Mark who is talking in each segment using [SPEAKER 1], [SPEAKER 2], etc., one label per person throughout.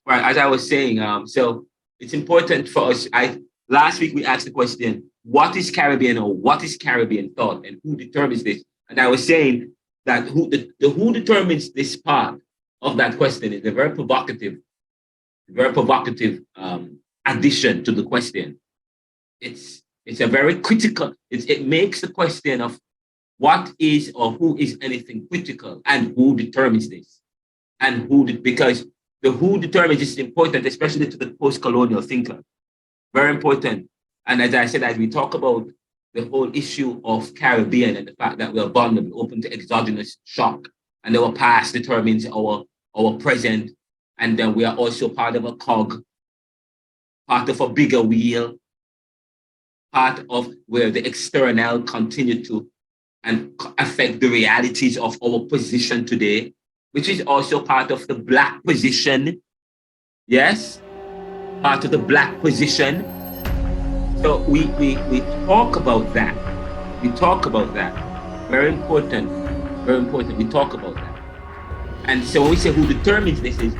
[SPEAKER 1] Right, as I was saying, so it's important for us. Last week we asked the question, what is Caribbean or what is Caribbean thought and who determines this? And I was saying that who determines this part of that question is a very provocative addition to the question. It's a very critical, it makes the question of what is or who is anything critical and who determines this. And because the who determines is important, especially to the post-colonial thinker. Very important. And as I said, as we talk about the whole issue of Caribbean and the fact that we're vulnerable, open to exogenous shock, and our past determines our present, and then we are also part of a cog, part of a bigger wheel, part of where the external continue to and affect the realities of our position today, which is also part of the Black position. Yes, part of the Black position. So we talk about that. We talk about that. Very important. Very important. We talk about that. And so when we say who determines this is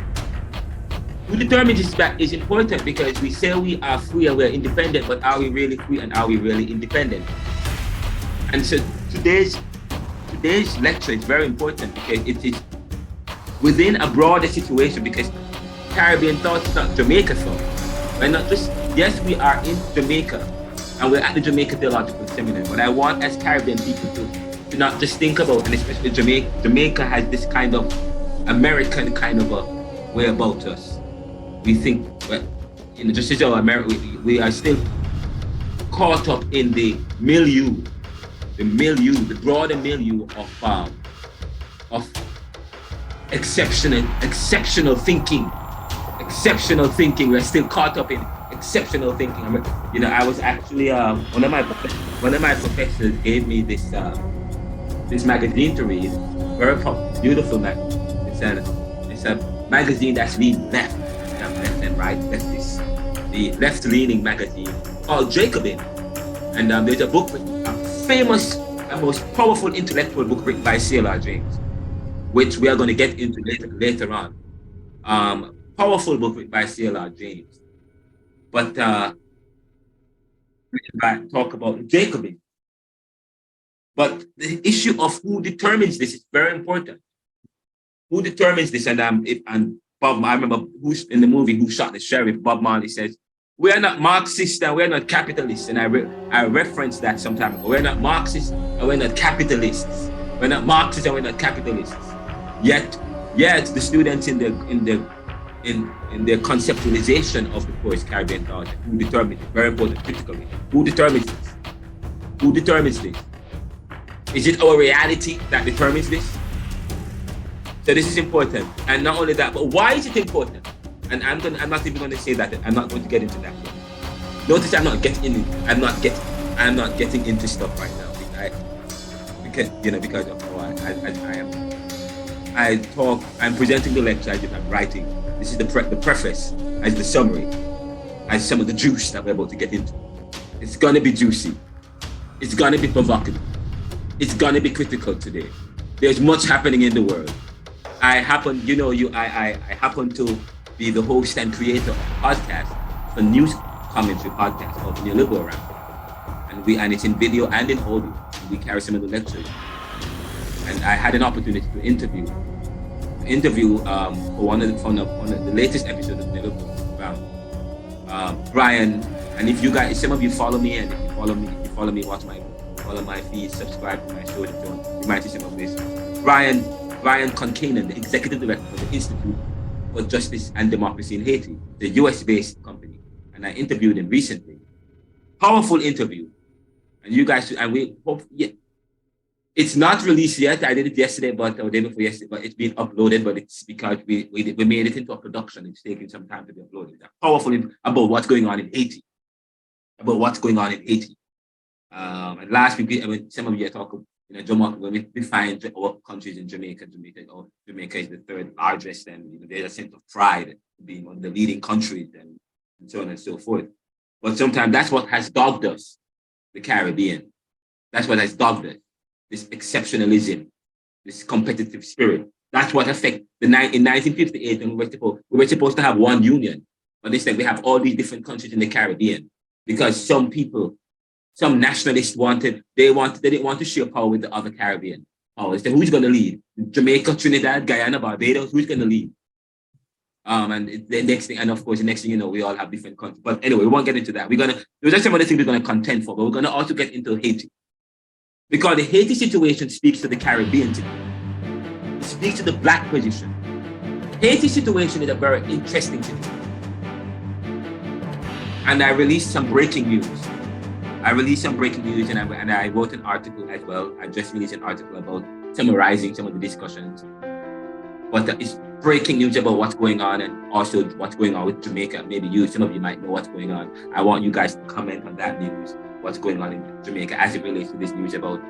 [SPEAKER 1] important because we say we are free and we're independent, but are we really free and are we really independent? And so today's lecture is very important because it is within a broader situation, because Caribbean thought is not Jamaica thought. We're not just, yes, we are in Jamaica and we're at the Jamaica Theological Seminary, but I want as Caribbean people to not just think about, and especially Jamaica has this kind of American kind of a way about us. We think, well, just as our America, we are still caught up in the broader milieu of exceptional thinking. We're still caught up in exceptional thinking. I was actually one of my professors gave me this magazine to read. Very beautiful magazine. It's a magazine that's leaning left and right. The left-leaning magazine called Jacobin. And there's a book, a famous and most powerful intellectual book written by C.L.R. James, which we are going to get into later on. Powerful book written by C.L.R. James. But talk about Jacobin. But the issue of who determines this is very important. Who determines this? And Bob, I remember who's in the movie Who Shot the Sheriff. Bob Marley says, We are not Marxists and we're not capitalists. And I referenced that some time ago. We're not Marxists and we're not capitalists. We're not Marxists and we're not capitalists. Yet the students in their conceptualization of the post-Caribbean thought, who determines it? Very important, critically. Who determines this? Who determines this? Is it our reality that determines this? So this is important. And not only that, but why is it important? And I'm not even going to say that. I'm not going to get into that. Notice I'm not getting into stuff right now because of how I am. I'm presenting the lecture as if I'm writing. This is the preface, as the summary, as some of the juice that we're about to get into. It's going to be juicy. It's going to be provocative. It's going to be critical today. There's much happening in the world. I happen to be the host and creator of a podcast, a news commentary podcast called Neoliberal. And it's in video and in audio. And we carry some of the lectures. And I had an opportunity to interview for one of the latest episodes of Neoliberal, Brian. And if you guys, some of you follow me, and if you follow me, follow my feed, subscribe to my show, you might see some of this. Brian Concanen, the executive director of the Institute for Justice and Democracy in Haiti, the US-based company. And I interviewed him recently. Powerful interview. And you guys, and we hope, it's not released yet. I did it yesterday, or day before yesterday, but it's been uploaded, but it's because we made it into a production. It's taking some time to be uploaded. Powerful about what's going on in Haiti. And last week, some of you are talking, when we define our countries in Jamaica is the third largest, and there's a sense of pride being one of the leading countries and so on and so forth. But sometimes that's what has dogged us, the Caribbean. That's what has dogged us. This exceptionalism, this competitive spirit. That's what affected in 1958 when we were supposed to have one union. But instead we have all these different countries in the Caribbean because some nationalists they didn't want to share power with the other Caribbean powers. So who's going to lead? Jamaica, Trinidad, Guyana, Barbados, who's going to lead? And the next thing, and of course, the next thing you know, we all have different countries. But anyway, we won't get into that. Those are some of the things we're going to contend for, but we're going to also get into Haiti. Because the Haiti situation speaks to the Caribbean situation. It speaks to the Black position. Haiti situation is a very interesting situation. And I released some breaking news. And I wrote an article as well. I just released an article about summarizing some of the discussions. But it's breaking news about what's going on and also what's going on with Jamaica. Maybe some of you might know what's going on. I want you guys to comment on that news, what's going on in Jamaica as it relates to this news about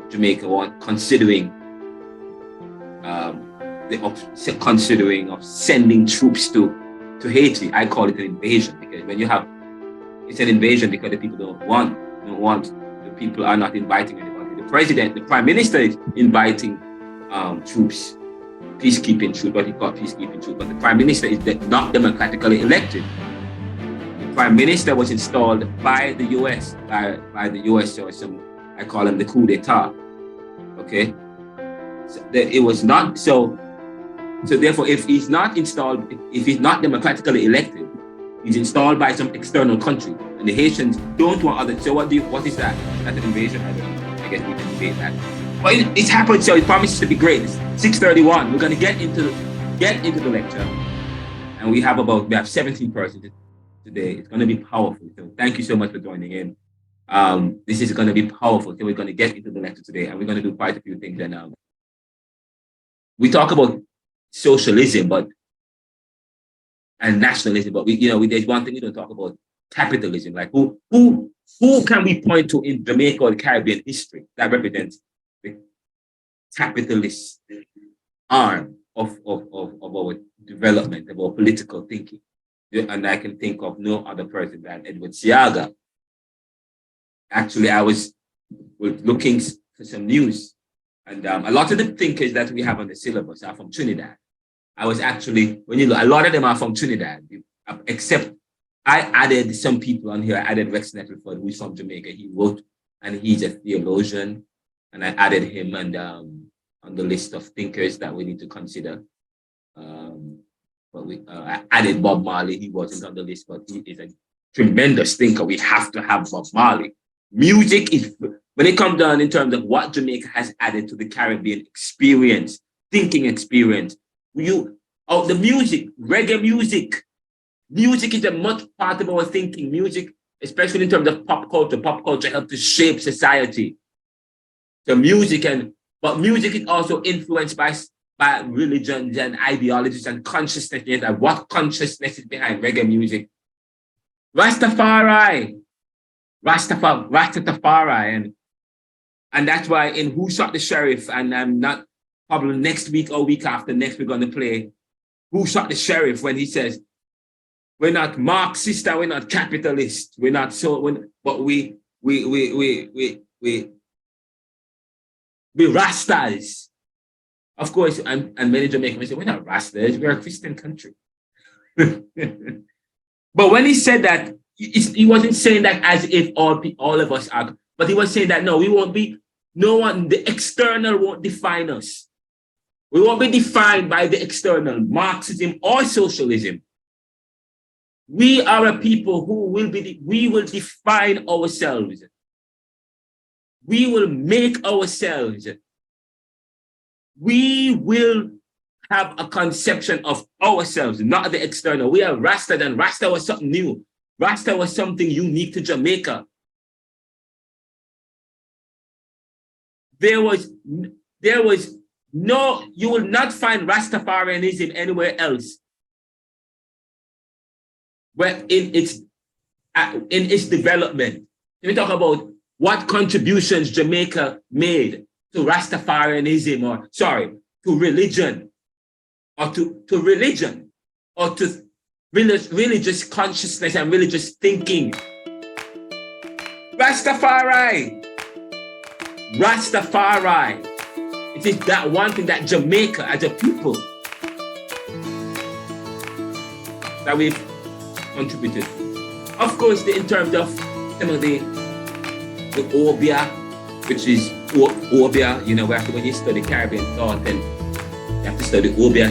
[SPEAKER 1] Jamaica considering of sending troops to Haiti. I call it an invasion because it's an invasion because the people don't want, the people are not inviting anybody. The prime minister is inviting troops, peacekeeping troops, what he called peacekeeping troops, but the prime minister is not democratically elected. The prime minister was installed by the US, by the US, or I call him the coup d'etat. Okay? So it was not, so therefore, if he's not democratically elected, he's installed by some external country, and the Haitians don't want others. So what is that? Is that an invasion? I don't know. I guess we can debate that. But it's happened, so it promises to be great. It's 6:31. We're going to get into the lecture, and we have 17 persons today. It's going to be powerful. So thank you so much for joining in. This is going to be powerful. So we're going to get into the lecture today, and we're going to do quite a few things. And we talk about socialism, and nationalism, but there's one thing we don't talk about: capitalism. Like who can we point to in Jamaica or the Caribbean history that represents the capitalist arm of our development, of our political thinking? And I can think of no other person than Edward Siaga. Actually, I was looking for some news, and a lot of the thinkers that we have on the syllabus are from Trinidad. I was actually, a lot of them are from Trinidad, except I added some people on here. I added Rex Nettleford, who's from Jamaica. He wrote, and he's a theologian, and I added him on the list of thinkers that we need to consider. but I added Bob Marley. He wasn't on the list, but he is a tremendous thinker. We have to have Bob Marley. Music is, when it comes down in terms of what Jamaica has added to the Caribbean experience, thinking experience, the music, reggae music. Music is a much part of our thinking. Music, especially in terms of pop culture helps to shape society. So but music is also influenced by religions and ideologies and consciousness, and what consciousness is behind reggae music. Rastafari, and that's why in Who Shot the Sheriff, and I'm not probably next week or week after next, we're going to play Who Shot the Sheriff, when he says, we're not Marxist, we're not capitalist, we're not but we Rastas. Of course, and many Jamaicans say, we're not Rastas, we're a Christian country. But when he said that, he wasn't saying that as if all of us are, but he was saying that no, we won't be, no one, the external won't define us. We won't be defined by the external, Marxism or socialism. We are a people who we will define ourselves. We will make ourselves. We will have a conception of ourselves, not the external. We are Rasta, and Rasta was something new. Rasta was something unique to Jamaica. There was no, you will not find Rastafarianism anywhere else. Where in its development, we talk about what contributions Jamaica made to Rastafarianism, to religion, or to religion, or to religious consciousness and religious thinking. Rastafari. It is that one thing that Jamaica as a people that we've contributed. Of course, in terms of some of the Obia, which is Obia, when you study Caribbean thought, then you have to study Obia.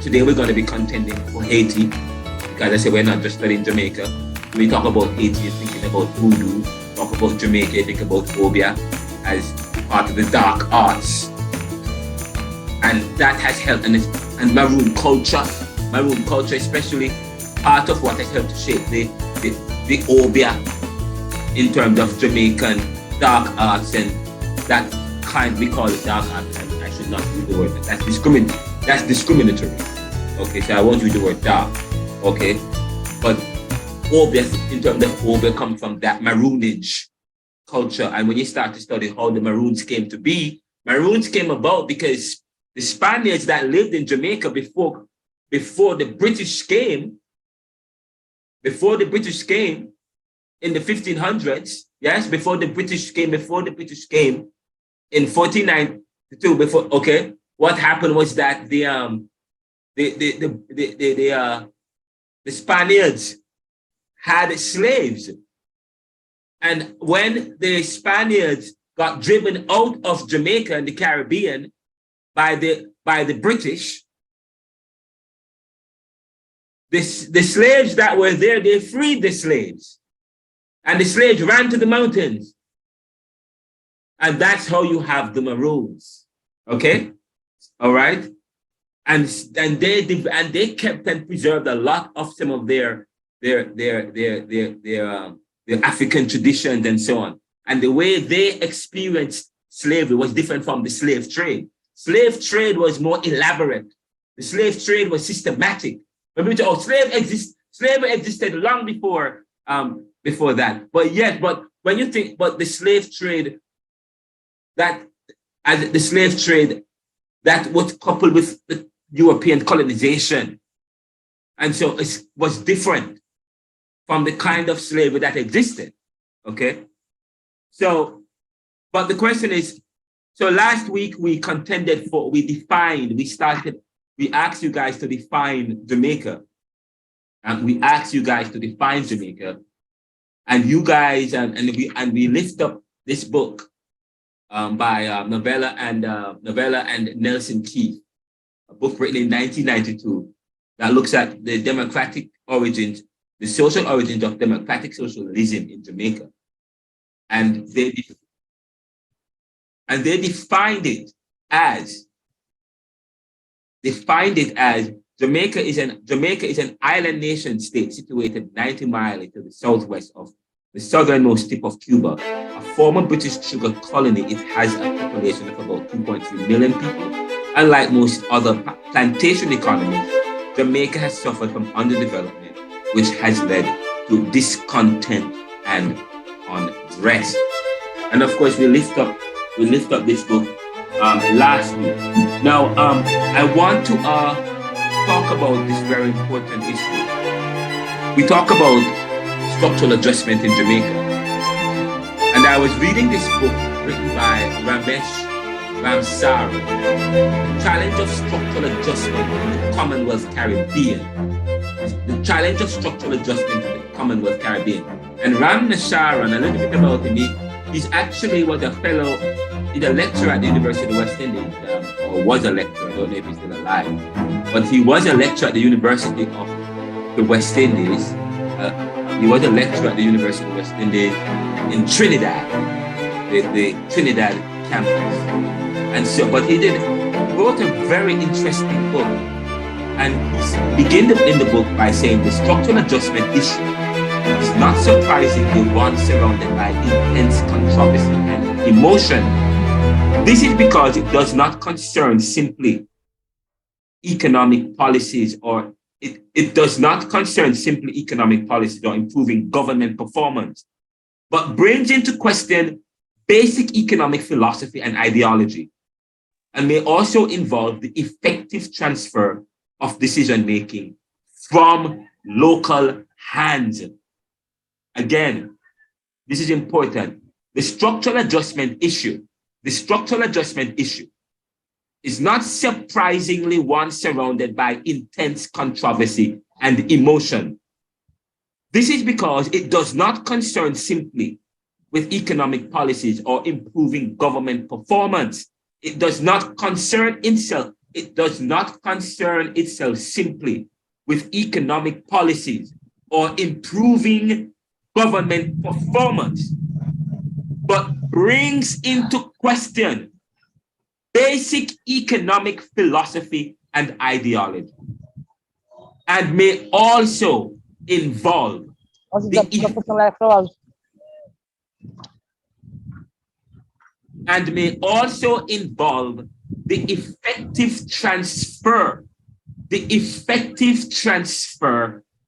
[SPEAKER 1] Today we're going to be contending for Haiti, because I say we're not just studying Jamaica. We talk about Haiti, you're thinking about voodoo. Talk about Jamaica, you think about Obia as part of the dark arts. And that has helped, and maroon culture, especially part of what has helped to shape the Obia in terms of Jamaican dark arts, and that kind, we call it dark arts. I should not use the word, that's discriminatory. Okay, so I won't use the word dark. Okay, but Obia, in terms of Obia, come from that maroonage culture. And when you start to study how the Maroons came to be, Maroons came about because the Spaniards that lived in Jamaica before the British came, in the 1500s, yes, before the British came in 1492, what happened was that the Spaniards had slaves. And when the Spaniards got driven out of Jamaica and the Caribbean by the British, the slaves that were there, they freed the slaves. And the slaves ran to the mountains. And that's how you have the Maroons. Okay? All right? And they kept and preserved a lot of some of their African traditions and so on. And the way they experienced slavery was different from the slave trade. Slave trade was more elaborate. The slave trade was systematic. Slavery existed long before that. But when you think about the slave trade, that was coupled with the European colonization, and so it was different from the kind of slavery that existed. Okay, so, but the question is, so last week we asked you guys to define Jamaica. And we asked you guys to define Jamaica. And you guys, and we lift up this book by Novella and Nelson Keith. a book written in 1992 that looks at the democratic origins, the social origins of democratic socialism in Jamaica. And they defined it as Jamaica is an island nation state situated 90 miles to the southwest of the southernmost tip of Cuba. A former British sugar colony, it has a population of about 2.3 million people. Unlike most other plantation economies, Jamaica has suffered from underdevelopment, which has led to discontent and unrest. And of course, we lift up this book last week. Now, I want to talk about this very important issue. We talk about structural adjustment in Jamaica. And I was reading this book written by Ramesh Ramsar, The Challenge of Structural Adjustment in the Commonwealth Caribbean. The Challenge of Structural Adjustment in the Commonwealth Caribbean. And Ram Nasharan, a little bit about him, he's actually was a fellow, he's a lecturer at the University of West Indies, or was a lecturer, I don't know if he's still alive, but he was a lecturer at the University of the West Indies. He was a lecturer at the University of West Indies in Trinidad, the Trinidad campus. And so, but he wrote a very interesting book. And he began in the book by saying the structural adjustment issue is not surprisingly one surrounded by intense controversy and emotion. This is because it does not concern simply economic policies, or it does not concern simply economic policies or improving government performance, but brings into question basic economic philosophy and ideology, and may also involve the effective transfer of decision-making from local hands. Again, this is important. The structural adjustment issue is not surprisingly one surrounded by intense controversy and emotion. This is because it does not concern simply with economic policies or improving government performance. It does not concern itself simply with economic policies or improving government performance, but brings into question basic economic philosophy and ideology, and may also involve the effective transfer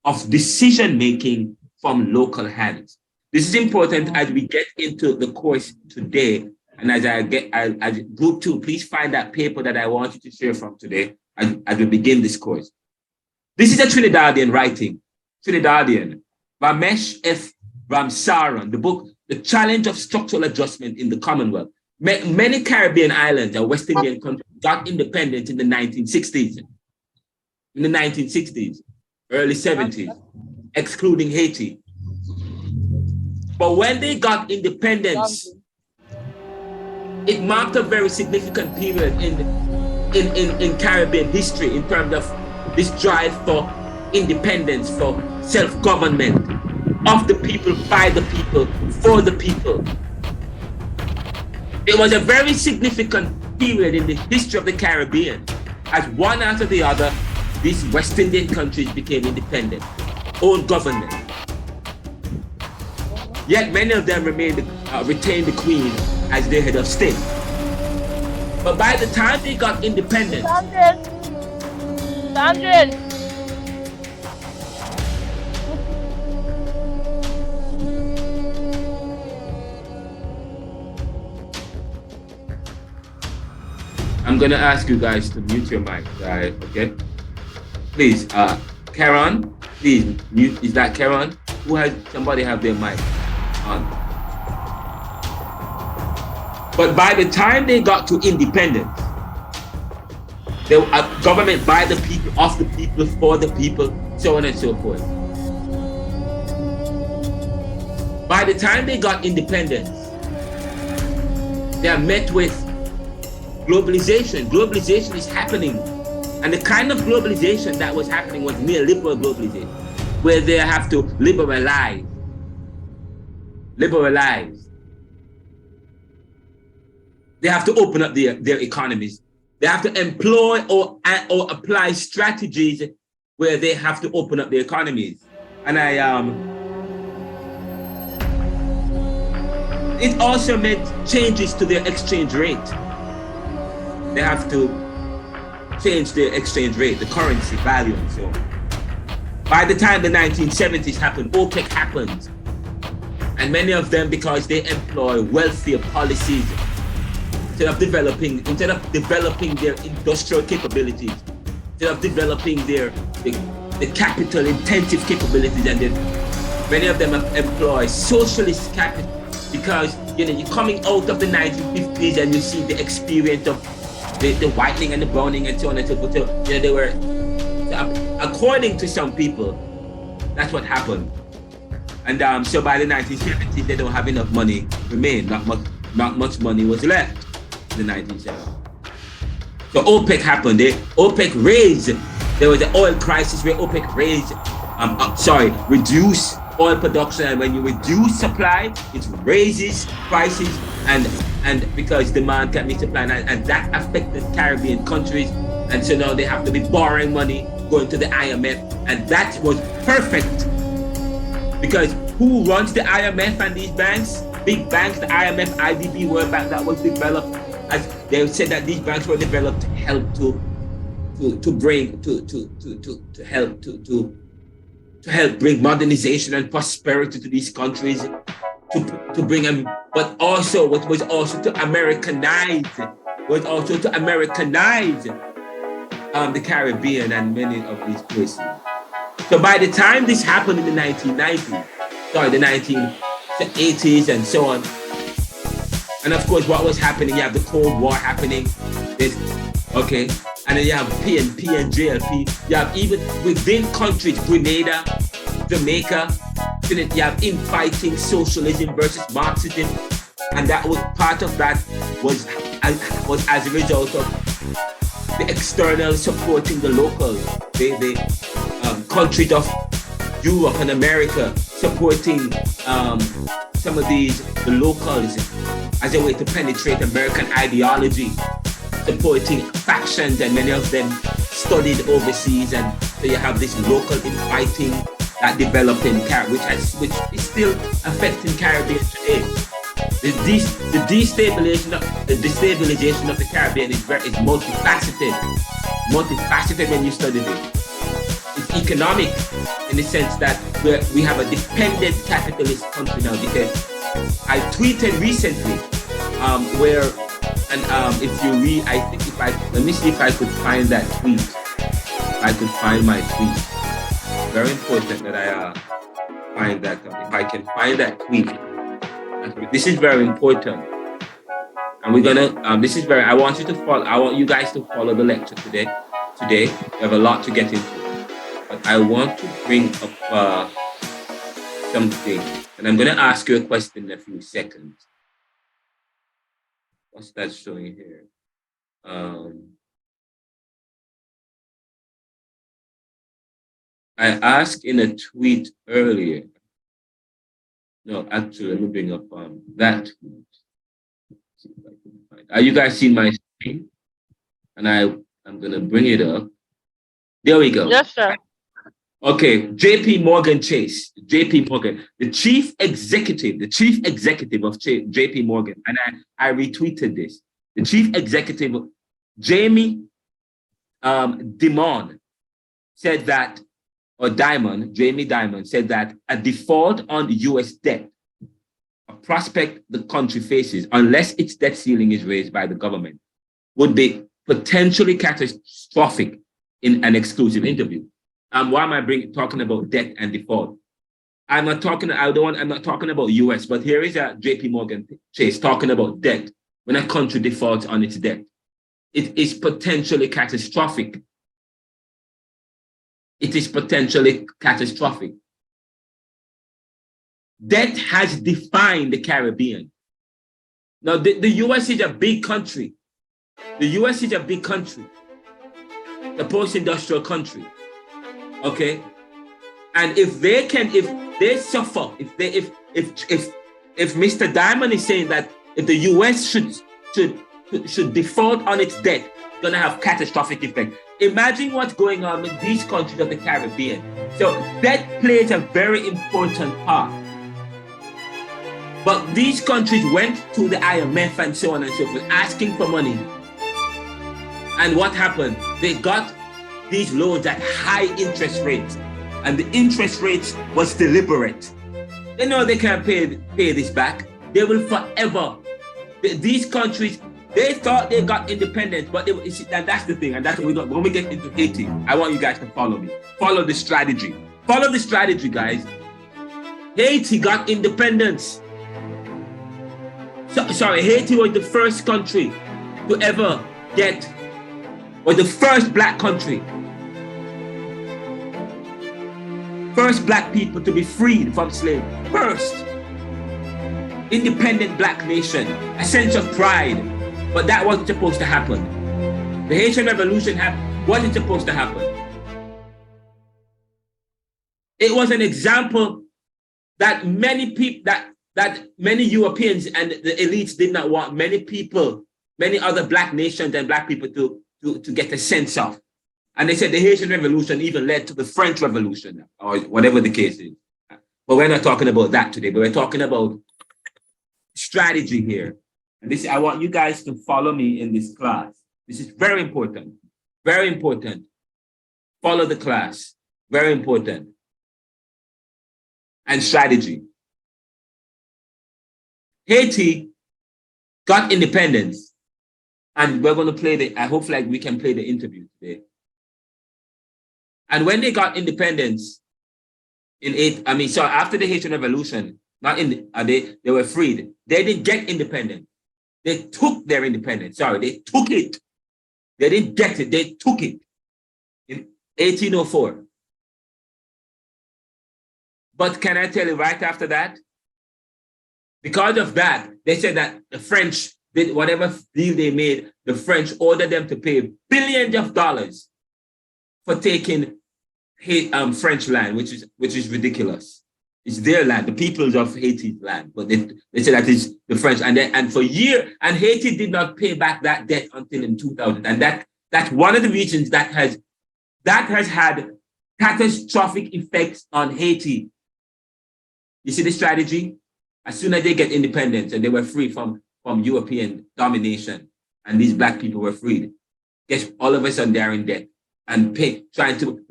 [SPEAKER 1] of decision-making from local hands. This is important as we get into the course today. And as group 2, please find that paper that I want you to share from today as we begin this course. This is a Trinidadian writing, Ramesh F. Ramsaran, the book, The Challenge of Structural Adjustment in the Commonwealth. Many Caribbean islands and West Indian countries got independence in the 1960s, early 70s, excluding Haiti. But when they got independence, it marked a very significant period in Caribbean history in terms of this drive for independence, for self-government of the people, by the people, for the people. It was a very significant period in the history of the Caribbean, as one after the other, these West Indian countries became independent, own government. Yet many of them retained the Queen as their head of state. But by the time they got independence, I'm gonna ask you guys to mute your mic, guys, okay? Please, Karen, please mute. Is that Karen? Somebody have their mic on? But by the time they got to independence, they were a government by the people, of the people, for the people, so on and so forth. By the time they got independence, they are met with globalization. Globalization is happening And the kind of globalization that was happening was neoliberal globalization, where they have to liberalize. They have to open up their economies. They have to employ or apply strategies where they have to open up their economies. And it also meant changes to their exchange rate. They have to change their exchange rate, the currency value, and so on. By the time the 1970s happened, OPEC happened. And many of them, because they employ welfare policies, instead of developing their industrial capabilities, instead of developing the capital intensive capabilities, and many of them employ socialist capital, because you're coming out of the 1950s and you see the experience of the whitening and the browning and so on and so forth. So, they were, according to some people, that's what happened. And so by the 1970s, they don't have enough money remain. Not much money was left in the 1970s. So OPEC happened. OPEC raised. There was an oil crisis where OPEC reduced oil production, and when you reduce supply, it raises prices, and because demand can meet supply, and that affected Caribbean countries, and so now they have to be borrowing money, going to the IMF, and that was perfect, because who runs the IMF and these banks? Big banks, the IMF, IDB, World Bank, that was developed, as they said that these banks were developed to help to help bring modernization and prosperity to these countries, to bring them, but also what was also to Americanize the Caribbean and many of these places. So by the time this happened in the 1980s and so on, and of course what was happening, you have the Cold War happening, and then you have PNP and JLP. You have even within countries, Grenada, Jamaica, you have infighting socialism versus Marxism, and that was part of that was as a result of the external supporting the local, the countries of Europe and America supporting some of the locals as a way to penetrate American ideology, supporting factions, and many of them studied overseas, and so you have this local infighting that developed in Caribbean, which is still affecting Caribbean today. The destabilization of the Caribbean is multifaceted when you study it. It's economic in the sense that we have a dependent capitalist country now, because I tweeted recently where. And if you read, let me see if I could find that tweet. I could find my tweet. Very important that I find that. If I can find that tweet. This is very important. And we're gonna, I want you guys to follow the lecture today. We have a lot to get into. But I want to bring up something. And I'm gonna ask you a question in a few seconds. What's that showing here? I asked in a tweet earlier. No, actually, let me bring up that tweet. See if I can find. Are you guys seeing my screen? And I'm gonna bring it up. There we go.
[SPEAKER 2] Yes, sir.
[SPEAKER 1] Okay, JP Morgan Chase, the chief executive of JP Morgan, and I retweeted this. The chief executive, Jamie Dimon, said that, Jamie Dimon said that a default on US debt, a prospect the country faces, unless its debt ceiling is raised by the government, would be potentially catastrophic in an exclusive interview. Why am I talking about debt and default? I'm not talking about US, but here is a JP Morgan Chase talking about debt. When a country defaults on its debt, it is potentially catastrophic. Debt has defined the Caribbean. Now, the US is a big country. the post-industrial country. Okay, and if they suffer, if Mr. Diamond is saying that if the U.S. should default on its debt, it's gonna have catastrophic effect. Imagine what's going on with these countries of the Caribbean. So debt plays a very important part. But these countries went to the IMF and so on and so forth, asking for money. And what happened? They got these loans at high interest rates. And the interest rates was deliberate. They know they can't pay this back. They will forever. These countries, they thought they got independence, but that's the thing. And that's what we got. When we get into Haiti, I want you guys to follow me. Follow the strategy. Follow the strategy, guys. Haiti got independence. Haiti was the first country to ever was the first black country. First black people to be freed from slavery. First. Independent black nation. A sense of pride. But that wasn't supposed to happen. The Haitian Revolution wasn't supposed to happen. It was an example that many people, that many Europeans and the elites did not want many other black nations and black people to get a sense of. And they said the Haitian Revolution even led to the French Revolution, or whatever the case is. But we're not talking about that today, but we're talking about strategy here. And I want you guys to follow me in this class. This is very important. Very important. Follow the class. Very important. And strategy. Haiti got independence. And we're going to play I hope like we can play the interview today. And when they got independence after the Haitian Revolution, they were freed. They didn't get independent. They took their independence. They took it. They didn't get it. They took it in 1804. But can I tell you right after that? Because of that, they said that the French did whatever deal they made, the French ordered them to pay billions of dollars for taking French land, which is ridiculous. It's their land, the peoples of Haiti's land, but they said that it's the French, and for years, and Haiti did not pay back that debt until in 2000, and that's one of the reasons that has had catastrophic effects on Haiti. You see the strategy? As soon as they get independence and they were free from European domination, and these black people were freed, guess all of a sudden they're in debt and trying to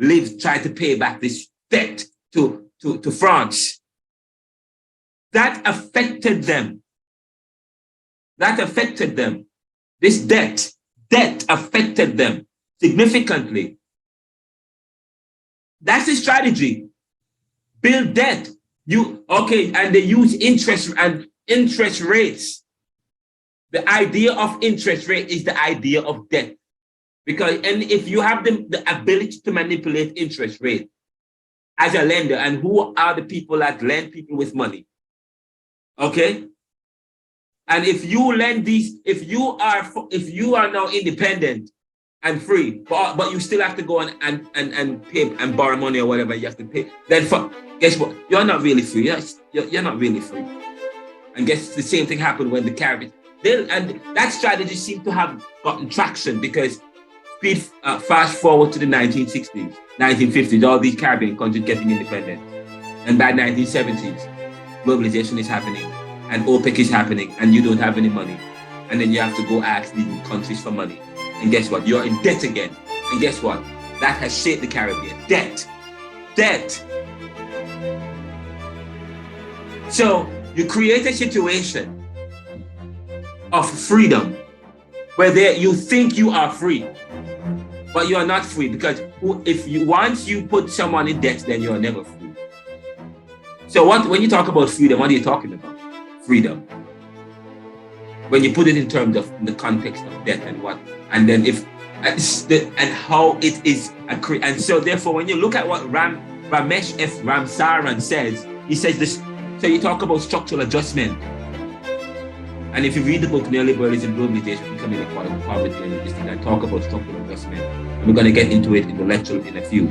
[SPEAKER 1] pay back this debt to France. That affected them. This debt affected them significantly. That's the strategy. Build debt. And they use interest rates. The idea of interest rate is the idea of debt. And if you have the ability to manipulate interest rate as a lender, and who are the people that lend people with money? Okay? And if you lend if you are now independent and free, but you still have to go and pay and borrow money or whatever you have to pay, then guess what? You're not really free. You're not really free. And guess the same thing happened when the Caribbean. And that strategy seemed to have gotten traction because fast forward to the 1960s, 1950s, all these Caribbean countries getting independent. And by 1970s, globalization is happening and OPEC is happening and you don't have any money. And then you have to go ask these countries for money. And guess what? You're in debt again. And guess what? That has shaped the Caribbean. Debt. So you create a situation of freedom where you think you are free, but you are not free, because once you put someone in debt, then you are never free. So when you talk about freedom, what are you talking about? Freedom. When you put it in terms of the context of debt and then how it is, and so therefore when you look at what Ramesh F. Ramsaran says, he says this. So you talk about structural adjustment, And if you read the book Neoliberalism, Globalization, Becoming Inequality, Poverty, and Logistics, I talk about structural adjustment. And we're going to get into it in the lecture in a few.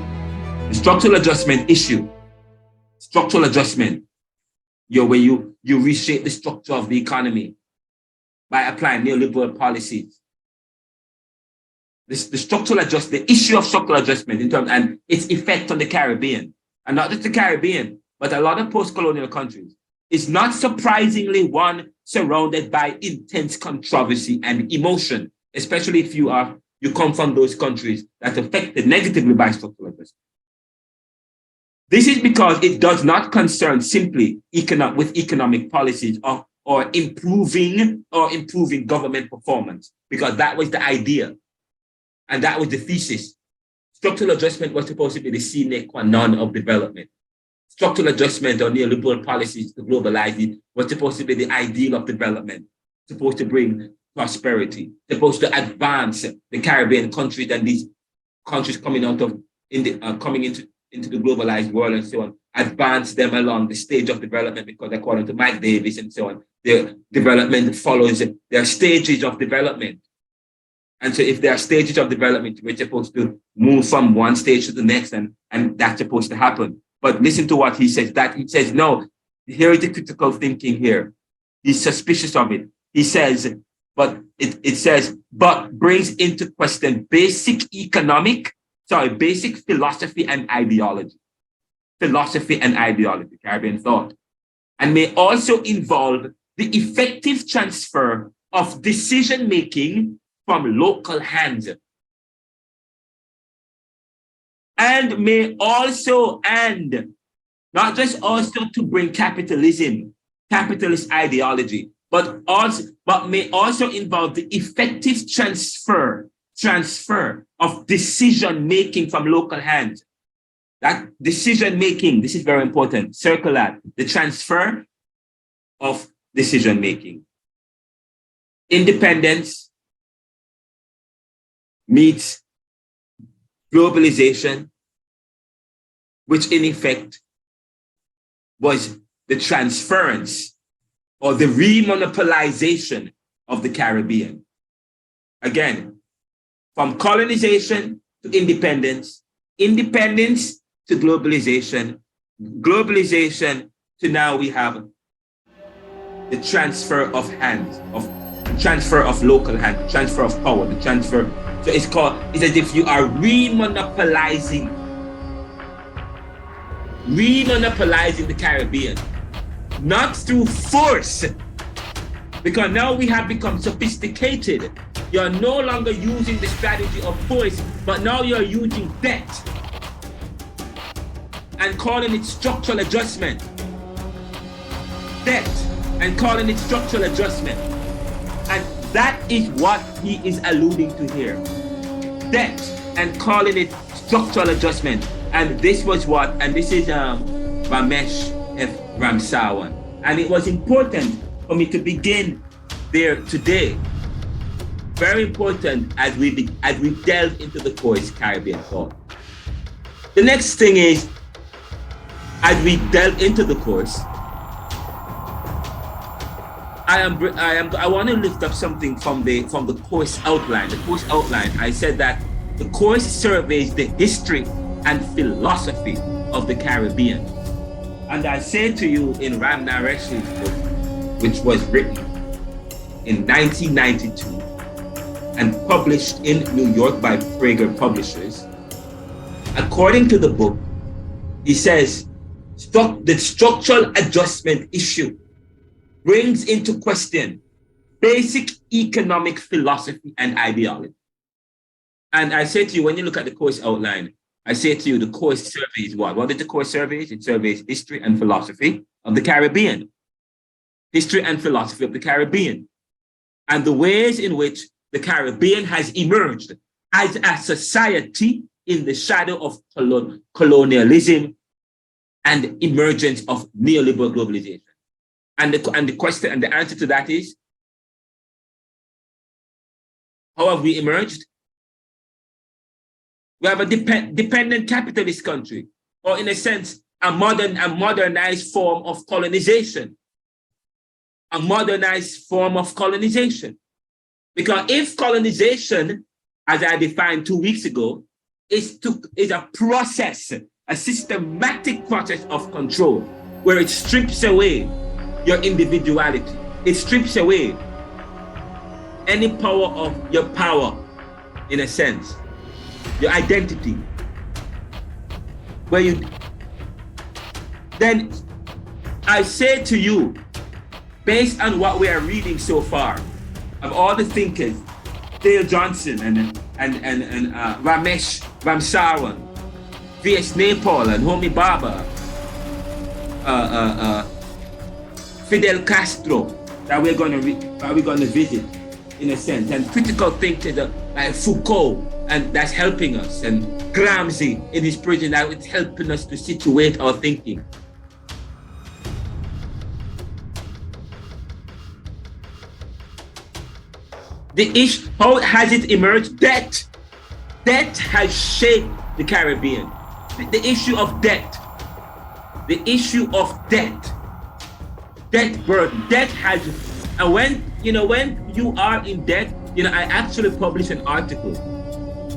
[SPEAKER 1] The structural adjustment issue, structural adjustment, where you reshape the structure of the economy by applying neoliberal policies. The structural adjustment, the issue of structural adjustment in terms and its effect on the Caribbean, and not just the Caribbean, but a lot of post-colonial countries, is not surprisingly one surrounded by intense controversy and emotion, especially if you come from those countries that are affected negatively by structural adjustment. This is because it does not concern simply economic policies or improving government performance, because that was the idea and that was the thesis. Structural adjustment was supposed to be the sine qua non of development. Structural adjustment or neoliberal policies to globalize it was supposed to be the ideal of development, supposed to bring prosperity, supposed to advance the Caribbean countries and these countries coming into the globalized world and so on, advance them along the stage of development, because according to Mike Davis and so on, their development follows their stages of development. And so if there are stages of development, we're supposed to move from one stage to the next, and that's supposed to happen. But listen to what he says, no, here is the critical thinking here. He's suspicious of it. He says, but brings into question basic philosophy and ideology. Caribbean thought, and may also involve the effective transfer of decision-making from local hands. And not just also to bring capitalist ideology, but may also involve the effective transfer of decision-making from local hands. That decision-making, this is very important, circle that, the transfer of decision-making. Independence meets globalization, which in effect was the transference or the remonopolization of the Caribbean. Again, from colonization to independence, independence to globalization, globalization to now we have the transfer of hands, transfer of local hand, transfer of power, the transfer. So it's as if you are remonopolizing the Caribbean, not through force, because now we have become sophisticated. You're no longer using the strategy of force, but now you're using debt and calling it structural adjustment. Debt and calling it structural adjustment. And that is what he is alluding to here. Debt and calling it structural adjustment. And this was what, and this is Ramesh F. Ramsawan. And it was important for me to begin there today. Very important as we delve into the course Caribbean thought. The next thing is, as we delve into the course, I want to lift up something from the course outline. The course outline, I said that the course surveys the history and philosophy of the Caribbean. And I say to you in Ram Naresh's book, which was written in 1992 and published in New York by Prager Publishers, according to the book, he says, the structural adjustment issue brings into question basic economic philosophy and ideology. And I say to you, when you look at the course outline, I say to you, the course surveys what? What did the course surveys? It surveys history and philosophy of the Caribbean. History and philosophy of the Caribbean. And the ways in which the Caribbean has emerged as a society in the shadow of colonialism and emergence of neoliberal globalization. And the question and the answer to that is, how have we emerged? We have a dependent capitalist country, or in a sense, a modernized form of colonization. a modernized form of colonization. Because if colonization, as I defined 2 weeks ago, is a process, a systematic process of control, where it strips away your individuality. It strips away any power of your power, in a sense, your identity. Then I say to you, based on what we are reading so far, of all the thinkers, Dale Johnson and Ramesh Ramsaran, V.S. Naipaul and Homi Bhabha, Fidel Castro, that we're going to visit, in a sense, and critical thinkers like Foucault, and that's helping us, and Gramsci in his prison, that it's helping us to situate our thinking. The issue, how has it emerged? Debt. Debt has shaped the Caribbean. The issue of debt. The issue of debt. Debt burden. Debt has, and when you are in debt, I actually published an article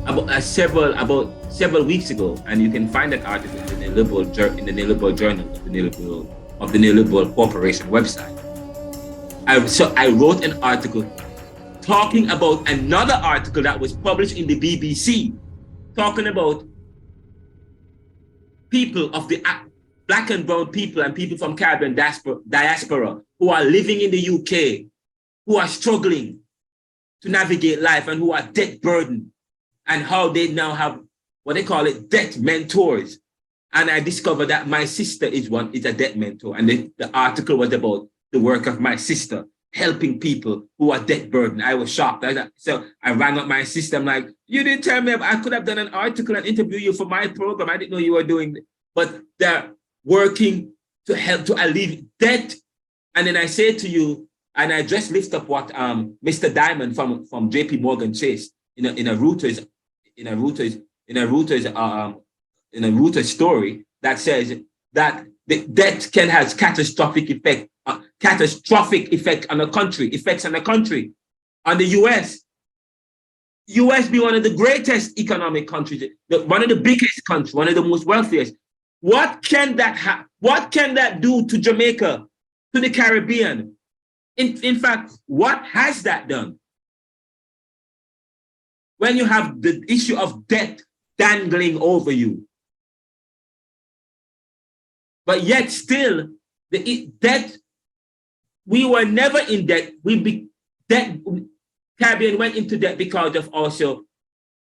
[SPEAKER 1] about several weeks ago, and you can find that article in the Neoliberal Journal of the Neoliberal Corporation website. So I wrote an article talking about another article that was published in the BBC, talking about people of the Black and brown people and people from Caribbean diaspora who are living in the UK, who are struggling to navigate life and who are debt burdened, and how they now have what they call it debt mentors. And I discovered that my sister is a debt mentor, and the article was about the work of my sister helping people who are debt burdened. I was shocked. So I rang up my sister. I'm like, you didn't tell me I could have done an article and interview you for my program. I didn't know you were doing it. But they're working to help to alleviate debt. And then I say to you, and I just lift up what Mr. Diamond from JP Morgan Chase in a Reuters story that says that the debt can have catastrophic effect on a country, effects on a country, on the US. US be one of the greatest economic countries, one of the biggest countries, one of the most wealthiest. What can that do to Jamaica, to the Caribbean? In fact, what has that done? When you have the issue of debt dangling over you, but yet still the debt, we were never in debt. Caribbean went into debt because of also,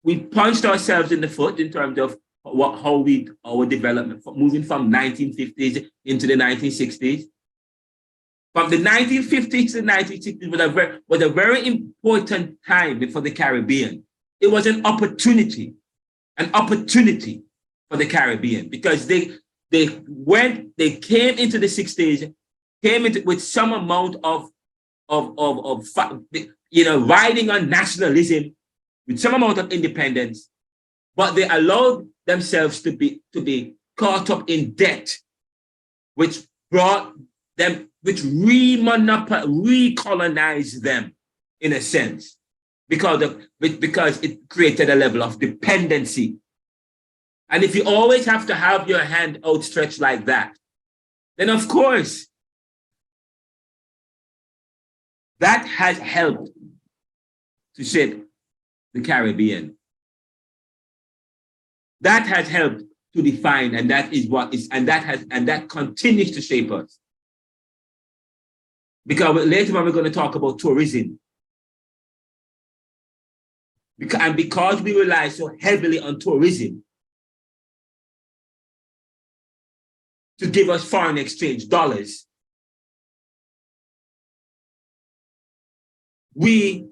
[SPEAKER 1] we punched ourselves in the foot in terms of our development, moving from 1950s into the 1960s. From the 1950s to the 1960s was a very important time for the Caribbean. It was an opportunity for the Caribbean, because they came into the 60s, with some amount of riding on nationalism, with some amount of independence, but they allowed themselves to be caught up in debt, which recolonized them in a sense, because it created a level of dependency. And if you always have to have your hand outstretched like that, then of course, that has helped to shape the Caribbean. That has helped to define, and that is what is, and that continues to shape us. Because later on we're going to talk about tourism. Because we rely so heavily on tourism to give us foreign exchange dollars, we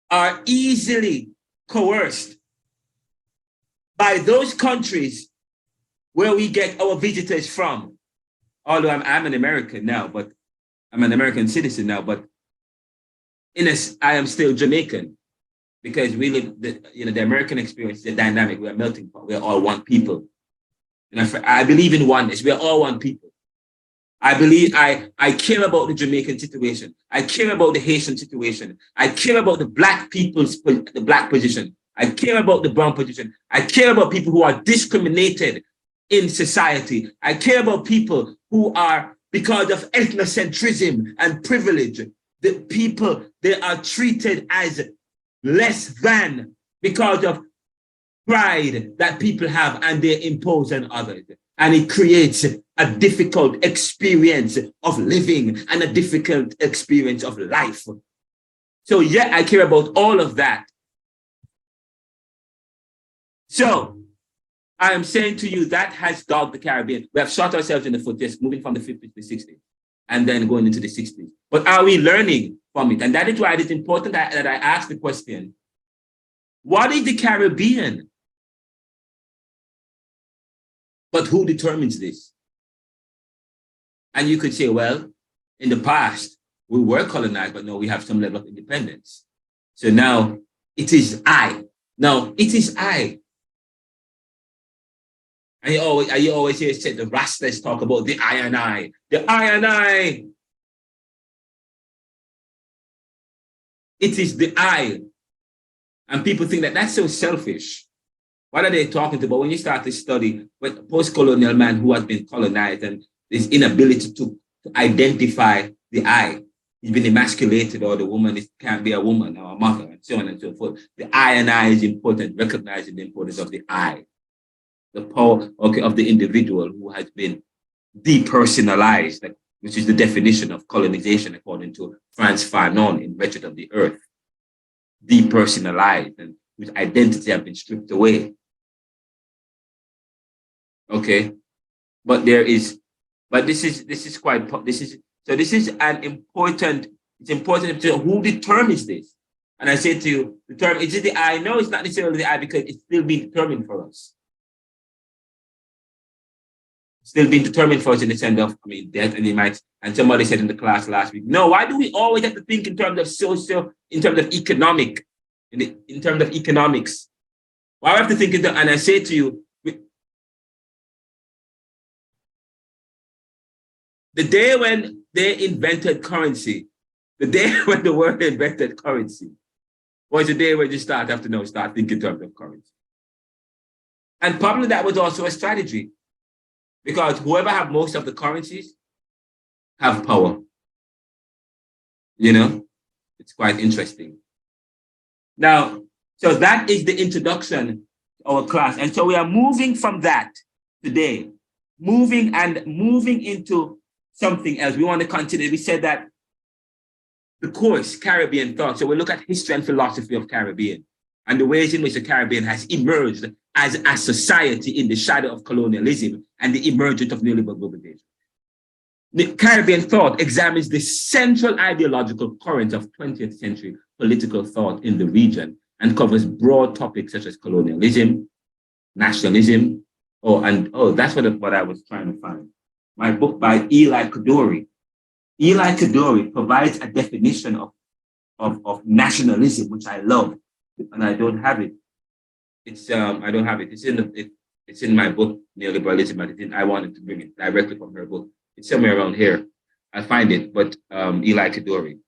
[SPEAKER 1] are easily coerced by those countries where we get our visitors from. Although I'm an American now, but I'm an American citizen now, but I am still Jamaican, because we live the American experience, the dynamic. We are melting pot. We are all one people. I believe in oneness. We are all one people. I care about the Jamaican situation. I care about the Haitian situation. I care about the the black position. I care about the brown position. I care about people who are discriminated in society. I care about people who are, because of ethnocentrism and privilege, the people, they are treated as less than because of pride that people have and they impose on others. And it creates a difficult experience of living and a difficult experience of life. So yeah, I care about all of that. So I am saying to you that has dogged the Caribbean. We have shot ourselves in the foot, just moving from the 50s to the 60s and then going into the 60s. But are we learning from it? And that is why it is important that I ask the question, what is the Caribbean? But who determines this? And you could say, well, in the past, we were colonized, but no, we have some level of independence. So now it is I. Now it is I. And you always hear the Rastas talk about the I and I. The I and I. It is the I. And people think that that's so selfish. What are they talking about? When you start to study with post-colonial man who has been colonized and his inability to identify the I, he's been emasculated, or the woman can't be a woman or a mother, and so on and so forth. The I and I is important, recognizing the importance of the I, the power of the individual who has been depersonalized, which is the definition of colonization according to Frantz Fanon in Wretched of the Earth. Depersonalized and whose identity have been stripped away. Okay, but this is an important, it's important to know who determines this. And I say to you, is it the I? No, it's not necessarily the I, because it's still being determined for us. Still being determined for us in the sense of, death, and somebody said in the class last week, no, why do we always have to think in terms of in terms of economic, in terms of economics? Why do we have to think in terms, and I say to you, the day when they invented currency, the day when the world invented currency, was the day when you start thinking in terms of currency. And probably that was also a strategy, because whoever have most of the currencies have power. It's quite interesting. Now, so that is the introduction to our class. And so we are moving from that today, moving into something else. We want to continue. We said that the course, Caribbean Thought. So we look at history and philosophy of Caribbean and the ways in which the Caribbean has emerged as a society in the shadow of colonialism and the emergence of neoliberal globalization. The Caribbean Thought examines the central ideological current of 20th century political thought in the region and covers broad topics such as colonialism, nationalism, that's what I was trying to find. My book by Eli Kaduri. Eli Kaduri provides a definition of nationalism, which I love, and I don't have it. I don't have it. It's in my book, Neoliberalism. I wanted to bring it directly from her book. It's somewhere around here. I find it, but Eli Kaduri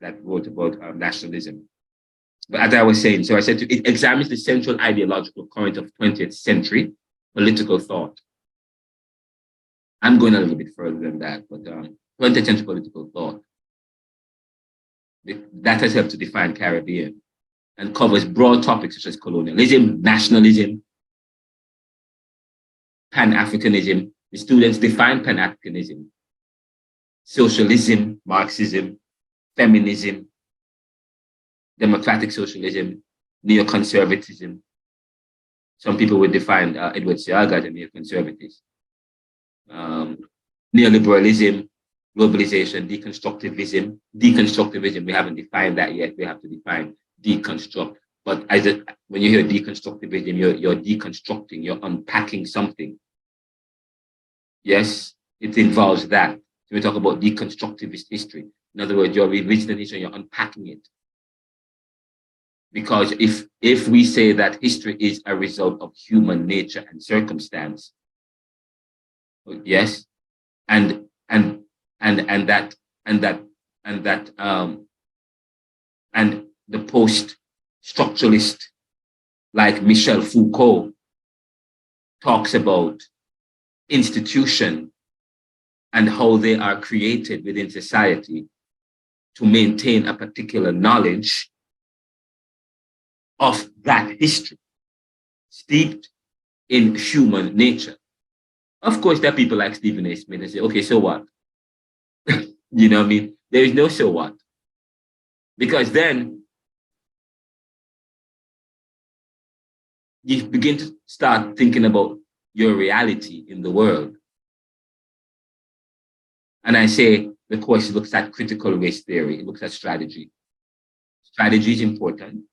[SPEAKER 1] that wrote about nationalism. But as I was saying, so I said it examines the central ideological current of 20th century political thought. I'm going a little bit further than that, but 20th century political thought. That has helped to define Caribbean and covers broad topics such as colonialism, nationalism, Pan-Africanism. The students define Pan-Africanism, socialism, Marxism, feminism, democratic socialism, neoconservatism. Some people would define Edward Seaga as a neoconservatist. Neoliberalism, globalization, deconstructivism. We haven't defined that yet. We have to define deconstruct. But when you hear deconstructivism, you're deconstructing, you're unpacking something. Yes, it involves that. So we talk about deconstructivist history. In other words, you're revisiting history, you're unpacking it. Because if we say that history is a result of human nature and circumstance, yes, and and and that and that and that and the post-structuralist like Michel Foucault talks about institution and how they are created within society to maintain a particular knowledge of that history steeped in human nature. Of course, there are people like Stephen A. Smith and say, okay, so what? You know what I mean? There is no so what. Because then you begin to start thinking about your reality in the world. And I say the course looks at critical race theory, it looks at strategy. Strategy is important.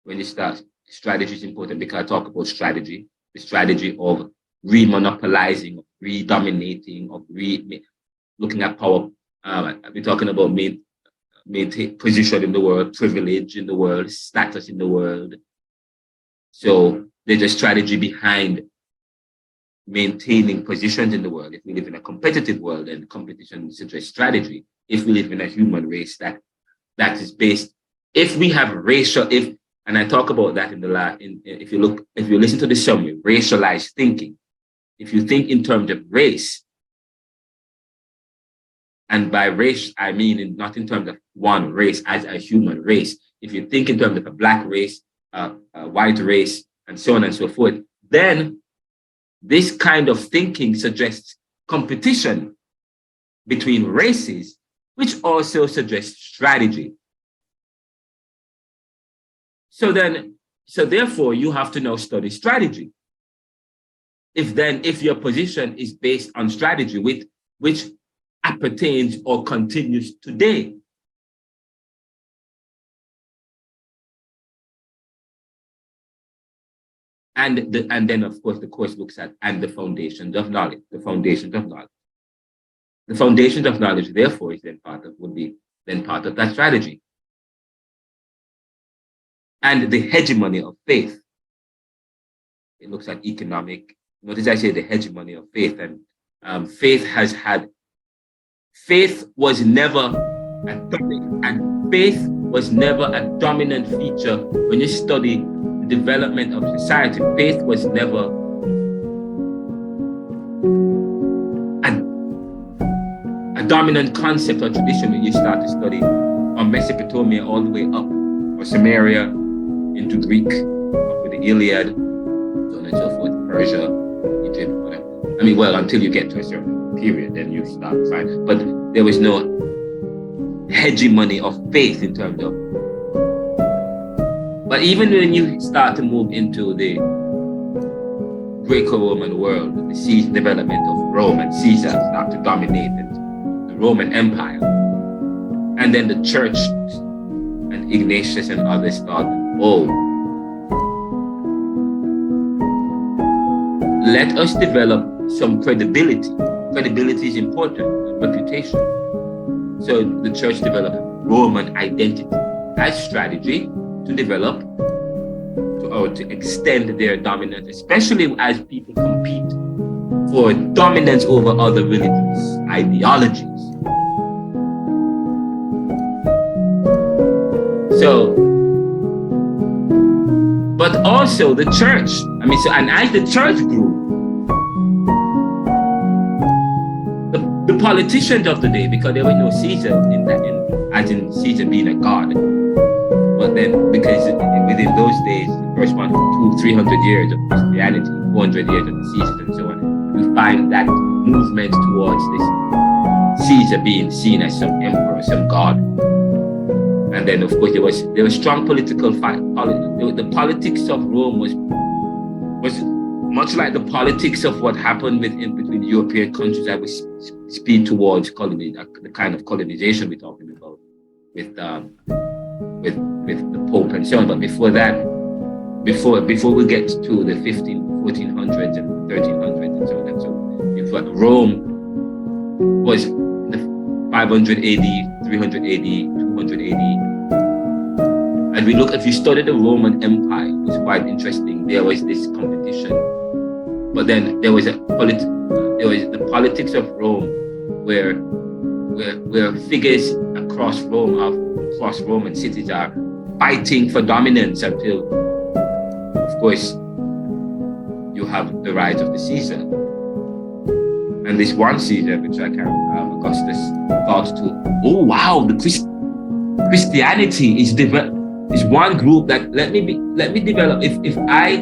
[SPEAKER 1] When you start, strategy is important because I talk about strategy, the strategy of remonopolizing, of redominating, of looking at power. We're talking about maintain position in the world, privilege in the world, status in the world. So there's a strategy behind maintaining positions in the world. If we live in a competitive world, then competition is a strategy. If we live in a human race that is based, if we have racial, and I talk about that in the last, if you listen to the summary, racialized thinking. If you think in terms of race, and by race, I mean not in terms of one race as a human race. If you think in terms of a black race, a white race, and so on and so forth, then this kind of thinking suggests competition between races, which also suggests strategy. So therefore, you have to now study strategy. If your position is based on strategy, which appertains or continues today. And then, of course, the course looks at the foundations of knowledge. The foundations of knowledge. The foundations of knowledge, therefore, is would be part of that strategy. And the hegemony of faith. It looks at economic. Notice I say the hegemony of faith, and faith was never a topic, and faith was never a dominant feature when you study the development of society. Faith was never a dominant concept or tradition when you start to study from Mesopotamia all the way up, or Samaria into Greek, up with the Iliad, so on and so forth, Persia, Egypt, whatever. I mean, well, until you get to a certain period, then you start to find. But there was no hegemony of faith in terms of. But even when you start to move into the Greco-Roman world, the development of Rome and Caesar start to dominate it, the Roman Empire, and then the church and Ignatius and others thought, oh, let us develop some credibility. Credibility is important, reputation. So the church developed Roman identity as strategy to develop or to extend their dominance, especially as people compete for dominance over other religious ideologies. So, but also the church, and as the church grew, the politicians of the day, because there was no Caesar as in Caesar being a god, but then because within those days, the first 200-300 years of Christianity, 400 years of the Caesars and so on, we find that movement towards this Caesar being seen as some emperor, some god. And then, of course, there was strong political fight. The politics of Rome was much like the politics of what happened between European countries that was speed towards the kind of colonization we're talking about with the Pope and so on. But before that, before we get to the 1400s and 1300s and so on and so on, you've got Rome was the 500 AD, 300 AD, 200 AD. And if you study the Roman Empire, it was quite interesting. There was this competition, but then there was there was the politics of Rome, where figures across Roman cities are fighting for dominance until, of course, you have the rise of the Caesar. And this one Caesar, which I can't, Augustus, thought to, oh wow, the Christianity is one group that let me develop. If I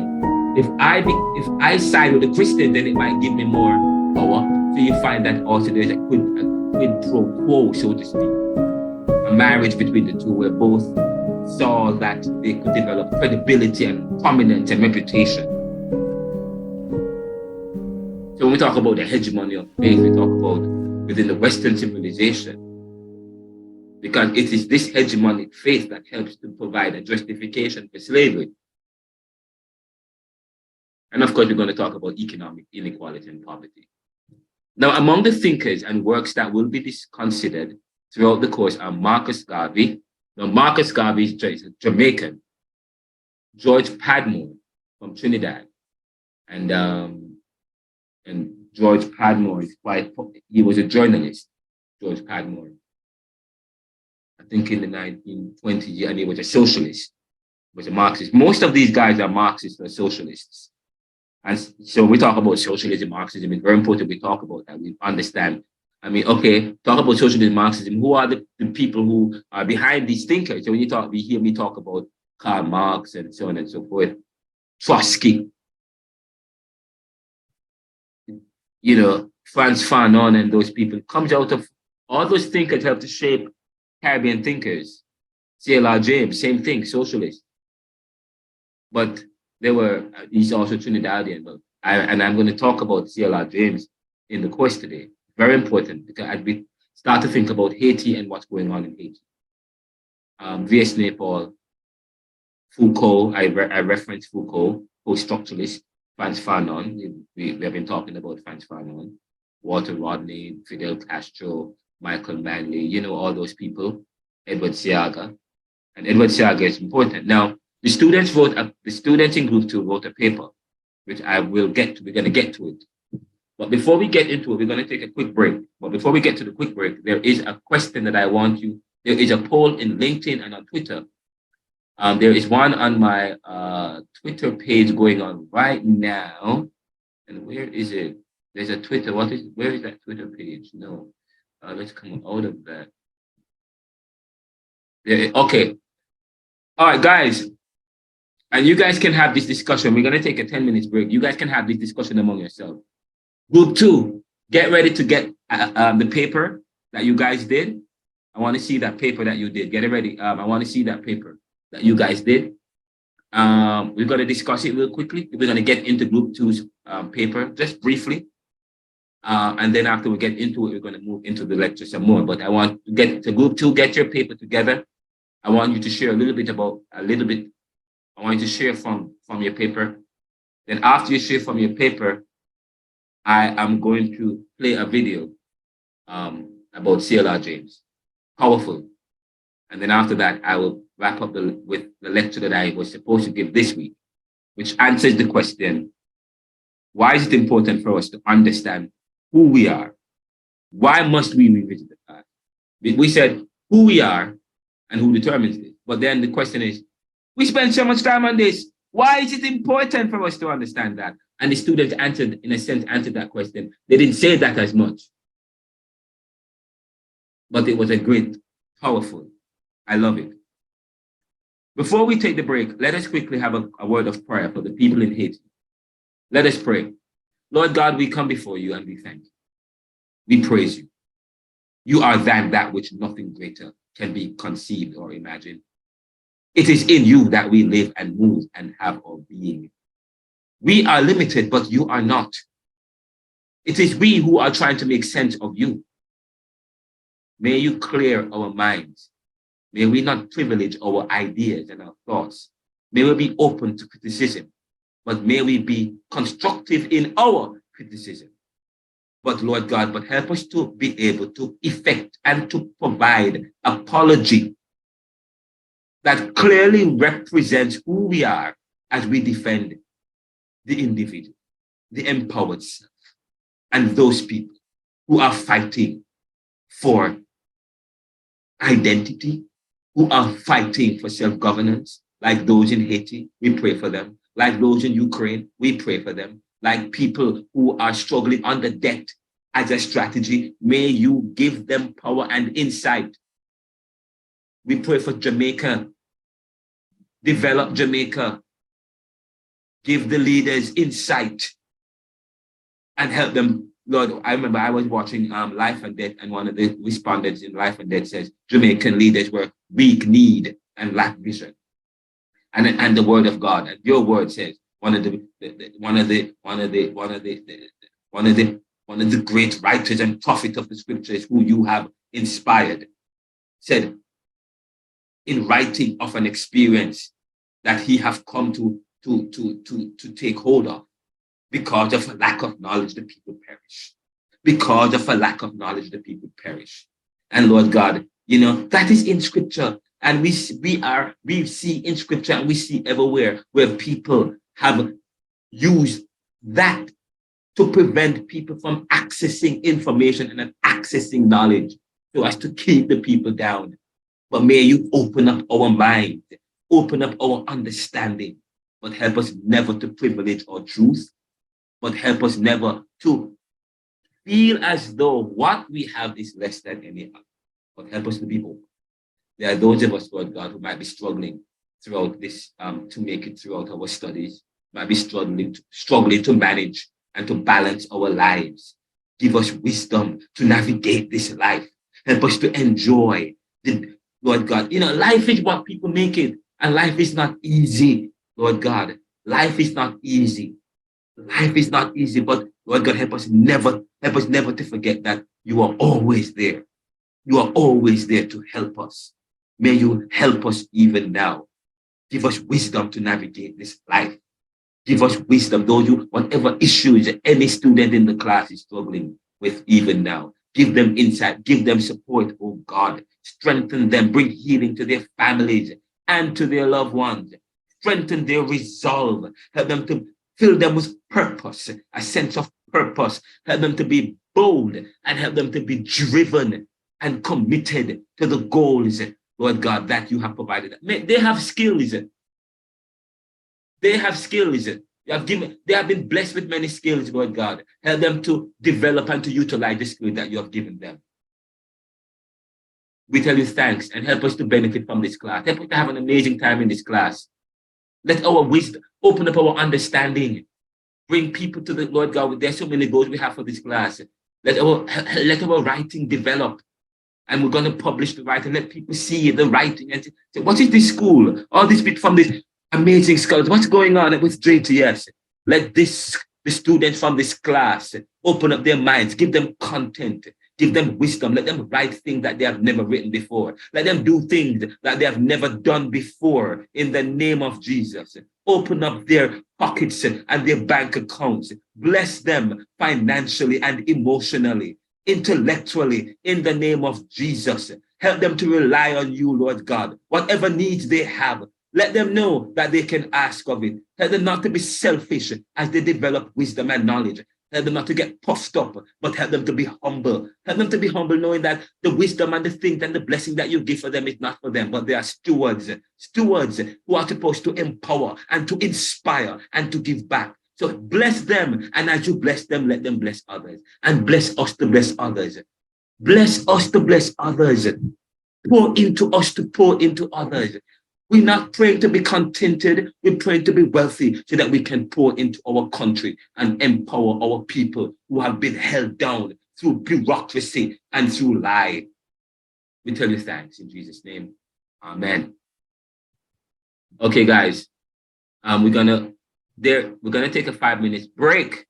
[SPEAKER 1] side with the Christian, then it might give me more power. So you find that also there's a quid pro quo, so to speak, a marriage between the two, where both saw that they could develop credibility and prominence and reputation. So when we talk about the hegemony of faith, we talk about within the Western civilization, because it is this hegemonic faith that helps to provide a justification for slavery. And of course, we're going to talk about economic inequality and poverty. Now, among the thinkers and works that will be considered throughout the course are Marcus Garvey. Now, Marcus Garvey is Jamaican. George Padmore from Trinidad. And George Padmore he was a journalist, George Padmore. I think in the 1920s, and he was a socialist, was a Marxist. Most of these guys are Marxists or socialists. And so when we talk about socialism, Marxism, it's very important we talk about that. We understand. I mean, okay, talk about socialism, Marxism. Who are the people who are behind these thinkers? So when you hear me talk about Karl Marx and so on and so forth, Trotsky, Frantz Fanon and those people, comes out of all those thinkers help to shape Caribbean thinkers. C.L.R. James, same thing, socialist. But he's also Trinidadian. And I'm going to talk about C.L.R. James in the course today. Very important, because as we start to think about Haiti and what's going on in Haiti. V.S. Naipaul, Foucault, I reference Foucault, post-structuralist, Frantz Fanon. We have been talking about Frantz Fanon, Walter Rodney, Fidel Castro, Michael Manley, all those people, Edward Seaga. And Edward Seaga is important. Now, the students in group 2 wrote a paper, which I will get to. We're going to get to it. But before we get into it, we're going to take a quick break. But before we get to the quick break, there is a question that there is a poll in LinkedIn and on Twitter. There is one on my Twitter page going on right now. And where is it? There's a Twitter. Where is that Twitter page? No. Let's come out of that. Okay. All right, guys. And you guys can have this discussion. We're going to take a 10 minutes break. You guys can have this discussion among yourselves. Group 2, get ready to get the paper that you guys did. I want to see that paper that you did. Get it ready. I want to see that paper that you guys did. We're going to discuss it real quickly. We're going to get into Group 2's paper just briefly. And then after we get into it, we're going to move into the lecture some more. But I want to get to Group 2, get your paper together. I want you to share I want you to share from your paper. Then after you share from your paper, I am going to play a video about C.L.R. James. Powerful. And then after that, I will wrap up with the lecture that I was supposed to give this week, which answers the question, why is it important for us to understand who we are? Why must we revisit the past? We said who we are and who determines this. But then the question is, we spend so much time on this. Why is it important for us to understand that? And the students answered that question. They didn't say that as much. But it was a great, powerful. I love it. Before we take the break, let us quickly have a word of prayer for the people in Haiti. Let us pray. Lord God, we come before you and we thank you. We praise you. You are that which nothing greater can be conceived or imagined. It is in you that we live and move and have our being. We are limited, but you are not. It is we who are trying to make sense of you. May you clear our minds. May we not privilege our ideas and our thoughts. May we be open to criticism, but may we be constructive in our criticism. But Lord God, help us to be able to effect and to provide apology that clearly represents who we are as we defend the individual, the empowered self. and those people who are fighting for identity, who are fighting for self-governance, like those in Haiti, we pray for them. Like those in Ukraine, we pray for them. Like people who are struggling under debt as a strategy, may you give them power and insight. We pray for Jamaica. Develop Jamaica. Give the leaders insight and help them. Lord, I remember I was watching Life and Death, and one of the respondents in Life and Death says Jamaican leaders were weak, need, and lack vision. And the word of God, and your word says one of the great writers and prophets of the scriptures who you have inspired said in writing of an experience that he have come to take hold of. Because of a lack of knowledge, the people perish. Because of a lack of knowledge, the people perish. And Lord God, that is in scripture. And we see in scripture and we see everywhere where people have used that to prevent people from accessing information and accessing knowledge so as to keep the people down. But may you open up our mind, open up our understanding, but help us never to privilege our truth, but help us never to feel as though what we have is less than any other, but help us to be open. There are those of us, Lord God, who might be struggling throughout this, to make it throughout our studies, might be struggling to manage and to balance our lives. Give us wisdom to navigate this life. Help us to enjoy the, Lord God. Life is what people make it, and life is not easy, Lord God. Life is not easy. Life is not easy, but Lord God, help us never to forget that you are always there. You are always there to help us. May you help us even now. Give us wisdom to navigate this life. Give us wisdom, whatever issues any student in the class is struggling with even now. Give them insight, give them support, oh God. Strengthen them, bring healing to their families and to their loved ones. Strengthen their resolve. Help them to fill them with purpose, a sense of purpose. Help them to be bold and help them to be driven and committed to the goals, Lord God, that you have provided. They have skills. They have skills. They have been blessed with many skills, Lord God. Help them to develop and to utilize the skills that you have given them. We tell you thanks and help us to benefit from this class. Help us to have an amazing time in this class. Let our wisdom open up our understanding. Bring people to the Lord God. There's so many goals we have for this class. Let our writing develop. And we're going to publish the writing. Let people see the writing and say, what is this school? All this bit from this amazing scholars. What's going on with JTS? Let the students from this class open up their minds, give them content, give them wisdom. Let them write things that they have never written before. Let them do things that they have never done before in the name of Jesus. Open up their pockets and their bank accounts. Bless them financially and emotionally, intellectually, in the name of Jesus. Help them to rely on you, Lord God. Whatever needs they have, let them know that they can ask of it. Help them not to be selfish as they develop wisdom and knowledge. Help them not to get puffed up, but help them to be humble. Help them to be humble, knowing that the wisdom and the things and the blessing that you give for them is not for them, but they are stewards who are supposed to empower and to inspire and to give back. So bless them, and as you bless them, let them bless others. And bless us to bless others. Bless us to bless others. Pour into us to pour into others. We're not praying to be contented. We're praying to be wealthy so that we can pour into our country and empower our people who have been held down through bureaucracy and through lie. We tell you thanks in Jesus' name. Amen. Okay, guys. We're gonna take a 5-minute break.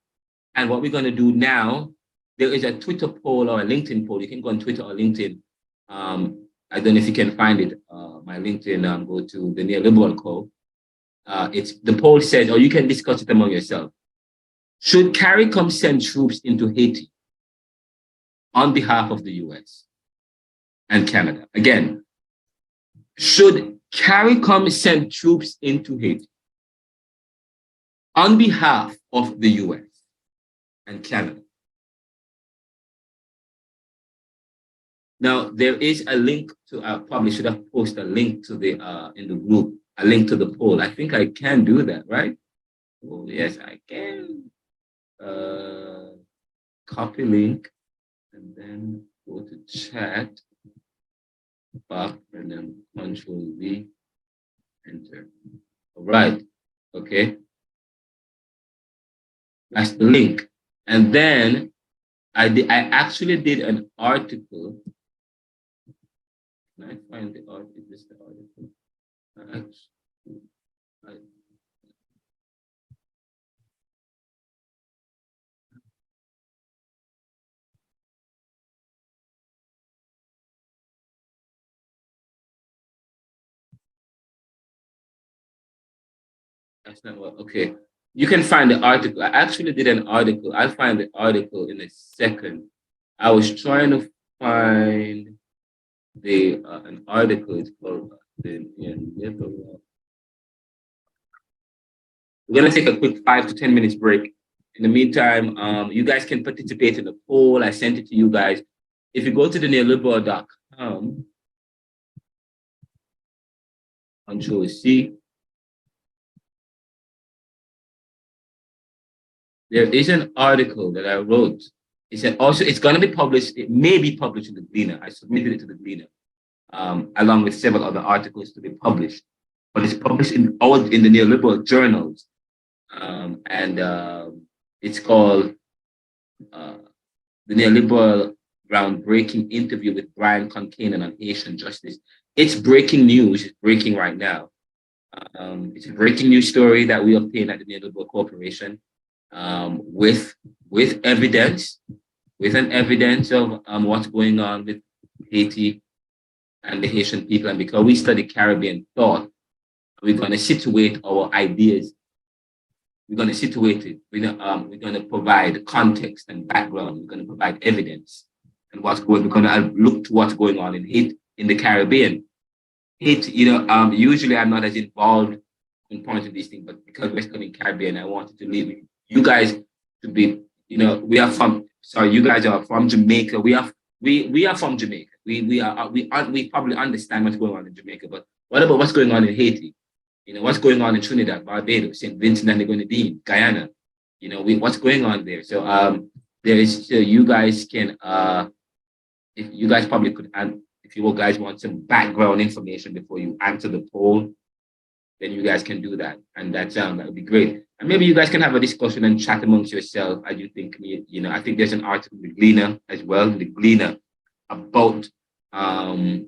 [SPEAKER 1] And what we're gonna do now, there is a Twitter poll or a LinkedIn poll. You can go on Twitter or LinkedIn. I don't know if you can find it. My LinkedIn, go to the Neoliberal call. The poll says, or you can discuss it among yourself. Should CARICOM send troops into Haiti on behalf of the US and Canada? Again, should CARICOM send troops into Haiti on behalf of the US and Canada? Now there is a link to. I probably should have posted a link to the in the group, a link to the poll. I think I can do that, right? Oh yes, I can. Copy link and then go to chat, back, and then Control V, enter. All right. Okay. That's the link. And then I actually did an article. Can I find the article? Is this the article? That's not what, okay. You can find the article. I actually did an article. I'll find the article in a second. I was trying to find the an article. It's called the Neoliberal. We're gonna take a quick 5 to 10 minutes break. In the meantime, you guys can participate in the poll. I sent it to you guys. If you go to the neoliberal.com, Control C, there is an article that I wrote. It said also it's going to be published. It may be published in the Gleaner. I submitted it to the Gleaner, along with several other articles to be published. But it's published in the neoliberal journals, and it's called the Neoliberal Groundbreaking Interview with Brian Concanen on Haitian Justice. It's breaking news. It's breaking right now. It's a breaking news story that we obtained at the Neoliberal Corporation. With evidence, with an evidence of what's going on with Haiti and the Haitian people. And because we study Caribbean thought, we're going to situate our ideas. We're going to situate it. We're going to provide context and background. We're going to provide evidence and what's going. We're going to look to what's going on in Haiti, in the Caribbean. Haiti, usually I'm not as involved in pointing these things, but because we're studying Caribbean, I wanted to leave you guys to be, we are from. Sorry, you guys are from Jamaica. We are from Jamaica. We probably understand what's going on in Jamaica, but what about what's going on in Haiti? What's going on in Trinidad, Barbados, St. Vincent and the Grenadines, Guyana? What's going on there? So there is. So you guys can, if you guys probably could, and if you guys want some background information before you answer the poll, then you guys can do that, and that would be great. And maybe you guys can have a discussion and chat amongst yourself as you think. I think there's an article in the Gleaner as well, the Gleaner, about the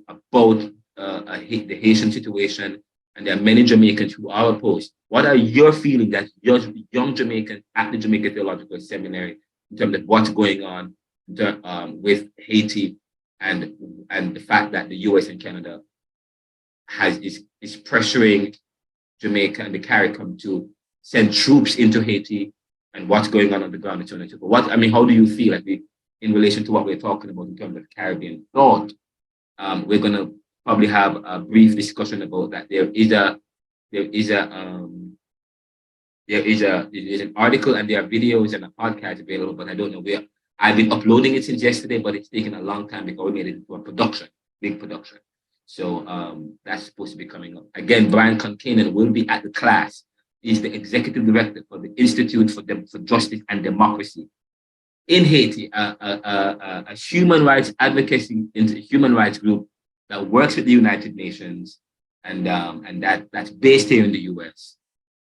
[SPEAKER 1] Haitian situation, and there are many Jamaicans who are opposed. What are your feelings as young Jamaicans at the Jamaica Theological Seminary in terms of what's going on with Haiti and the fact that the US and Canada is pressuring Jamaica and the CARICOM to send troops into Haiti, and what's going on the ground and so on and so forth? How do you feel in relation to what we're talking about in terms of Caribbean thought? We're going to probably have a brief discussion about that. There is an article and there are videos and a podcast available, but I don't know where. I've been uploading it since yesterday, but it's taken a long time because we made it into a big production. So that's supposed to be coming up. Again, Brian Concanen will be at the class. He's the executive director for the Institute for Justice and Democracy in Haiti, a human rights advocacy human rights group that works with the United Nations, and that's based here in the US.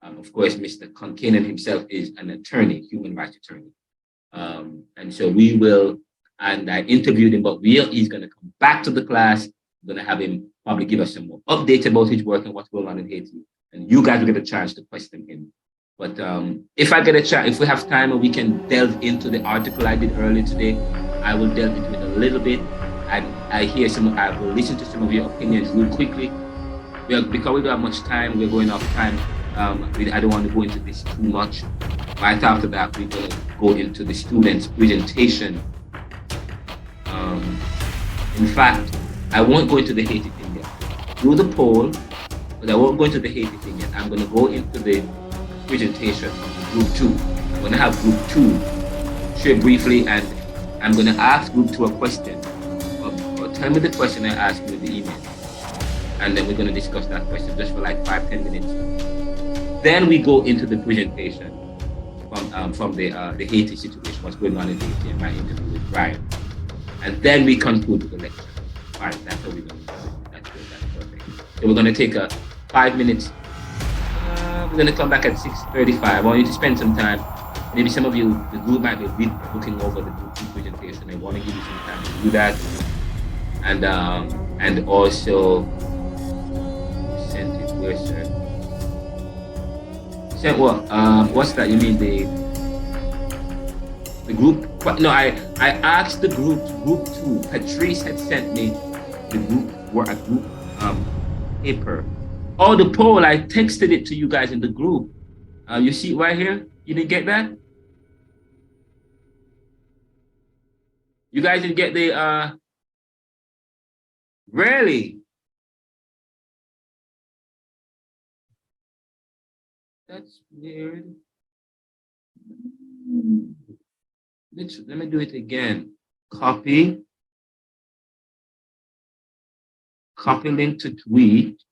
[SPEAKER 1] Of course, Mr. Concanen himself is an attorney, human rights attorney. And so we will, and I interviewed him, but he's going to come back to the class. We're going to have him probably give us some more updates about his work and what's going on in Haiti. And you guys will get a chance to question him. But if I get a chance, if we have time and we can delve into the article I did earlier today, I will delve into it a little bit. And I will listen to some of your opinions real quickly. Because we don't have much time, we're going off time. I don't want to go into this too much. Right after that, we're going to go into the students' presentation. In fact, I won't go into the Haiti thing yet. Do the poll, but I won't go into the Haiti thing yet. I'm going to go into the presentation of Group 2. I'm going to have Group 2 share briefly, and I'm going to ask Group 2 a question of tell me the question I asked you in the email. And then we're going to discuss that question just for like 5-10 minutes. Then we go into the presentation from the Haiti situation, what's going on in Haiti, and my interview with Brian. And then we conclude with the lecture. All right, that's what we're going to do. That's good, that's perfect. So we're going to take 5 minutes. We're going to come back at 6:35. I want you to spend some time. Maybe some of you, the group might be looking over the group presentation. I want to give you some time to do that. And also, sent it where, sir? Sent what? What's that? You mean the group? No, I asked the group 2. Patrice had sent me the group paper. Oh, the poll, I texted it to you guys in the group. You see it right here? You didn't get that? You guys didn't get the really? That's weird. Let me do it again. Copy link to tweet.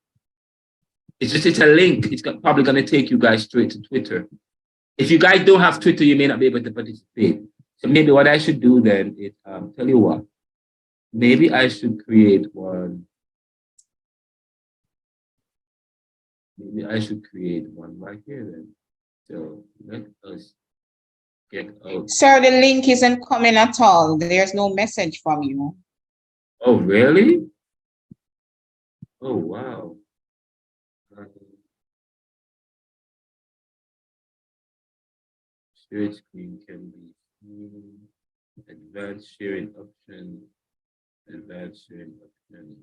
[SPEAKER 1] It's a link. It's probably going to take you guys straight to Twitter. If you guys don't have Twitter, you may not be able to participate. So maybe what I should do then is tell you what. Maybe I should create one. Maybe I should create one right here then. So let us get out.
[SPEAKER 2] Sir, the link isn't coming at all. There's no message from you.
[SPEAKER 1] Oh, really? Oh, wow. Share screen can be seen. Advanced sharing options. Advanced sharing options.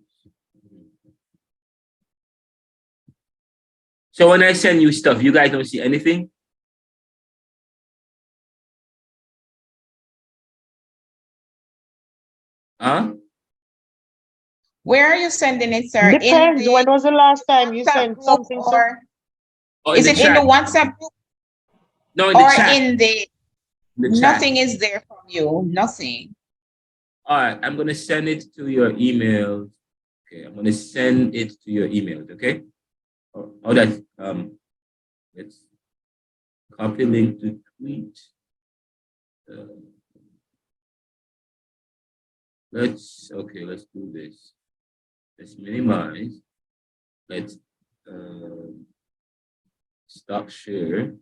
[SPEAKER 1] So when I send you stuff, you guys don't see anything? Huh?
[SPEAKER 2] Where are you sending it, sir?
[SPEAKER 3] Depends. When was the last time you sent something, sir?
[SPEAKER 2] Is it in the WhatsApp group?
[SPEAKER 1] No, in the chat.
[SPEAKER 2] Or in the nothing is there from you. Nothing.
[SPEAKER 1] All right, I'm going to send it to your email. Okay, I'm going to send it to your email, okay? Oh, that's, let's copy link to tweet. Let's do this. Let's minimize. Let's stop share.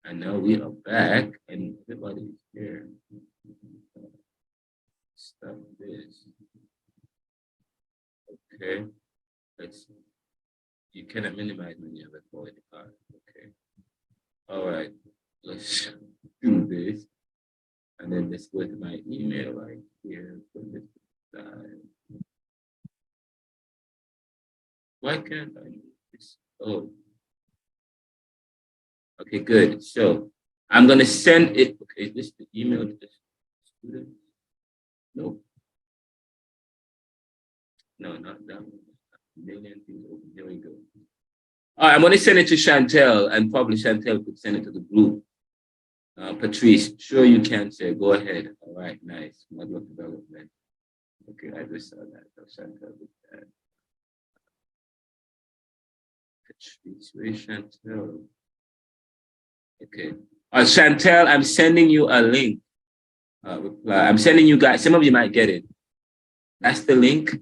[SPEAKER 1] And now we are back and everybody is here. Stop this. Okay. You cannot minimize when you have a forward card. Okay. All right. Let's do this. And then let's go to my email right here. Put this aside. Why can't I do this? Oh. Okay, good. So I'm going to send it. Okay, is this the email to the student? No. No, not that one. Million things open. Here we go. All right, I'm going to send it to Chantel, and probably Chantel could send it to the group. Patrice, sure you can, sir. Go ahead. All right, nice. Model of development. Okay, I just saw that. So Chantel did that. Patrice, where's Chantel? Okay. Chantel, I'm sending you a link. I'm sending you guys, some of you might get it. That's the link.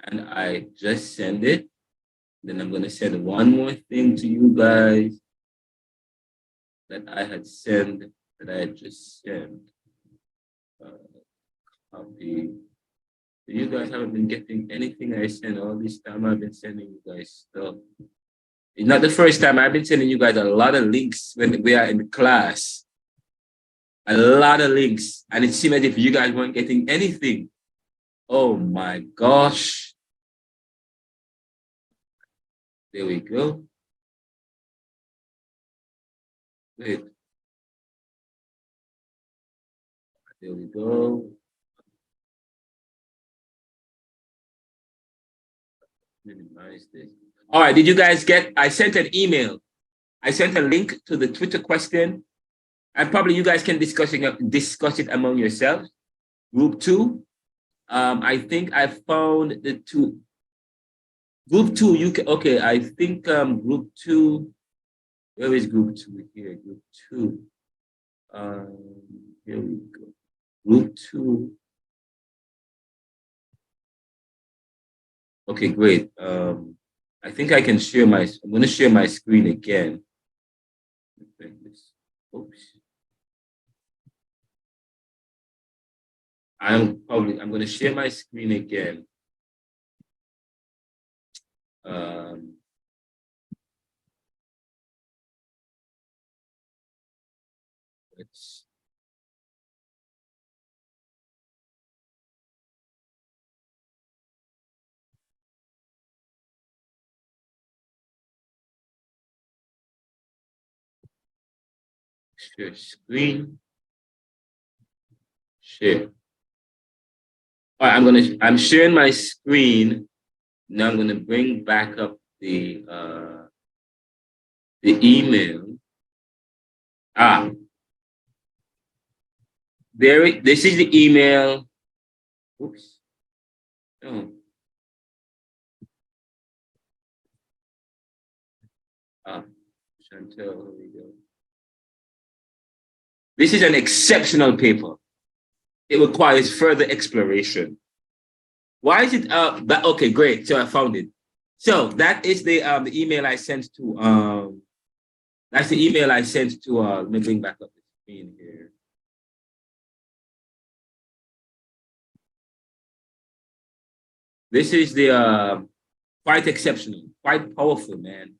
[SPEAKER 1] And I just send it. Then I'm going to send one more thing to you guys that I had just sent. Copy. You guys haven't been getting anything I sent all this time. I've been sending you guys stuff. It's not the first time. I've been sending you guys a lot of links when we are in class. A lot of links. And it seemed as if you guys weren't getting anything. Oh my gosh. There we go. Wait. There we go. Minimize this. All right, did you guys get, I sent an email. I sent a link to the Twitter question. And probably you guys can discuss it among yourselves. Group 2. I think I found the two. Group two, you can, okay, I think group two, where is group two here? Group two. Here we go. Group two. Okay, great. I think I can share I'm going to share my screen again. Oops. I'm going to share my screen again. Let's share screen. Share. All right, I'm sharing my screen. Now I'm gonna bring back up the email. This is the email. Oops. Oh. Chantel, here we go. This is an exceptional paper. It requires further exploration. Why is it but okay, great. So I found it. So that is the email I sent to that's the email I sent to let me bring back up the screen here. This is the quite exceptional, quite powerful, man.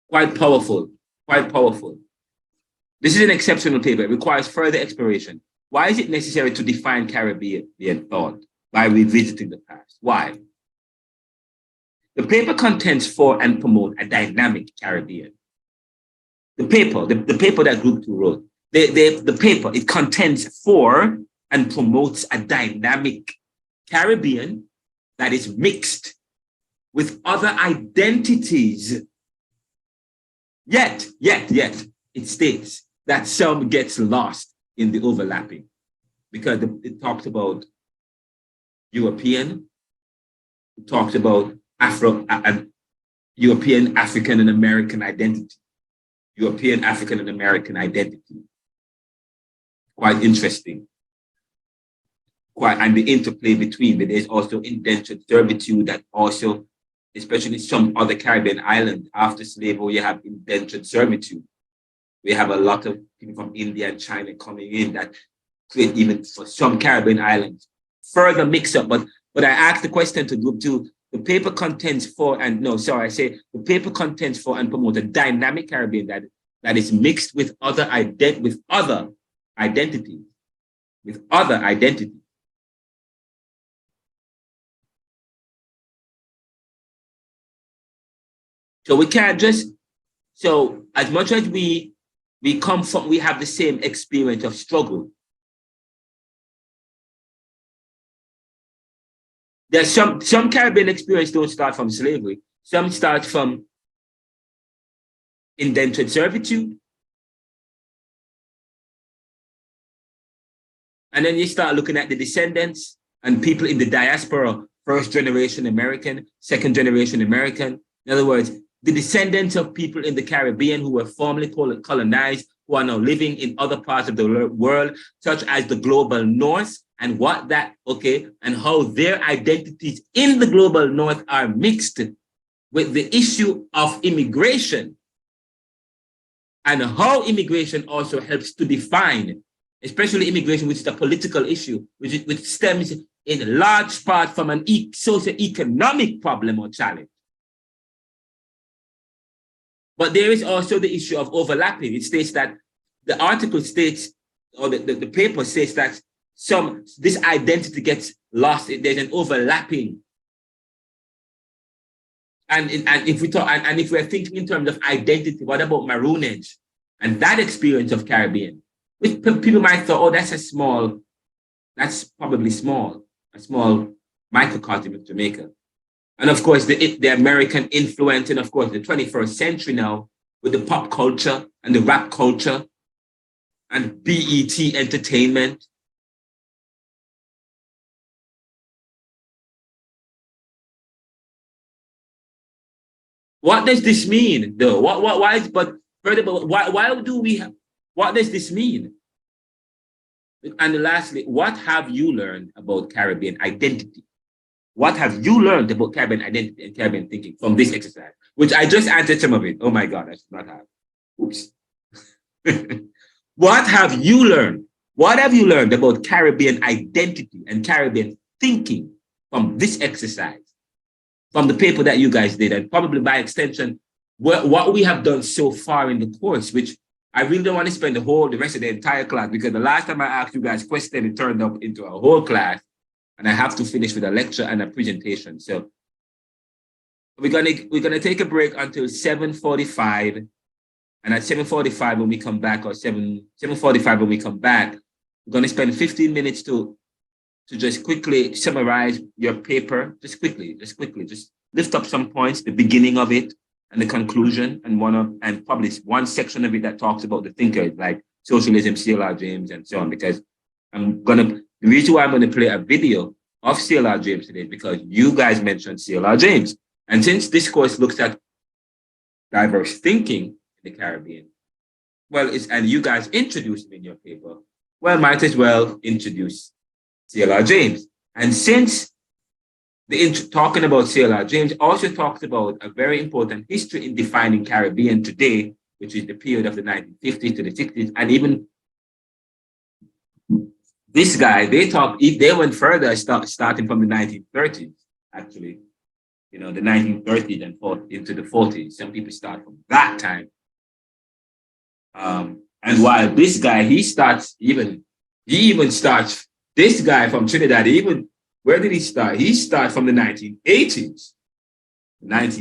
[SPEAKER 1] Quite powerful, quite powerful. This is an exceptional paper. It requires further exploration. Why is it necessary to define Caribbean thought by revisiting the past? Why? The paper contends for and promote a dynamic Caribbean. The paper that Group 2 wrote, the paper, it contends for and promotes a dynamic Caribbean that is mixed with other identities. Yet, it states that some gets lost in the overlapping because it talks about European, it talks about European, African, and American identity. European, African, and American identity. Quite interesting. And the interplay between, but there's also indentured servitude that also, especially some other Caribbean islands, after slavery, you have indentured servitude. We have a lot of people from India and China coming in that create, even for some Caribbean islands, further mix up. But I asked the question to Group 2, the paper contends for, the paper contends for and promote a dynamic Caribbean that is mixed with other identities. So we can't just, so as much as we come from, we have the same experience of struggle. There's some Caribbean experience don't start from slavery. Some start from indentured servitude. And then you start looking at the descendants and people in the diaspora, first generation American, second generation American. In other words, the descendants of people in the Caribbean who were formerly colonized, who are now living in other parts of the world, such as the global north, and and how their identities in the global north are mixed with the issue of immigration, and how immigration also helps to define, especially immigration, which is a political issue, which stems in large part from an socio-economic problem or challenge. But there is also the issue of overlapping. It states that the article states, or the paper says that this identity gets lost. There's an overlapping. And if we're thinking in terms of identity, what about maroonage and that experience of Caribbean? Which people might thought, oh, that's probably small, a small microcosm of Jamaica. And of course, the American influence, and of course, the 21st century now with the pop culture and the rap culture and BET Entertainment. What does this mean, though? Why is, but furthermore, why do we have, what does this mean? And lastly, what have you learned about Caribbean identity? What have you learned about Caribbean identity and Caribbean thinking from this exercise? Which I just answered some of it. Oh my God, I should not have. Oops. What have you learned? What have you learned about Caribbean identity and Caribbean thinking from this exercise? From the paper that you guys did, and probably by extension, what we have done so far in the course, which I really don't want to spend the rest of the entire class, because the last time I asked you guys questions, it turned up into a whole class, and I have to finish with a lecture and a presentation. So we're gonna take a break until 7:45, and at 7:45 when we come back, or 7:45 when we come back, we're gonna spend 15 minutes to just quickly summarize your paper, just quickly lift up some points, the beginning of it and the conclusion, and probably one section of it that talks about the thinkers like socialism, C.L.R. James, and so on. Because the reason why I'm gonna play a video of C.L.R. James today is because you guys mentioned C.L.R. James. And since this course looks at diverse thinking in the Caribbean, well, and you guys introduced me in your paper, well, might as well introduce C.L.R. James. And since talking about C.L.R. James also talks about a very important history in defining Caribbean today, which is the period of the 1950s to the 60s, and even this guy, they went further, starting from the 1930s, actually, the 1930s and into the 40s. Some people start from that time. And while this guy, this guy from Trinidad, where did he start? He started from the 1980s. That's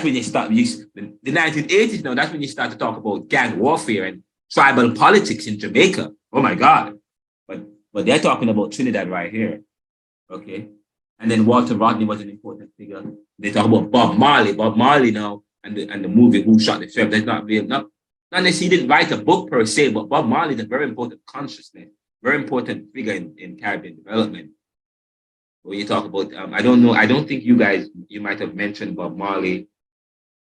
[SPEAKER 1] when you start, the 1980s now, that's when you start to talk about gang warfare and tribal politics in Jamaica. Oh my God. But they're talking about Trinidad right here. Okay. And then Walter Rodney was an important figure. They talk about Bob Marley now, and the movie Who Shot the Sheriff. That's not real. Not unless he didn't write a book per se, but Bob Marley is a very important consciousness, very important figure in Caribbean development. When you talk about, I don't know, I don't think you might have mentioned Bob Marley,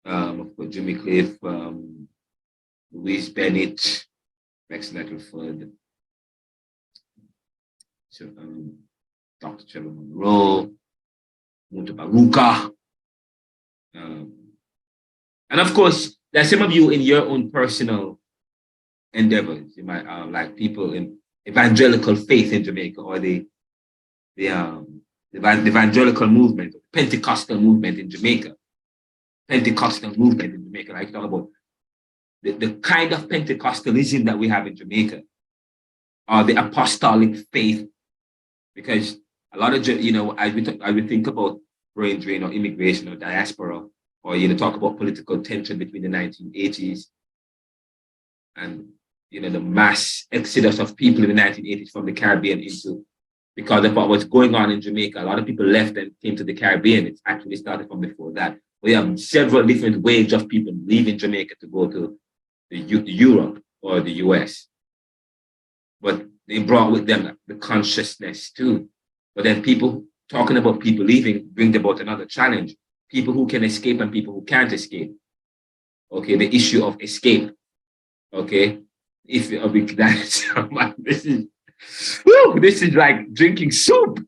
[SPEAKER 1] Jimmy Cliff, Louise Bennett, Rex Nettleford, Dr. Trevor Monroe, Mutabaruka. And of course, there are some of you in your own personal endeavors. You might like people in evangelical faith in Jamaica, or the evangelical movement, Pentecostal movement in Jamaica. Like talk about the kind of Pentecostalism that we have in Jamaica, or the apostolic faith, because a lot of, I would think about brain drain or immigration or diaspora, or, talk about political tension between the 1980s and, the mass exodus of people in the 1980s from the Caribbean because of what was going on in Jamaica. A lot of people left and came to the Caribbean. It's actually started from before that. We have several different waves of people leaving Jamaica to go to Europe or the US. But they brought with them the consciousness too. But then talking about people leaving brings about another challenge. People who can escape and people who can't escape. Okay, the issue of escape. Okay, this is like drinking soup.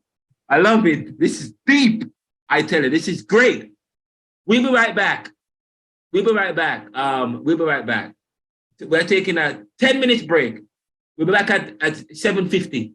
[SPEAKER 1] I love it. This is deep. I tell you, this is great. We'll be right back. We'll be right back. We're taking a 10-minute break. We'll be back at 7:50.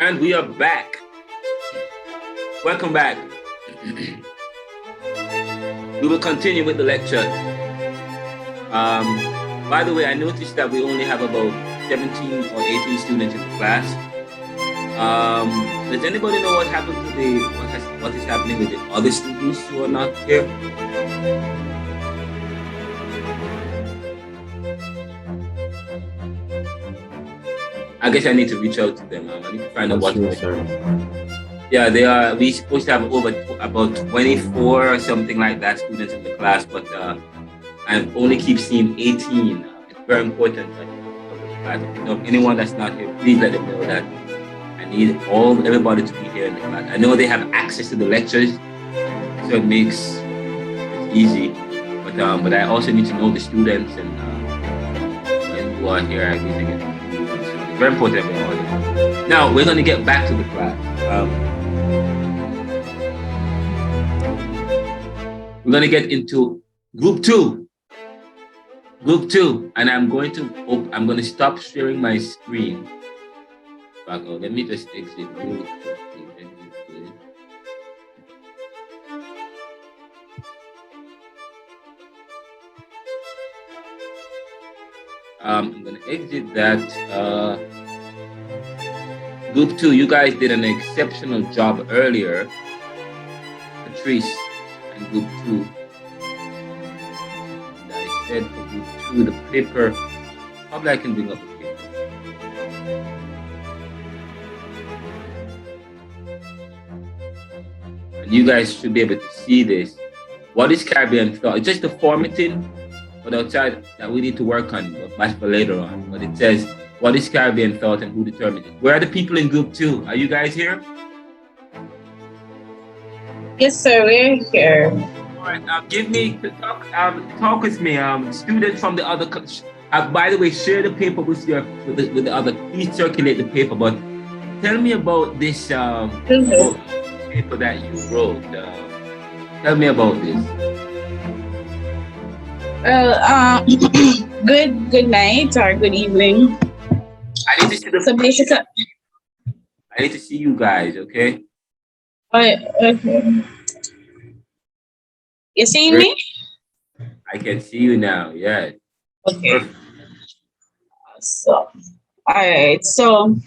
[SPEAKER 1] And we are back. Welcome back. We will continue with the lecture. By the way, I noticed that we only have about 17 or 18 students in the class. Does anybody know what happened to what is happening with the other students who are not here? I guess I need to reach out to them. I need to find out what. Yeah, they are. We're supposed to have about 24 or something like that students in the class, but I only keep seeing 18. It's very important that anyone that's not here, please let them know that I need everybody to be here in the class. I know they have access to the lectures, so it makes it easy. But I also need to know the students and who are here. I need to get it's very important. Now we're going to get back to the class. We're going to get into group two, and I'm going to stop sharing my screen. Let me just exit. I'm going to exit that. Group two, you guys did an exceptional job earlier. Patrice and group two. And I said for group two, the paper, probably I can bring up the paper. And you guys should be able to see this. What is Caribbean thought? It's just the formatting, but outside that we need to work on, but that's for later on. But it says, what is Caribbean thought and who determines it? Where are the people in group two? Are you guys here?
[SPEAKER 2] Yes, sir, we're here.
[SPEAKER 1] All right, talk with me, students from the other. By the way, share the paper with the other. Please circulate the paper. But tell me about this paper that you wrote. Tell me about this.
[SPEAKER 2] Well, good night or good evening.
[SPEAKER 1] I need to see the.
[SPEAKER 2] So basically,
[SPEAKER 1] I need to see you guys. Okay.
[SPEAKER 2] Okay. You seeing me?
[SPEAKER 1] I can see you now. Yes.
[SPEAKER 2] Okay.
[SPEAKER 1] Perfect.
[SPEAKER 2] So, all right. So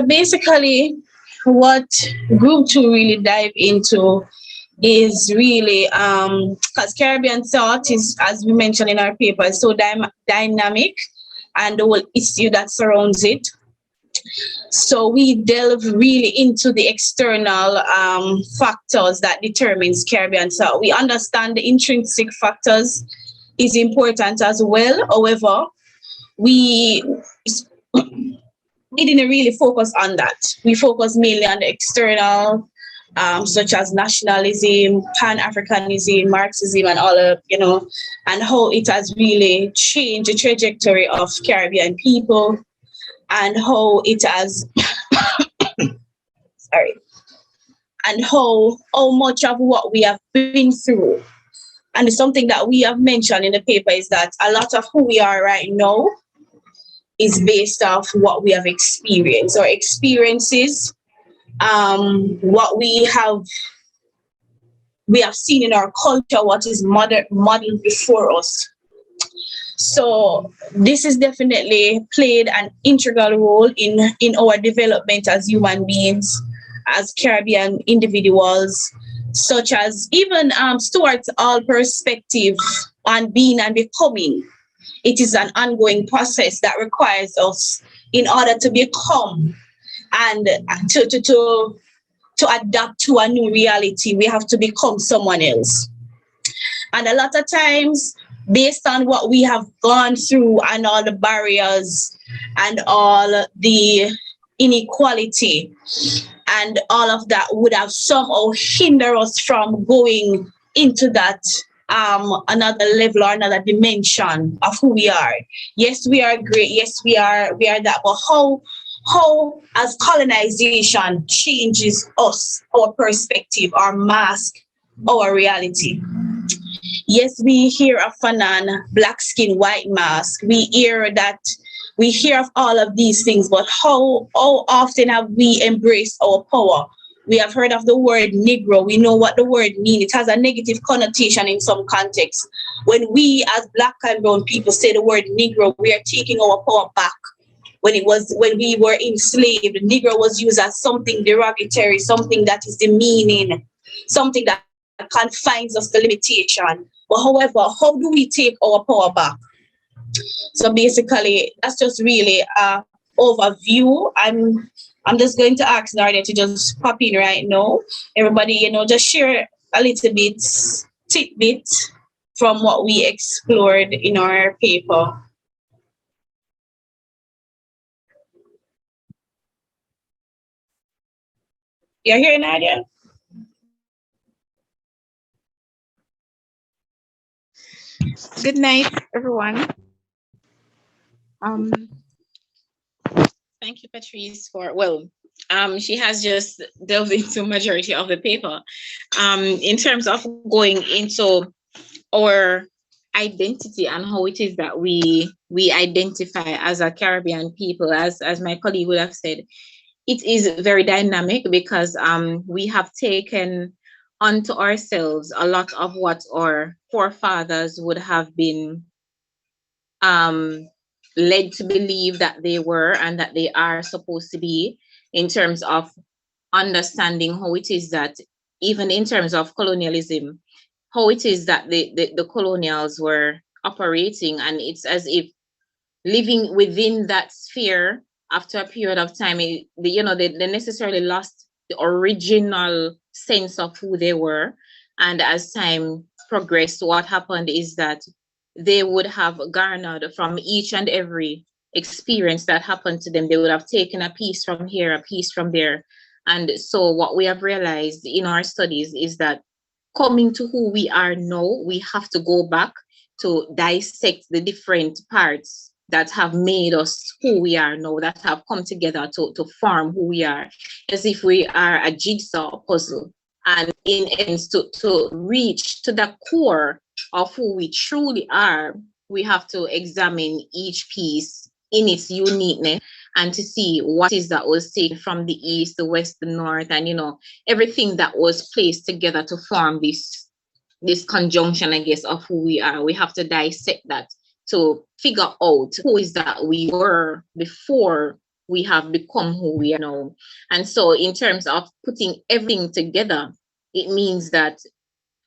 [SPEAKER 2] basically, what group two really dive into is really because Caribbean thought is, as we mentioned in our paper, is so dynamic, and the whole issue that surrounds it. So we delve really into the external factors that determines Caribbean thought. We understand the intrinsic factors is important as well. However, we didn't really focus on that. We focus mainly on the external, such as nationalism, Pan-Africanism, Marxism, and all of, and how it has really changed the trajectory of Caribbean people, and how it has, and how much of what we have been through. And something that we have mentioned in the paper is that a lot of who we are right now is based off what we have experienced, or experiences, what we have seen in our culture, what is modeled before us. So this is definitely played an integral role in our development as human beings, as Caribbean individuals, such as even Stuart's all perspective on being and becoming. It is an ongoing process that requires us, in order to become and to adapt to a new reality, we have to become someone else. And a lot of times, based on what we have gone through and all the barriers and all the inequality and all of that would have somehow hindered us from going into that another level or another dimension of who we are. Yes, we are great. Yes, we are that. But how as colonization changes us, our perspective, our mask, our reality. Yes, we hear of Fanan, black skin, white mask. We hear of all of these things, but how often have we embraced our power? We have heard of the word Negro. We know what the word means. It has a negative connotation in some contexts. When we as black and brown people say the word Negro, we are taking our power back. When we were enslaved, Negro was used as something derogatory, something that is demeaning, something that confines us to limitation. But however, how do we take our power back? So basically, that's just really an overview. I'm just going to ask Narnia to just pop in right now. Everybody, just share a little bit, tidbit from what we explored in our paper. You're here, Nadia?
[SPEAKER 4] Good night, everyone. Thank you, Patrice, she has just delved into majority of the paper. In terms of going into our identity and how it is that we identify as a Caribbean people, as my colleague would have said, it is very dynamic because we have taken onto ourselves a lot of what our forefathers would have been led to believe that they were and that they are supposed to be, in terms of understanding how it is that, even in terms of colonialism, how it is that the colonials were operating. And it's as if living within that sphere, after a period of time, they necessarily lost the original sense of who they were. And as time progressed, what happened is that they would have garnered from each and every experience that happened to them. They would have taken a piece from here, a piece from there. And so what we have realized in our studies is that coming to who we are now, we have to go back to dissect the different parts that have made us who we are now, that have come together to form who we are, as if we are a jigsaw puzzle. And in essence, to reach to the core of who we truly are, we have to examine each piece in its uniqueness and to see what is that was taken from the east, the west, the north, and everything that was placed together to form this conjunction, I guess, of who we are. We have to dissect that to figure out who is that we were before we have become who we are now. And so in terms of putting everything together, it means that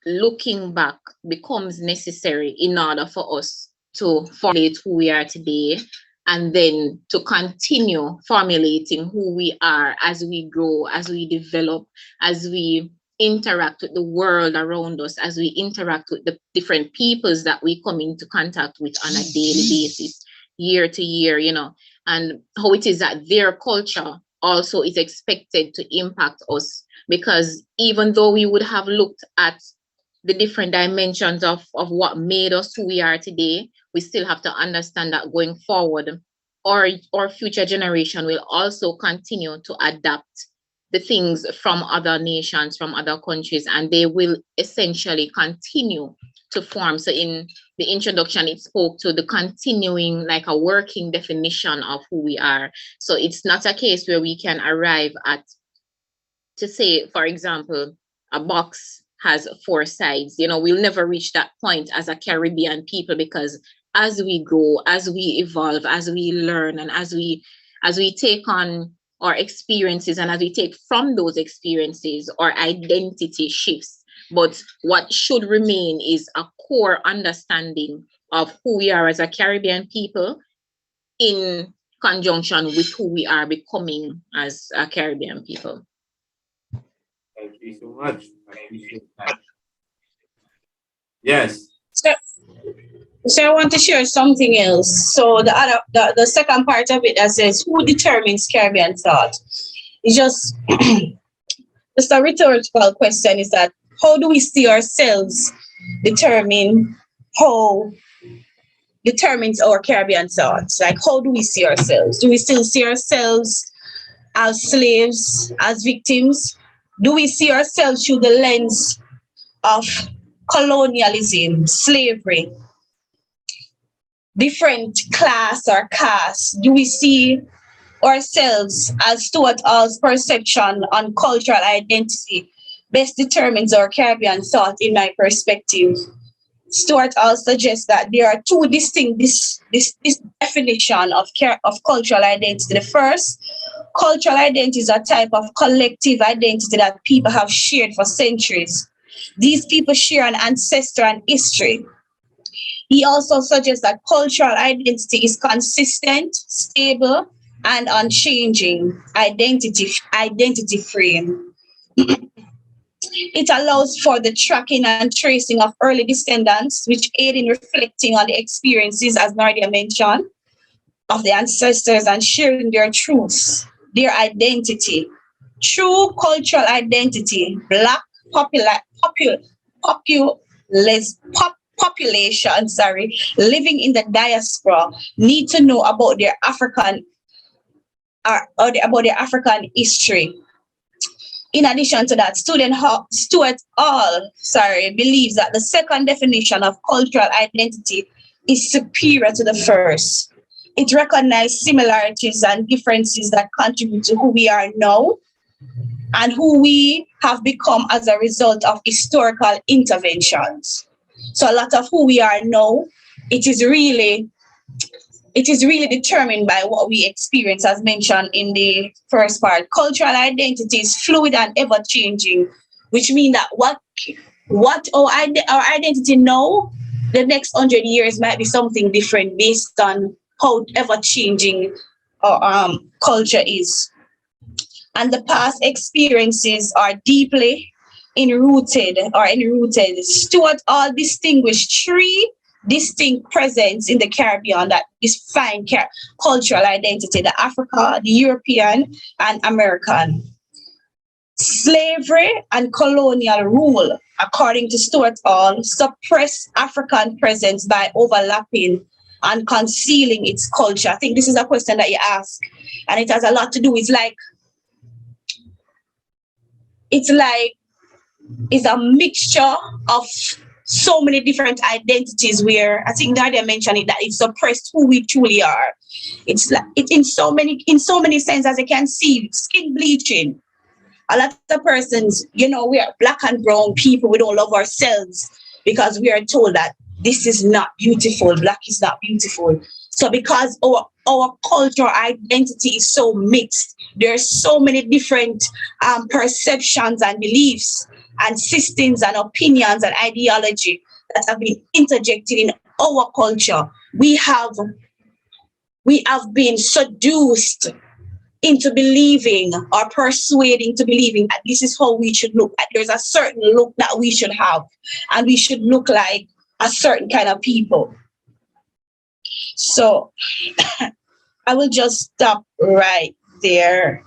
[SPEAKER 4] looking back becomes necessary in order for us to formulate who we are today, and then to continue formulating who we are as we grow, as we develop, as we interact with the world around us, as we interact with the different peoples that we come into contact with on a daily basis, year to year, and how it is that their culture also is expected to impact us. Because even though we would have looked at the different dimensions of what made us who we are today, we still have to understand that going forward, our future generation will also continue to adapt the things from other nations, from other countries, and they will essentially continue to form. So in the introduction, it spoke to the continuing, like a working definition of who we are. So it's not a case where we can arrive at, to say, for example, a box has 4 sides. We'll never reach that point as a Caribbean people, because as we grow, as we evolve, as we learn, and as we take on our experiences, and as we take from those experiences, our identity shifts. But what should remain is a core understanding of who we are as a Caribbean people, in conjunction with who we are becoming as a Caribbean people.
[SPEAKER 1] Thank you so much. I appreciate that. Yes.
[SPEAKER 2] So I want to share something else. So the second part of it that says, who determines Caribbean thought? It's just a rhetorical question, is that how do we see ourselves determines our Caribbean thoughts? Like, how do we see ourselves? Do we still see ourselves as slaves, as victims? Do we see ourselves through the lens of colonialism, slavery, different class or caste? Do we see ourselves as Stuart Hall's perception on cultural identity best determines our Caribbean thought? In my perspective, Stuart Hall suggests that there are 2 distinct this definition of cultural identity. The first, cultural identity is a type of collective identity that people have shared for centuries. These people share an ancestor and history. He also suggests that cultural identity is consistent, stable, and unchanging identity frame. It allows for the tracking and tracing of early descendants, which aid in reflecting on the experiences, as Nadia mentioned, of the ancestors, and sharing their truths, their identity, True cultural identity, Black population, living in the diaspora need to know about their African about their African history. In addition to that, Stuart Hall, believes that the second definition of cultural identity is superior to the first. It recognizes similarities and differences that contribute to who we are now and who we have become as a result of historical interventions. So a lot of who we are now, it is really determined by what we experience, as mentioned in the first part. Cultural identity is fluid and ever-changing, which means that what our identity now, the next 100 years might be something different based on how ever-changing our culture is. And the past experiences are deeply enrooted. Stuart Hall distinguished three distinct presence in the Caribbean that define cultural identity: the Africa, the European, and American. Slavery and colonial rule, according to Stuart Hall, suppress African presence by overlapping and concealing its culture. I think this is a question that you ask, and it has a lot to do with it's a mixture of so many different identities, where I think Nadia mentioned it, that it suppressed who we truly are. It's like it in so many senses, as you can see, skin bleaching. A lot of persons, we are Black and brown people, we don't love ourselves because we are told that this is not beautiful, Black is not beautiful. So because our cultural identity is so mixed, there are so many different perceptions and beliefs and systems and opinions and ideology that have been interjected in our culture. We have been seduced into believing or persuading to believing that this is how we should look. That there's a certain look that we should have, and we should look like a certain kind of people. So I will just stop right there.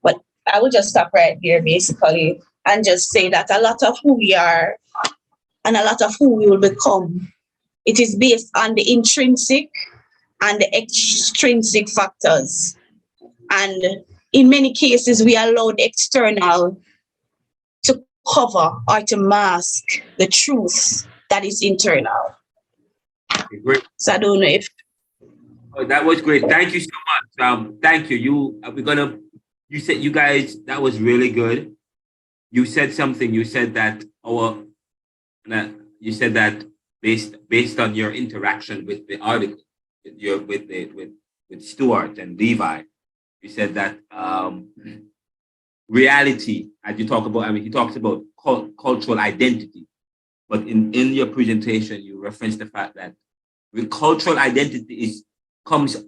[SPEAKER 2] But I will just stop right there, basically, and just say that a lot of who we are and a lot of who we will become, it is based on the intrinsic and the extrinsic factors. And in many cases, we allow the external to cover or to mask the truth that is internal.
[SPEAKER 1] Okay, great.
[SPEAKER 2] So I don't know if...
[SPEAKER 1] Oh, that was great. Thank you so much. Thank you. You said, you guys, that was really good. You said something. You said that based on your interaction with the article, with Stuart and Levi, you said that reality, as you talk about, he talks about cultural identity, but in your presentation, you referenced the fact that the cultural identity comes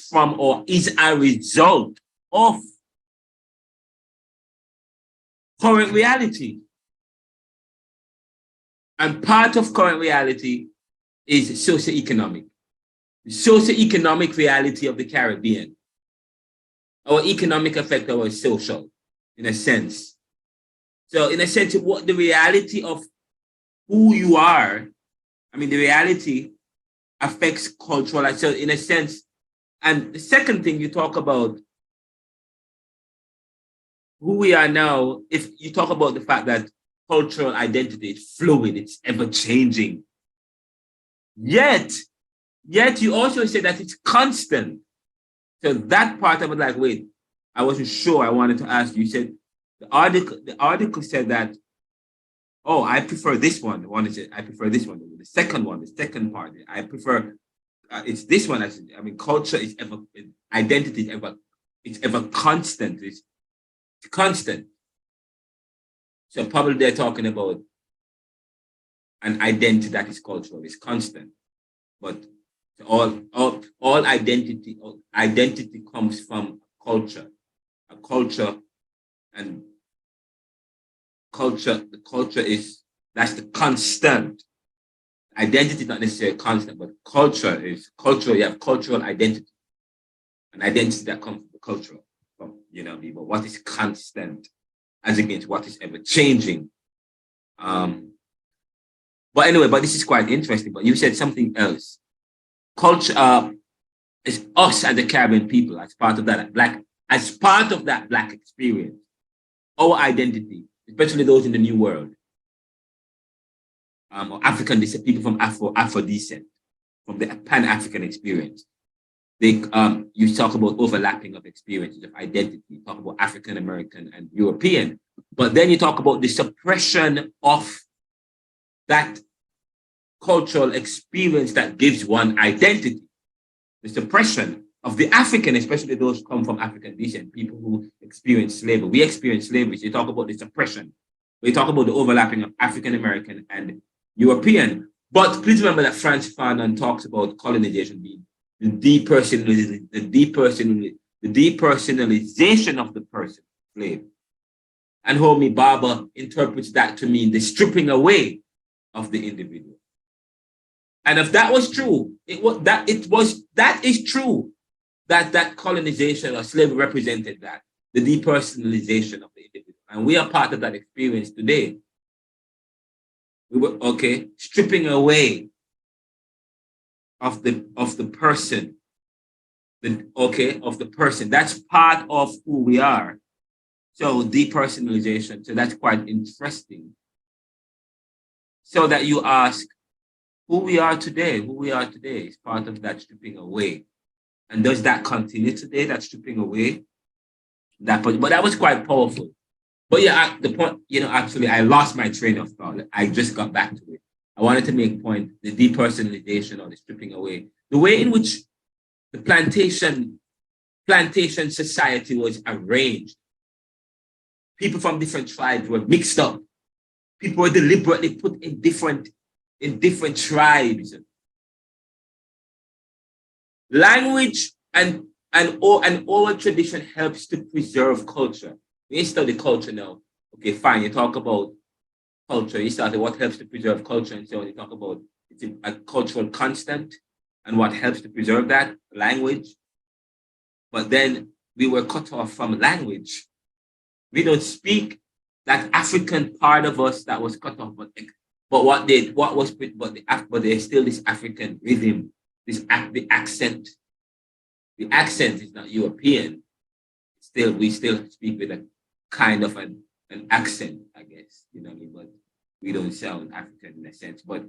[SPEAKER 1] from or is a result of current reality. And part of current reality is socio-economic. The socio-economic reality of the Caribbean. Our economic affect our social, in a sense. So in a sense, what the reality of who you are, the reality affects cultural. So in a sense, and the second thing you talk about, who we are now, if you talk about the fact that cultural identity is fluid, it's ever-changing. Yet you also say that it's constant. So that part I was like, wait, I wasn't sure. I wanted to ask you. You said the article said that, oh, I prefer this one. I prefer this one. The second part, I prefer it's this one. Culture is identity is ever constant. It's constant. So probably they're talking about an identity that is cultural, is constant. But all identity comes from culture. A culture, and the culture that's the constant. Identity is not necessarily constant, but culture is cultural. You have cultural identity, an identity that comes from the cultural, you know, but what is constant as against what is ever changing. But anyway, but this is quite interesting. But you said something else. Culture is us and the Caribbean people as part of that black experience, our identity, especially those in the New World, or African descent, people from Afro descent, from the Pan-African experience. They you talk about overlapping of experiences of identity. You talk about African American and European, but then you talk about the suppression of that cultural experience that gives one identity. The suppression of the African, especially those who come from African descent, people who experience slavery. We experience slavery. So you talk about the suppression. We talk about the overlapping of African American and European. But please remember that Frantz Fanon talks about colonization being the depersonalization of the person, slave. And Homi Bhabha interprets that to mean the stripping away of the individual. And if that was true, that is true, that colonization or slavery represented that, the depersonalization of the individual. And we are part of that experience today. We were stripping away of the person, of the person. That's part of who we are. So depersonalization. So that's quite interesting. So that you ask who we are today is part of that stripping away. And does that continue today, that stripping away? But that was quite powerful. But yeah, the point, actually, I lost my train of thought. I just got back to it. I wanted to make a point, the depersonalization or the stripping away, the way in which the plantation society was arranged. People from different tribes were mixed up. People were deliberately put in different tribes. Language and oral tradition helps to preserve culture. When you study culture now, okay, fine, you talk about culture, you start what helps to preserve culture, and so on. You talk about it's a cultural constant and what helps to preserve that, language. But then we were cut off from language. We don't speak that African part of us that was cut off, but there's still this African rhythm, the accent. The accent is not European. We still speak with a kind of an accent, I guess, but we don't sound African in a sense. But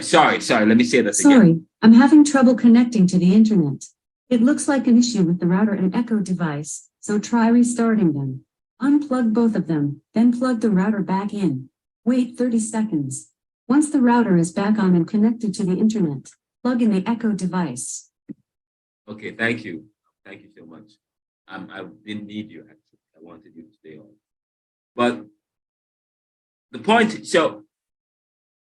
[SPEAKER 1] sorry, let me say that again.
[SPEAKER 5] Sorry, I'm having trouble connecting to the internet. It looks like an issue with the router and echo device, so try restarting them. Unplug both of them, then plug the router back in. Wait 30 seconds. Once the router is back on and connected to the internet, plug in the echo device.
[SPEAKER 1] Okay, thank you. Thank you so much. I didn't need you, actually. I wanted you to stay on. But the point, so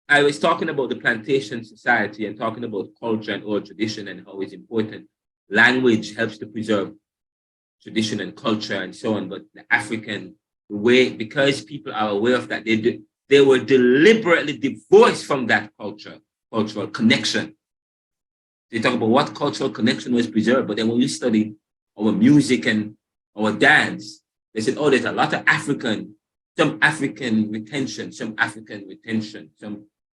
[SPEAKER 1] I was talking about the plantation society and talking about culture and oral tradition and how it's important. Language helps to preserve tradition and culture and so on, but the African way, because people are aware of that, they were deliberately divorced from that cultural connection. They talk about what cultural connection was preserved, but then when you study our music and our dance, they said, oh, there's a lot of some African retention, some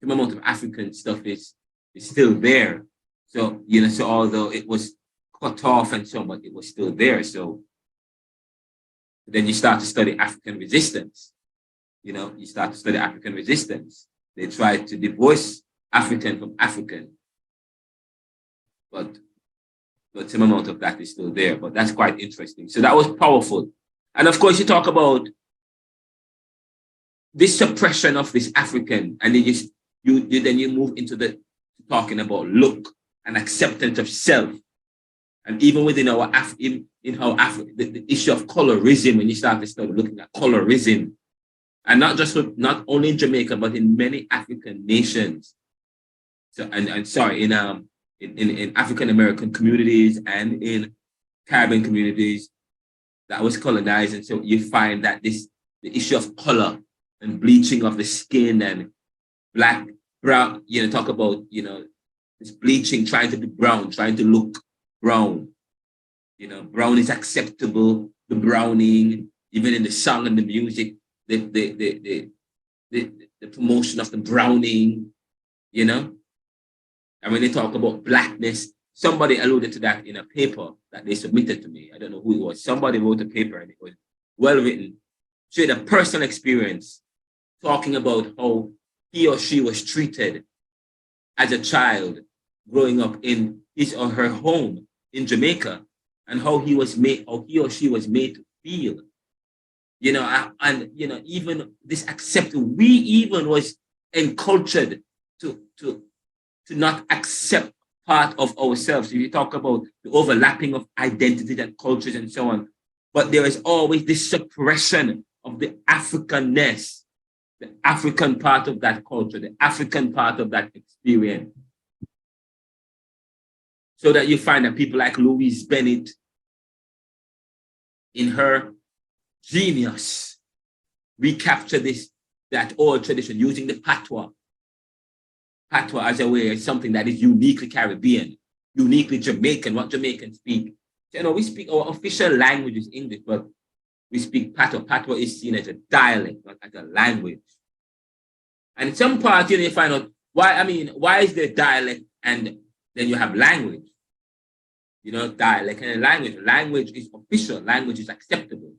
[SPEAKER 1] amount of African stuff is still there. So, so although it was cut off and so on, but it was still there. So then you start to study African resistance. You start to study African resistance. They tried to divorce African from African, but some amount of that is still there. But that's quite interesting. So that was powerful. And of course, you talk about this suppression of this African, and then you move into the talking about look and acceptance of self. And even within our the issue of colorism, when you start to start looking at colorism, and not only in Jamaica, but in many African nations. So in African American communities and in Caribbean communities that was colonized, and so you find that the issue of color and bleaching of the skin and black, brown, talk about this bleaching, trying to be brown, trying to look brown. You know, brown is acceptable, the browning, even in the song and the music, the promotion of the browning, you know. And when they talk about blackness, somebody alluded to that in a paper that they submitted to me. I don't know who it was. Somebody wrote a paper and it was well written. Showed a personal experience talking about how he or she was treated as a child growing up in his or her home in Jamaica, and how he or she was made to feel. You know, and you know, even this acceptance, we even was encultured to not accept part of ourselves. If you talk about the overlapping of identities and cultures and so on, but there is always this suppression of the Africanness, the African part of that culture, the African part of that experience. So that you find that people like Louise Bennett, in her genius, recapture that old tradition using the patois. Patois as a way of something that is uniquely Caribbean, uniquely Jamaican, what Jamaicans speak. So, you know, we speak, our official language is English, but we speak patois. Patois is seen as a dialect, not as a language. And in some parts, you know, you find out why is there dialect and then you have language? You know, dialect and language. Language is official, language is acceptable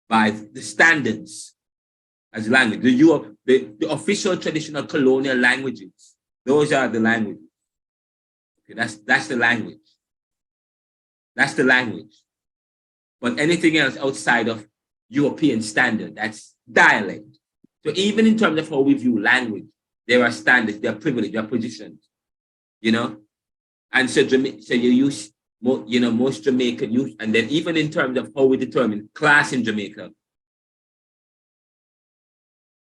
[SPEAKER 1] by the standards as language. The official traditional colonial languages, those are the languages. Okay, that's the language. That's the language. But anything else outside of European standard, that's dialect. So even in terms of how we view language, there are standards, there are privileges, there are positions, you know? And so you use, you know, most Jamaican use, and then even in terms of how we determine class in Jamaica,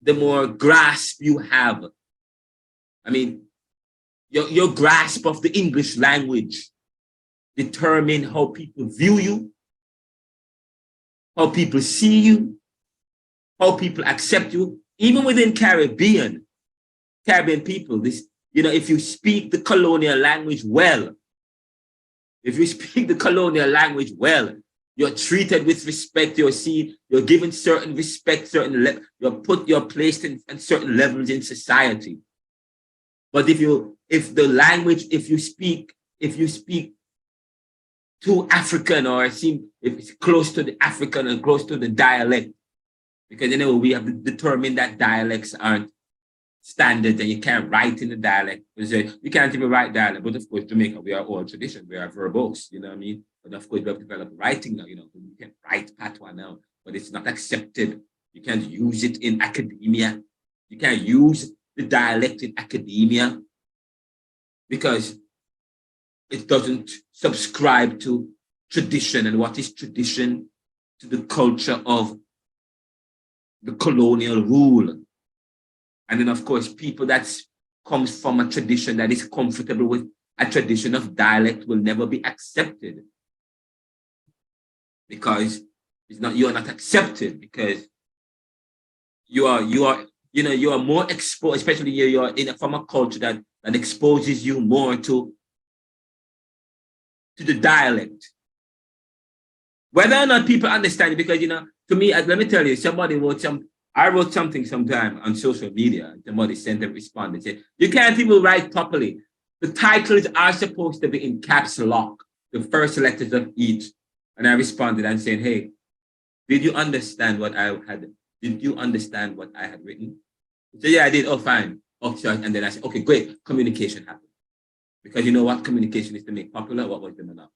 [SPEAKER 1] the more grasp you have. I mean, your grasp of the English language determine how people view you, how people see you, how people accept you, even within Caribbean people. This, you know, if you speak the colonial language well, you're treated with respect. You're given certain respect, you're placed in certain levels in society. But if you speak too African, or if it's close to the African and close to the dialect, because, you know, we have to determine that dialects aren't standard and you can't write in the dialect. You can't even write dialect, but of course, Jamaica, we are all tradition, we are verbose, you know what I mean? But of course, we have developed writing now, you know, you can write patois now, but it's not accepted. You can't use it in academia. You can't use the dialect in academia because it doesn't subscribe to tradition. And what is tradition? To the culture of the colonial rule. And then, of course, people that comes from a tradition that is comfortable with a tradition of dialect will never be accepted, because you're not accepted, because you are more exposed, especially you're from a culture that exposes you more to the dialect. Whether or not people understand it, because, you know, to me, let me tell you, I wrote something sometime on social media. Somebody sent a response and said, you can't even write properly. The titles are supposed to be in caps lock, the first letters of each. And I responded and said, hey, did you understand what I had written? He said, yeah, I did. Oh, fine. Oh, sure. And then I said, okay, great. Communication happened. Because you know what communication is to make popular? What was the monopoly?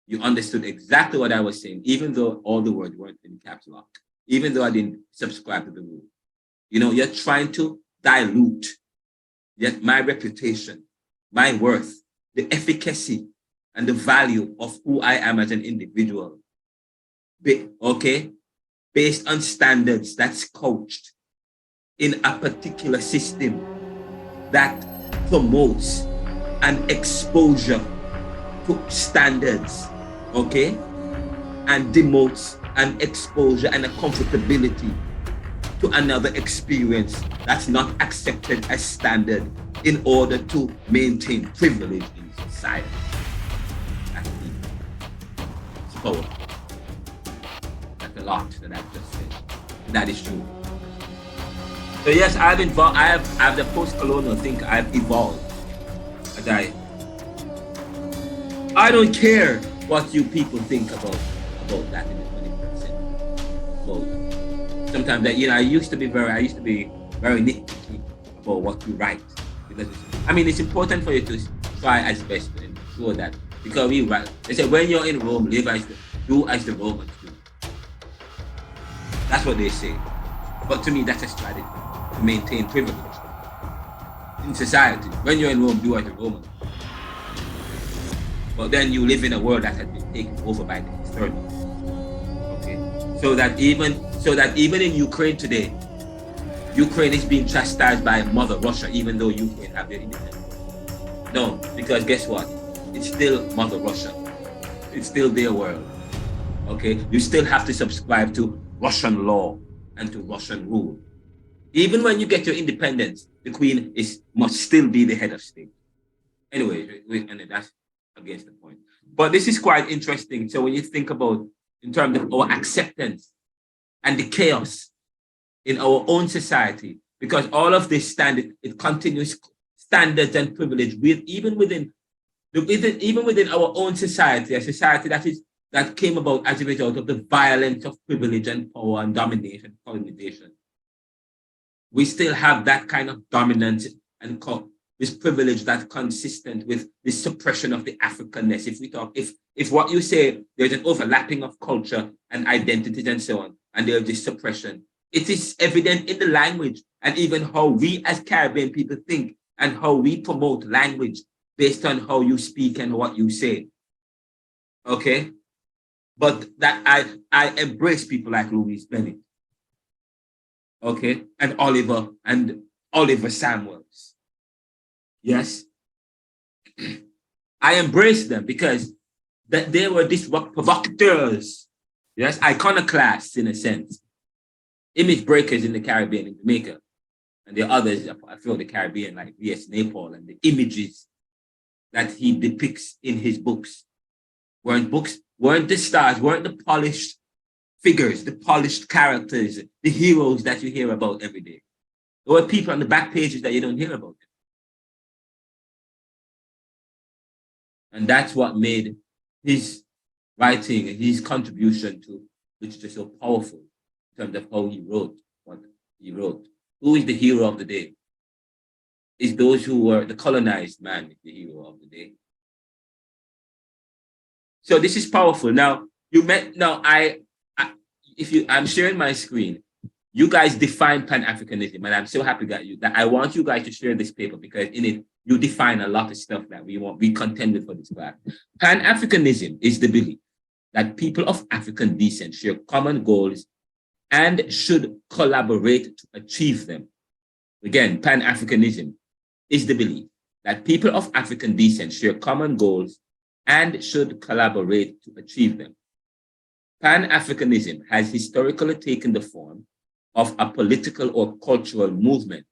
[SPEAKER 1] You understood exactly what I was saying, even though all the words weren't in caps lock, even though I didn't subscribe to the rule. You know, you're trying to dilute yet my reputation, my worth, the efficacy and the value of who I am as an individual. Okay? Based on standards that's coached in a particular system that promotes an exposure to standards, okay? And demotes an exposure and a comfortability to another experience that's not accepted as standard in order to maintain privilege in society. power. That's a lot that I've just said. That is true. So yes, I've evolved. I've the post-colonial thinker. I've evolved. And I don't care what you people think about that in the 21st century. Well, sometimes that I used to be very nitpicky about what you write, because it's important for you to try as best to ensure that, because we write. They say when you're in Rome, do as the Romans do. That's what they say. But to me, that's a strategy to maintain privilege in society. When you're in Rome, do as the Romans. But then you live in a world that has been taken over by the external. Okay, so that even in Ukraine today, Ukraine is being chastised by Mother Russia, even though Ukraine have their independence. No, because guess what? It's still Mother Russia. It's still their world. Okay, you still have to subscribe to Russian law and to Russian rule. Even when you get your independence, the Queen must still be the head of state. Anyway, and that's against the point. But this is quite interesting. So when you think about in terms of our acceptance and the chaos in our own society, because all of this it continues standards and privilege even within our own society, a society that came about as a result of the violence of privilege and power and domination, colonization. We still have that kind of dominance and this privilege that's consistent with the suppression of the Africanness. If what you say, there's an overlapping of culture and identities and so on, and there's this suppression, it is evident in the language and even how we as Caribbean people think and how we promote language based on how you speak and what you say. Okay? But that I embrace people like Louise Bennett. Okay? And Oliver Samuels. Yes? I embrace them because that they were these provocateurs. Yes? Iconoclasts in a sense. Image breakers in the Caribbean, in Jamaica. And the others, I feel the Caribbean, like V.S. Naipaul, and the images that he depicts in his books weren't the stars, weren't the polished figures, the polished characters, the heroes that you hear about every day. There were people on the back pages that you don't hear about. And that's what made his writing and his contribution to literature so powerful in terms of how he wrote what he wrote. Who is the hero of the day? It's those who were the colonized man is the hero of the day. So this is powerful. Now I'm sharing my screen. You guys define Pan-Africanism, and I'm so happy that I want you guys to share this paper because in it you define a lot of stuff that we contend with for this class. Pan-Africanism is the belief that people of African descent share common goals and should collaborate to achieve them. Again, Pan-Africanism is the belief that people of African descent share common goals and should collaborate to achieve them. Pan-Africanism has historically taken the form of a political or cultural movement.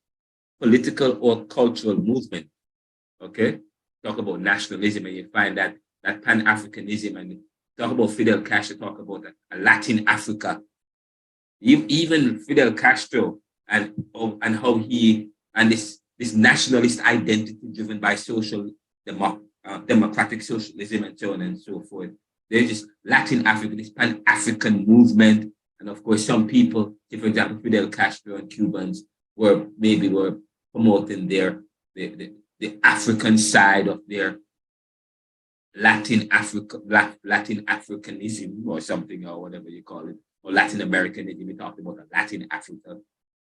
[SPEAKER 1] Okay? Talk about nationalism and you find that Pan-Africanism, and talk about Fidel Castro, talk about a Latin Africa. Even Fidel Castro and how he and this nationalist identity driven by democratic socialism and so on and so forth. There's this Latin Africa, this Pan-African movement, and of course some people, for example, Fidel Castro and Cubans were promoting the African side of their Latin Africanism or something or whatever you call it. Or Latin Americanism, we talked about Latin Africa.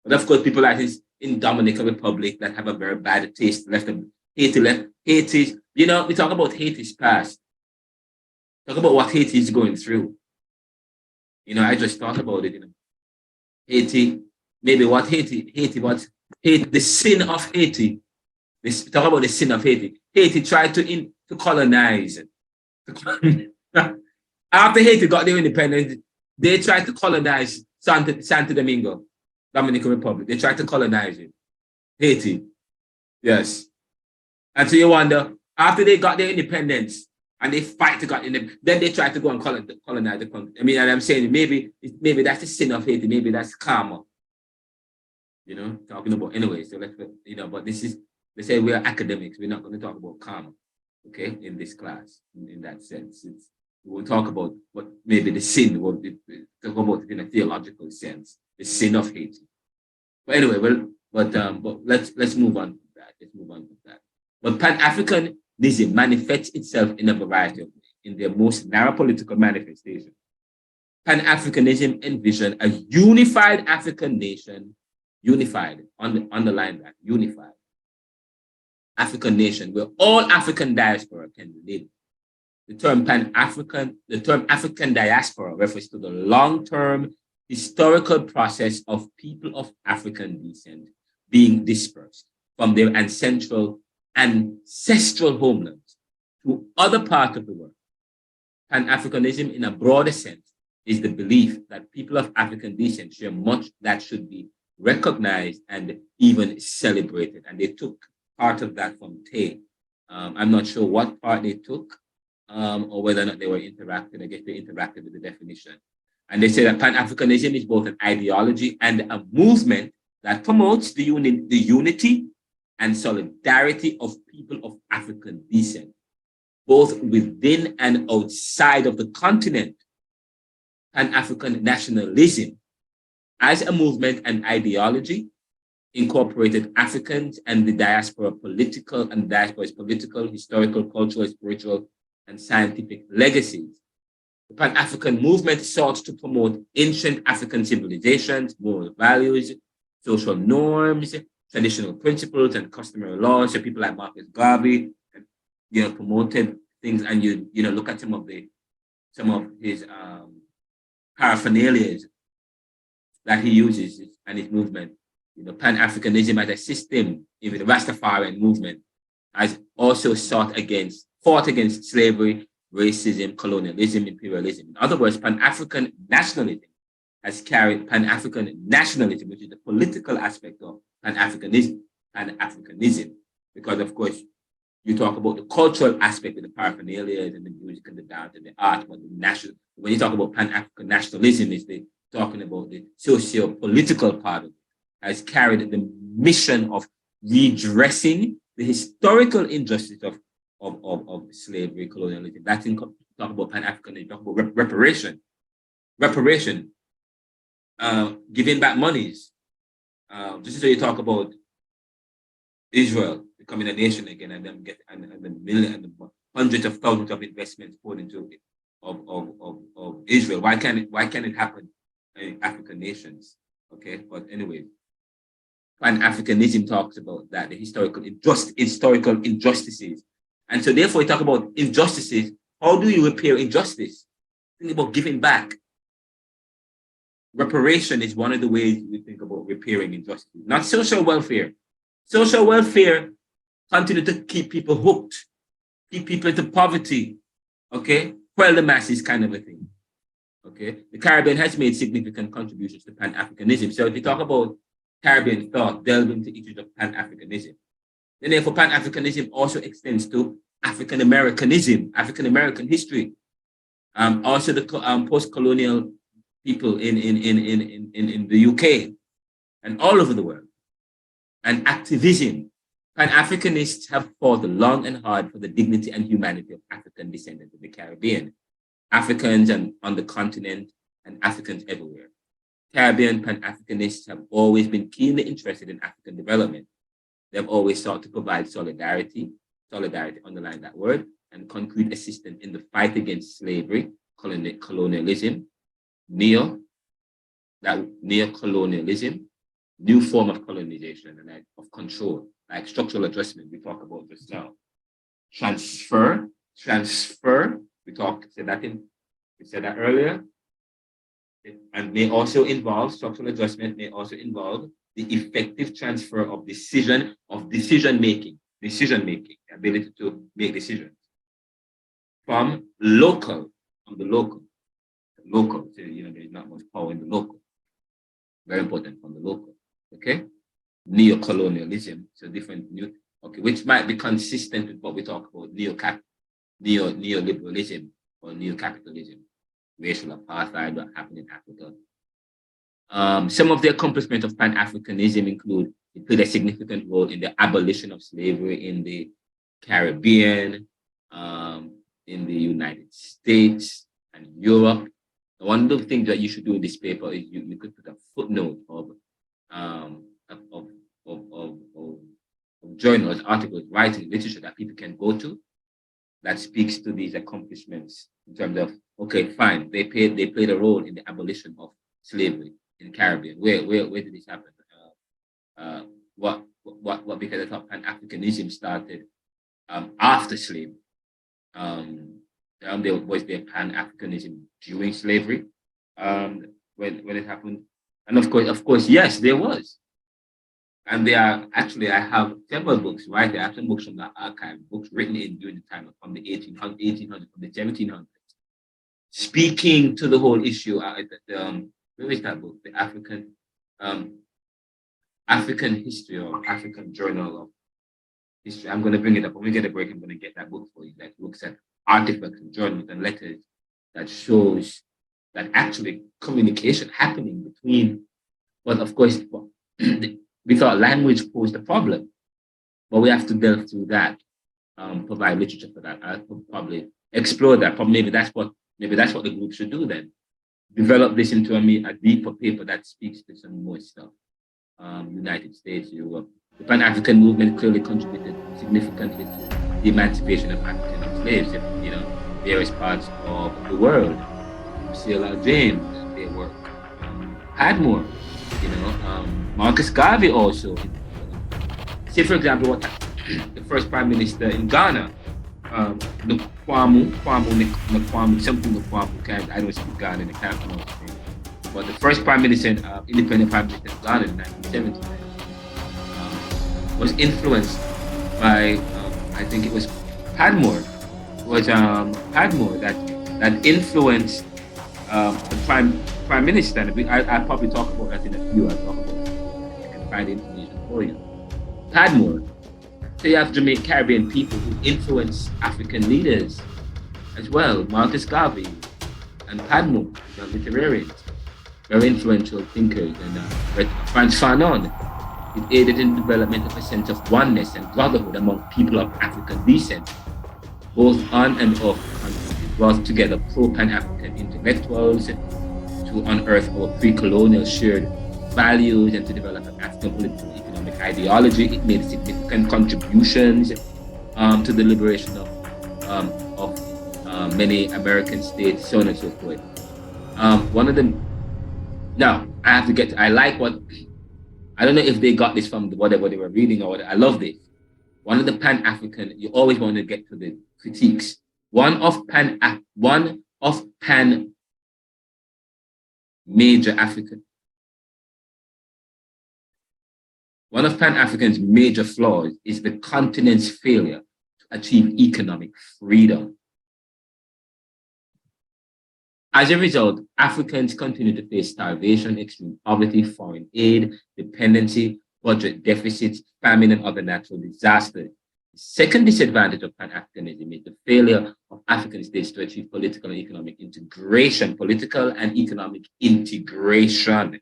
[SPEAKER 1] But of course, people like this in Dominican Republic that have a very bad taste left Haiti, we talk about Haiti's past. Talk about what Haiti is going through. I just thought about it, Haiti, maybe what the sin of Haiti. Talk about the sin of Haiti. Haiti tried to colonize. After Haiti got their independence, they tried to colonize Santo Domingo, Dominican Republic. They tried to colonize it. Haiti. Yes. And so you wonder, after they got their independence, and they fight to God. Then they try to go and colonize the country. I mean, and I'm saying maybe that's the sin of Haiti. Maybe that's karma. You know, talking about anyway. So let's, you know, but this is, they say we are academics. We're not going to talk about karma, okay, in this class. In that sense, we will talk about what maybe the sin. We'll talk about it in a theological sense, the sin of Haiti. But anyway, but let's move on from that. Let's move on from that. But Pan-Africanism manifests itself in a variety of ways. In their most narrow political manifestation, Pan-Africanism envisioned a unified African nation, unified, underline that, unified African nation where all African diaspora can live. The term African diaspora refers to the long-term historical process of people of African descent being dispersed from their ancestral homelands to other parts of the world. Pan-Africanism, in a broader sense, is the belief that people of African descent share much that should be recognized and even celebrated. And they took part of that from Tay. I'm not sure what part they took or whether or not they were interacting. I guess they interacted with the definition. And they say that Pan-Africanism is both an ideology and a movement that promotes the unity and solidarity of people of African descent, both within and outside of the continent. Pan-African nationalism, as a movement and ideology, incorporated Africans and the diaspora's political, historical, cultural, spiritual, and scientific legacies. The Pan-African movement sought to promote ancient African civilizations, moral values, social norms, traditional principles, and customary laws. So people like Marcus Garvey, you know, promoted things, and you know, look at some of his paraphernalia that he uses and his movement. You know, Pan-Africanism as a system, even the Rastafarian movement, has also fought against slavery, racism, colonialism, imperialism. In other words, Pan-African nationalism has carried Pan-African nationalism, which is the political aspect of Pan-Africanism, because of course, you talk about the cultural aspect of the paraphernalia and the music and the dance and the art, but when you talk about Pan-African nationalism, it's talking about the socio-political part of it, has carried the mission of redressing the historical injustice of slavery, colonialism. That's in talk about Pan-Africanism, talk about reparation, giving back monies. Just so you talk about Israel becoming a nation again, and them get and the hundreds of thousands of investments poured into it of Israel. Why can't it happen in African nations? Okay, but anyway, Pan-Africanism talks about that, the historical injustices. And so therefore we talk about injustices. How do you repair injustice? Think about giving back. Reparation is one of the ways we think about repairing injustice, not social welfare. Social welfare continue to keep people hooked, keep people into poverty, okay? Quell the masses kind of a thing, okay? The Caribbean has made significant contributions to Pan-Africanism. So if you talk about Caribbean thought, delve into issues of Pan-Africanism. Then therefore Pan-Africanism also extends to African-Americanism, African-American history. Also the post-colonial people in the UK and all over the world. And activism. Pan-Africanists have fought long and hard for the dignity and humanity of African descendants of the Caribbean, Africans on the continent, and Africans everywhere. Caribbean Pan-Africanists have always been keenly interested in African development. They've always sought to provide solidarity, underline that word, and concrete assistance in the fight against slavery, colonialism, neo-colonialism, new form of colonization and of control, like structural adjustment we talked about just now. Transfer, we said that earlier. And may also involve, structural adjustment may also involve the effective transfer of decision making, the ability to make decisions from the local, so, you know, there's not much power in the local. Very important, from the local, okay? Neo-colonialism, so different, which might be consistent with what we talk about, neoliberalism or neocapitalism, racial apartheid that happened in Africa. Some of the accomplishments of Pan-Africanism include it played a significant role in the abolition of slavery in the Caribbean, in the United States and Europe. One of the things that you should do in this paper is you could put a footnote of journals, articles, writing, literature that people can go to that speaks to these accomplishments in terms of, okay, fine, they played a role in the abolition of slavery in the Caribbean. Where did this happen? What because I thought Pan-Africanism started after slavery. Was there Pan-Africanism during slavery when it happened? And of course, yes, there was. And there are actually, I have several books, right? There are some books from the archive, books written during the time from the 1800s, from the 1700s, speaking to the whole issue. Where is that book? The African History or African Journal of History. I'm going to bring it up. When we get a break, I'm going to get that book for you that looks at artifacts and journals and letters that shows that actually communication happening between, but of course, we thought language posed a problem, but we have to delve through that, provide literature for that. I'll probably explore that. Probably maybe that's what the group should do then. Develop this into a deeper paper that speaks to some more stuff. United States, Europe. The Pan-African movement clearly contributed significantly to the emancipation of African slaves in various parts of the world. C.L.R. James, their work. Padmore, Marcus Garvey also. Say, for example, what the first prime minister in Ghana, Nkwamu, I don't speak Ghana, I can't pronounce his name. But the first prime minister, independent prime minister of Ghana in 1970, was influenced by, I think it was Padmore. It was Padmore that influenced the prime minister. And I'll probably talk about that in a few. I'll talk about it. I can find the information for you. Padmore. So you have Jamaican Caribbean people who influence African leaders as well. Marcus Garvey and Padmore, literarians, very influential thinkers, and Frantz Fanon. It aided in the development of a sense of oneness and brotherhood among people of African descent, both on and off the continent. It brought together pro-Pan-African intellectuals to unearth our pre-colonial shared values and to develop an African political economic ideology. It made significant contributions to the liberation of many American states, so on and so forth. One of them. Now I have to get. I like what. I don't know if they got this from whatever they were reading or whatever. I love this. One of the Pan-African. You always want to get to the critiques. One of Pan-African's major flaws is the continent's failure to achieve economic freedom. As a result, Africans continue to face starvation, extreme poverty, foreign aid, dependency, budget deficits, famine, and other natural disasters. The second disadvantage of Pan-Africanism is the failure of African states to achieve political and economic integration.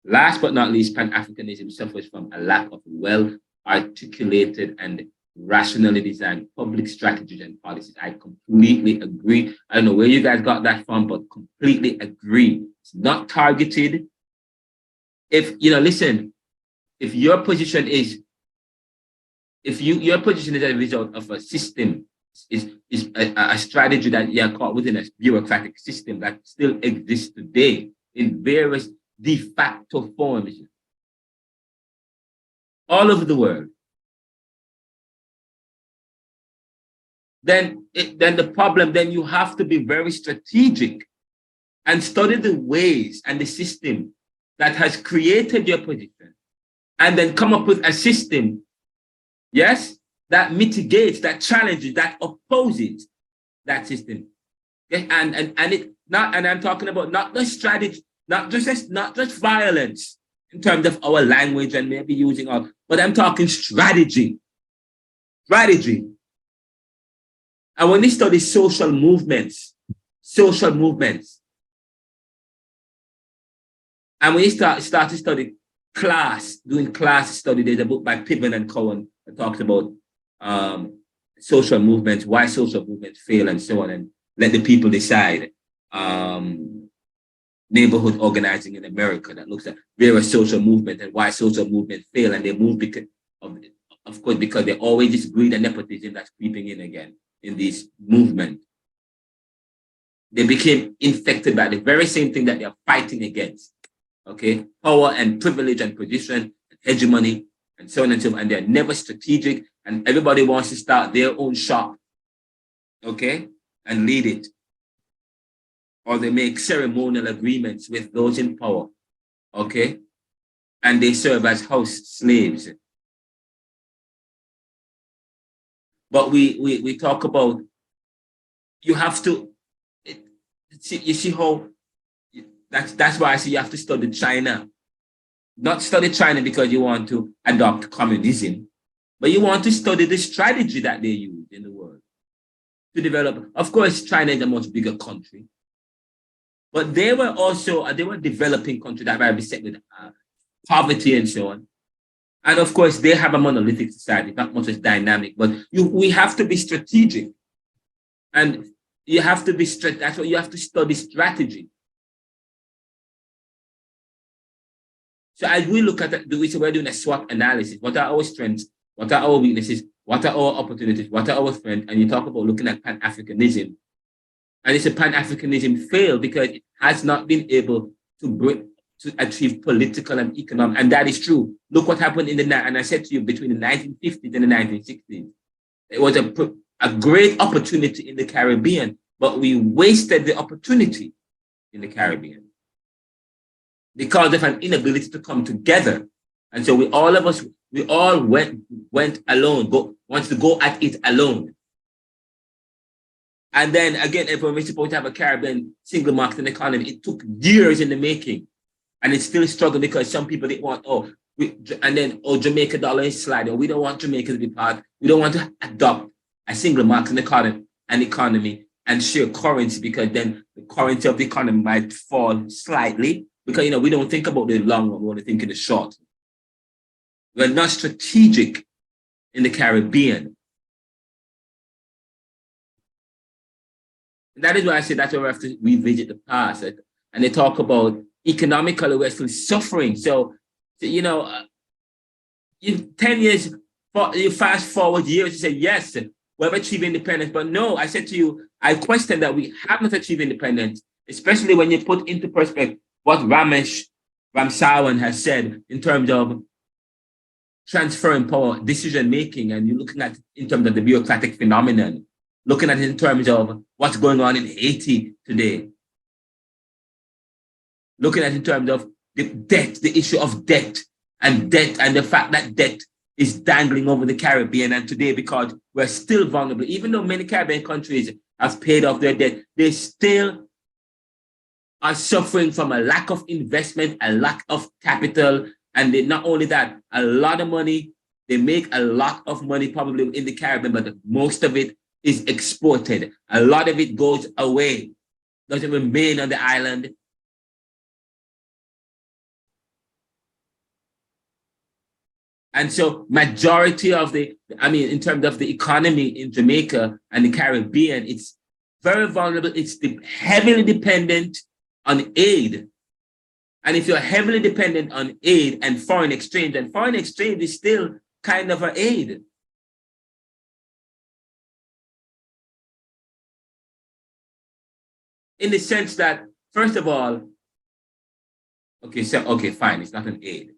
[SPEAKER 1] Last but not least, Pan-Africanism suffers from a lack of well-articulated and rationally designed public strategies and policies. I completely agree. I don't know where you guys got that from, but completely agree. It's not targeted. Listen, if your position is a result of a system, is a strategy that you are caught within a bureaucratic system that still exists today in various de facto forms all over the world, then you have to be very strategic and study the ways and the system that has created your position, and then come up with a system, yes, that mitigates, that challenges, that opposes that system. Okay? And I'm talking about not just strategy, not just violence in terms of our language and maybe using but I'm talking strategy. Strategy. And when you study social movements, and when you start to study doing class study, there's a book by Piven and Cohen that talks about social movements, why social movements fail and so on, and let the people decide. Neighborhood organizing in America that looks at various social movements and why social movements fail, and they move because of course, because they always this greed and nepotism that's creeping in again in these movements. They became infected by the very same thing that they're fighting against. Okay, power and privilege and position and hegemony and so on and so on, and they're never strategic, and everybody wants to start their own shop, okay, and lead it. Or they make ceremonial agreements with those in power, okay? And they serve as house slaves. But we talk about, you have to, you see how, that's why I say you have to study China. Not study China because you want to adopt communism, but you want to study the strategy that they use in the world to develop. Of course, China is a much bigger country, but they were also, they were developing country that might be set with poverty and so on. And of course, they have a monolithic society, not much as dynamic, but we have to be strategic. And you have to be, that's why you have to study strategy. So as we look at it, we're doing a SWOT analysis. What are our strengths? What are our weaknesses? What are our opportunities? What are our strengths? And you talk about looking at Pan-Africanism. And it's a Pan-Africanism failed because it has not been able to achieve political and economic, and that is true. Look what happened and I said to you, between the 1950s and the 1960s. It was a great opportunity in the Caribbean, but we wasted the opportunity in the Caribbean because of an inability to come together. And so we all went alone, wants to go at it alone. And then again, if we're supposed to have a Caribbean single market economy, it took years in the making. And it's still a struggle because some people didn't want, Jamaica dollar is sliding. We don't want Jamaica to be part. We don't want to adopt a single market economy and share currency, because then the currency of the economy might fall slightly, because we don't think about the long run, we want to think in the short. We're not strategic in the Caribbean. And that is why I say that's why we have to revisit the past. And they talk about economically, we're still suffering. So 10 years, you fast forward years, you say, yes, we've achieved independence. But no, I said to you, I question that we haven't achieved independence, especially when you put into perspective what Ramsawan has said in terms of transferring power, decision-making, and you're looking at in terms of the bureaucratic phenomenon, looking at it in terms of what's going on in Haiti today, looking at it in terms of the issue of debt and the fact that debt is dangling over the Caribbean. And today, because we're still vulnerable, even though many Caribbean countries have paid off their debt, they still are suffering from a lack of investment, a lack of capital. And not only that, a lot of money, they make a lot of money probably in the Caribbean, but most of it is exported. A lot of it goes away, doesn't remain on the island. And so majority of in terms of the economy in Jamaica and the Caribbean, it's very vulnerable. It's heavily dependent on aid. And if you're heavily dependent on aid and foreign exchange is still kind of an aid. In the sense that, first of all, fine, it's not an aid.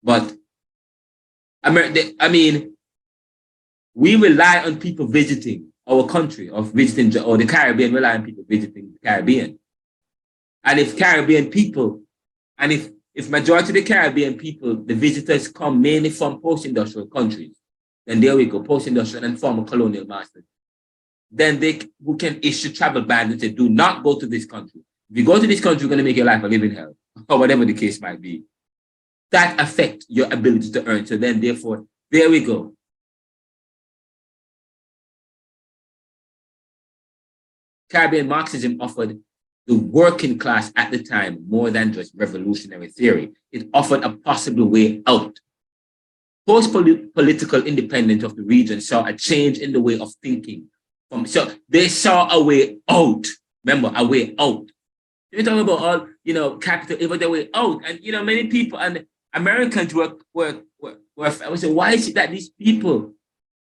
[SPEAKER 1] But we rely on people visiting our country, or the Caribbean rely on people visiting the Caribbean. And if Caribbean people, and if majority of the Caribbean people, the visitors come mainly from post-industrial countries, then there we go, post-industrial and former colonial masters, then who can issue travel bans and say, do not go to this country. If you go to this country, you're going to make your life a living hell, or whatever the case might be. That affects your ability to earn. So then, therefore, there we go. Caribbean Marxism offered the working class at the time more than just revolutionary theory. It offered a possible way out. Post-political independence of the region saw a change in the way of thinking. So they saw a way out. Remember, a way out. You're talking about all, capital, it was a way out. And, many people and Americans were I would say, why is it that these people,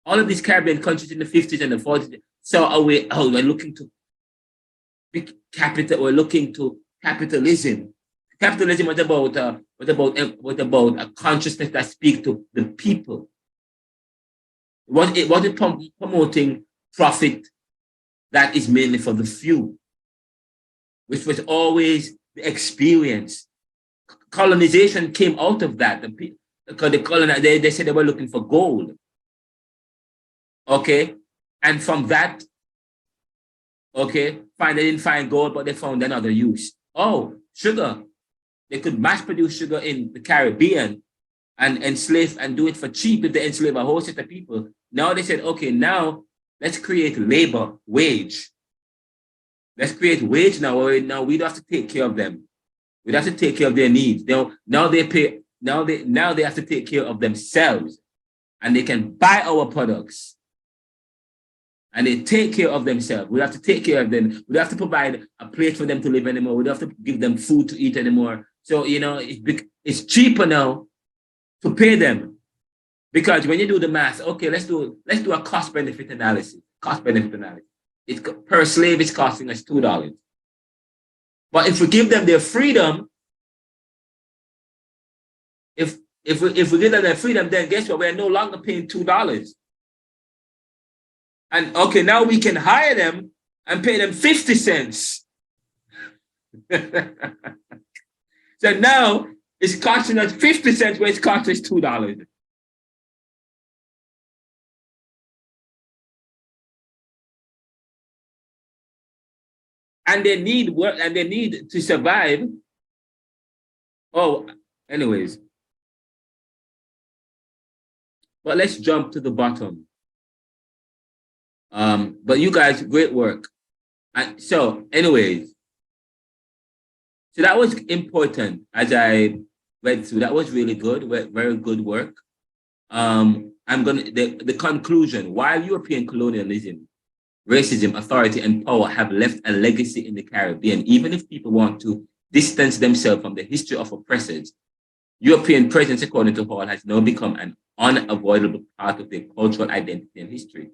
[SPEAKER 1] all of these Caribbean countries in the 50s and the 40s, saw a way out? We're looking to big capital, we're looking to capitalism. Capitalism was about a consciousness that speaks to the people. It wasn't promoting profit that is mainly for the few, which was always the experience. Colonization came out of that. They said they were looking for gold. Okay, and from that, they didn't find gold, but they found another use. Oh, sugar. They could mass produce sugar in the Caribbean and enslave and do it for cheap if they enslave a whole set of people. Now they said, okay, now let's create labor, wage. Let's create wage now. Now we don't have to take care of them. We don't have to take care of their needs. Now they have to take care of themselves, and they can buy our products. And they take care of themselves. We have to take care of them. We don't have to provide a place for them to live anymore. We don't have to give them food to eat anymore. So, it's cheaper now to pay them. Because when you do the math, okay, let's do a cost-benefit analysis. Per slave, it's costing us $2. But if we give them their freedom, if we give them their freedom, then guess what? We're no longer paying $2. And okay, now we can hire them and pay them 50 cents. So now it's costing us 50 cents where it's costing us $2. And they need work and they need to survive. Oh, anyways. But let's jump to the bottom. But you guys, great work. And so, anyways, so that was important as I read through. That was really good, very good work. The conclusion: while European colonialism, racism, authority, and power have left a legacy in the Caribbean, even if people want to distance themselves from the history of oppressors, European presence, according to Hall, has now become an unavoidable part of their cultural identity and history.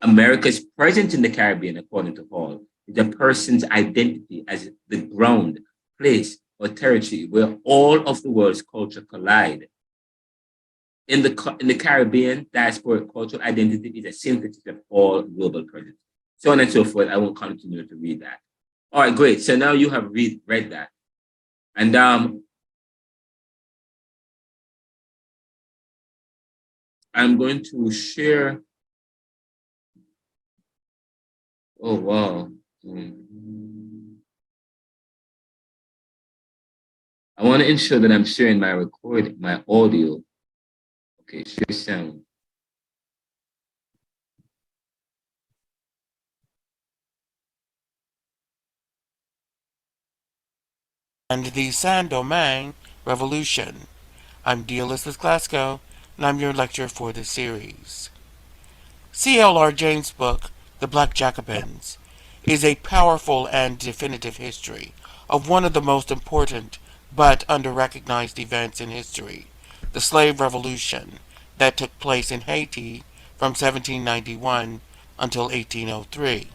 [SPEAKER 1] America's presence in the Caribbean, according to Hall, is a person's identity as the ground, place, or territory where all of the world's culture collide. In the Caribbean, diasporic cultural identity is a synthesis of all global presence. So on and so forth. I won't continue to read that. All right, great. So now you have read that. And I'm going to share. Oh, wow. I want to ensure that I'm sharing my audio. Okay, share sound.
[SPEAKER 6] And the Saint-Domingue Revolution. I'm D. Elizabeth Glasgow, and I'm your lecturer for this series. C.L.R. James' book, The Black Jacobins, is a powerful and definitive history of one of the most important but under-recognized events in history, the slave revolution that took place in Haiti from 1791 until 1803.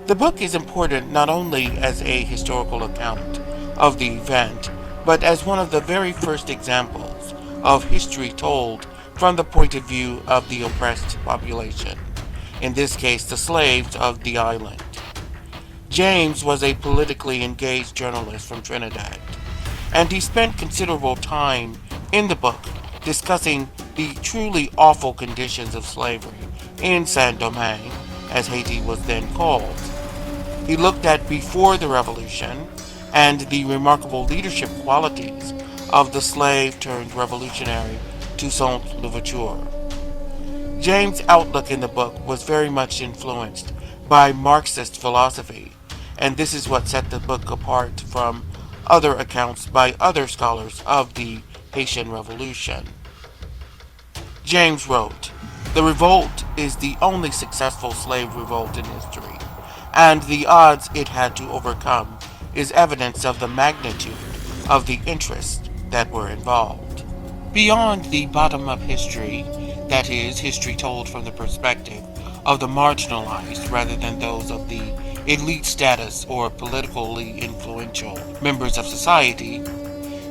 [SPEAKER 6] The book is important not only as a historical account of the event, but as one of the very first examples of history told from the point of view of the oppressed population, in this case the slaves of the island. James was a politically engaged journalist from Trinidad, and he spent considerable time in the book discussing the truly awful conditions of slavery in Saint-Domingue, as Haiti was then called. He looked at before the revolution and the remarkable leadership qualities of the slave-turned-revolutionary Toussaint Louverture. James' outlook in the book was very much influenced by Marxist philosophy, and this is what set the book apart from other accounts by other scholars of the Haitian Revolution. James wrote, "The revolt is the only successful slave revolt in history, and the odds it had to overcome is evidence of the magnitude of the interests that were involved." Beyond the bottom-up history, that is, history told from the perspective of the marginalized rather than those of the elite status or politically influential members of society,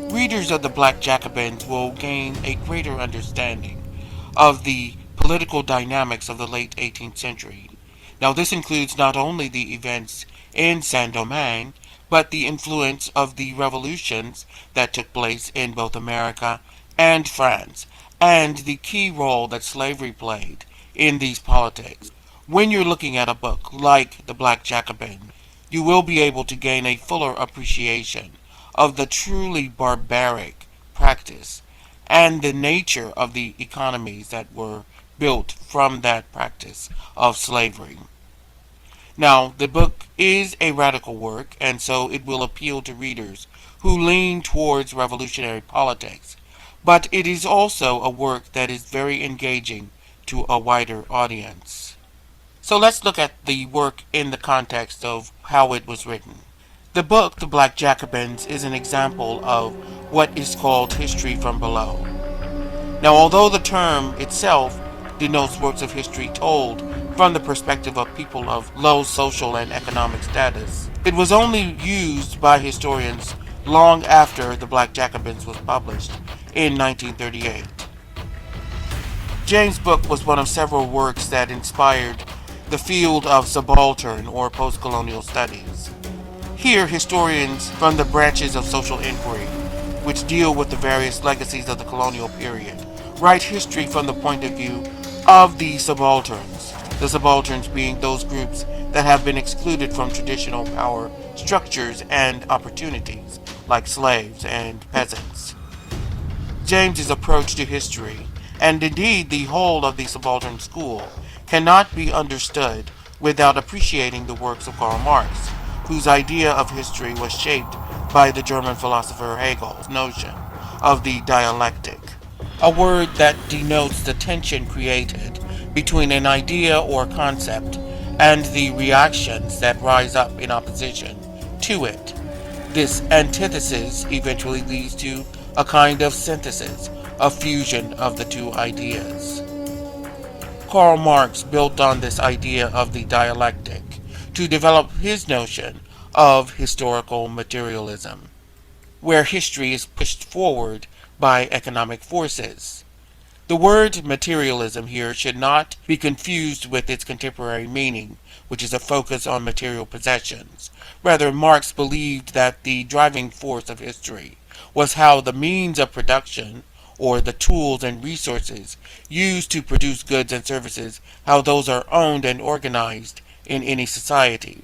[SPEAKER 6] readers of the Black Jacobins will gain a greater understanding of the political dynamics of the late 18th century. Now, this includes not only the events in Saint-Domingue, but the influence of the revolutions that took place in both America and France, and the key role that slavery played in these politics. When you're looking at a book like The Black Jacobin, you will be able to gain a fuller appreciation of the truly barbaric practice and the nature of the economies that were built from that practice of slavery. Now, the book is a radical work, and so it will appeal to readers who lean towards revolutionary politics, but it is also a work that is very engaging to a wider audience. So let's look at the work in the context of how it was written. The book, The Black Jacobins, is an example of what is called history from below. Now, although the term itself denotes works of history told from the perspective of people of low social and economic status, it was only used by historians long after The Black Jacobins was published in 1938. James' book was one of several works that inspired the field of subaltern or post-colonial studies. Here, historians from the branches of social inquiry, which deal with the various legacies of the colonial period, write history from the point of view of the subalterns being those groups that have been excluded from traditional power structures and opportunities, like slaves and peasants. James's approach to history, and indeed the whole of the subaltern school, cannot be understood without appreciating the works of Karl Marx, whose idea of history was shaped by the German philosopher Hegel's notion of the dialectic, a word that denotes the tension created between an idea or concept and the reactions that rise up in opposition to it. This antithesis eventually leads to a kind of synthesis, a fusion of the two ideas. Karl Marx built on this idea of the dialectic to develop his notion of historical materialism, where history is pushed forward by economic forces. The word materialism here should not be confused with its contemporary meaning, which is a focus on material possessions. Rather, Marx believed that the driving force of history was how the means of production, or the tools and resources used to produce goods and services, how those are owned and organized in any society.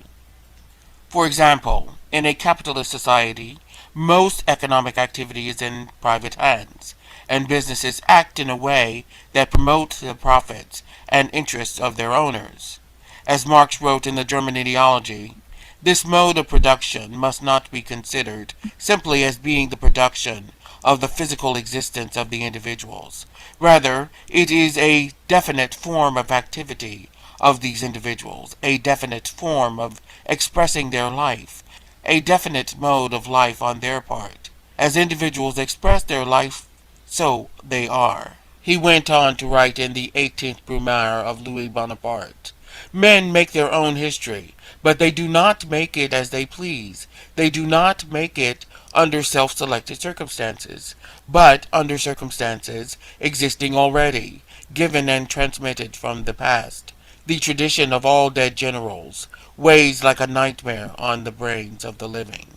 [SPEAKER 6] For example, in a capitalist society, most economic activity is in private hands, and businesses act in a way that promotes the profits and interests of their owners. As Marx wrote in the German Ideology, this mode of production must not be considered simply as being the production of the physical existence of the individuals. Rather, it is a definite form of activity of these individuals, a definite form of expressing their life, a definite mode of life on their part. As individuals express their life, so they are. He went on to write in the 18th Brumaire of Louis Bonaparte, "Men make their own history, but they do not make it as they please. They do not make it under self-selected circumstances, but under circumstances existing already, given and transmitted from the past. The tradition of all dead generals weighs like a nightmare on the brains of the living."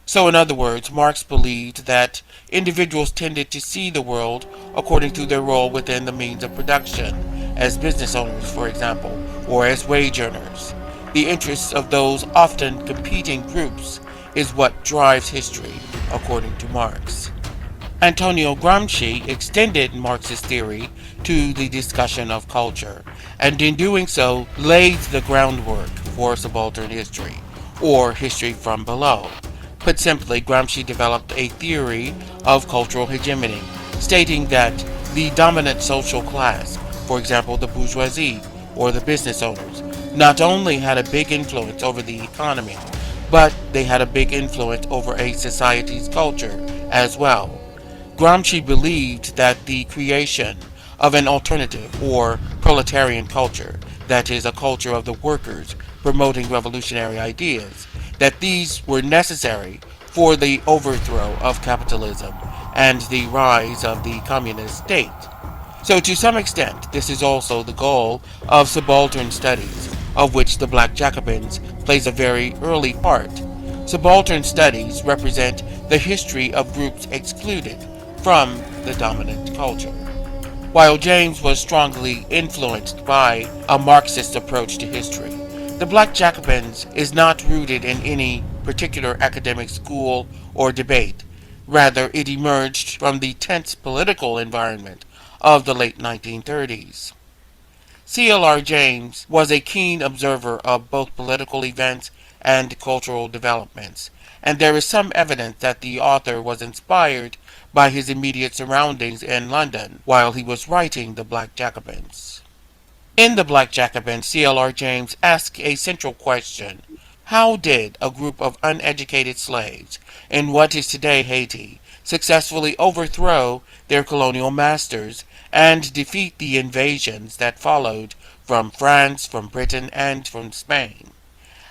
[SPEAKER 6] So in other words, Marx believed that individuals tended to see the world according to their role within the means of production, as business owners, for example, or as wage earners. The interests of those often competing groups is what drives history, according to Marx. Antonio Gramsci extended Marxist theory to the discussion of culture, and in doing so laid the groundwork for subaltern history, or history from below. Put simply, Gramsci developed a theory of cultural hegemony, stating that the dominant social class, for example the bourgeoisie or the business owners, not only had a big influence over the economy, but they had a big influence over a society's culture as well. Gramsci believed that the creation of an alternative or proletarian culture, that is, a culture of the workers promoting revolutionary ideas, that these were necessary for the overthrow of capitalism and the rise of the communist state. So, to some extent, this is also the goal of subaltern studies, of which the Black Jacobins plays a very early part. Subaltern studies represent the history of groups excluded from the dominant culture. While James was strongly influenced by a Marxist approach to history, the Black Jacobins is not rooted in any particular academic school or debate. Rather, it emerged from the tense political environment of the late 1930s. CLR James was a keen observer of both political events and cultural developments, and there is some evidence that the author was inspired by his immediate surroundings in London while he was writing The Black Jacobins. In The Black Jacobins, CLR James asks a central question: how did a group of uneducated slaves in what is today Haiti successfully overthrow their colonial masters and defeat the invasions that followed from France, from Britain, and from Spain?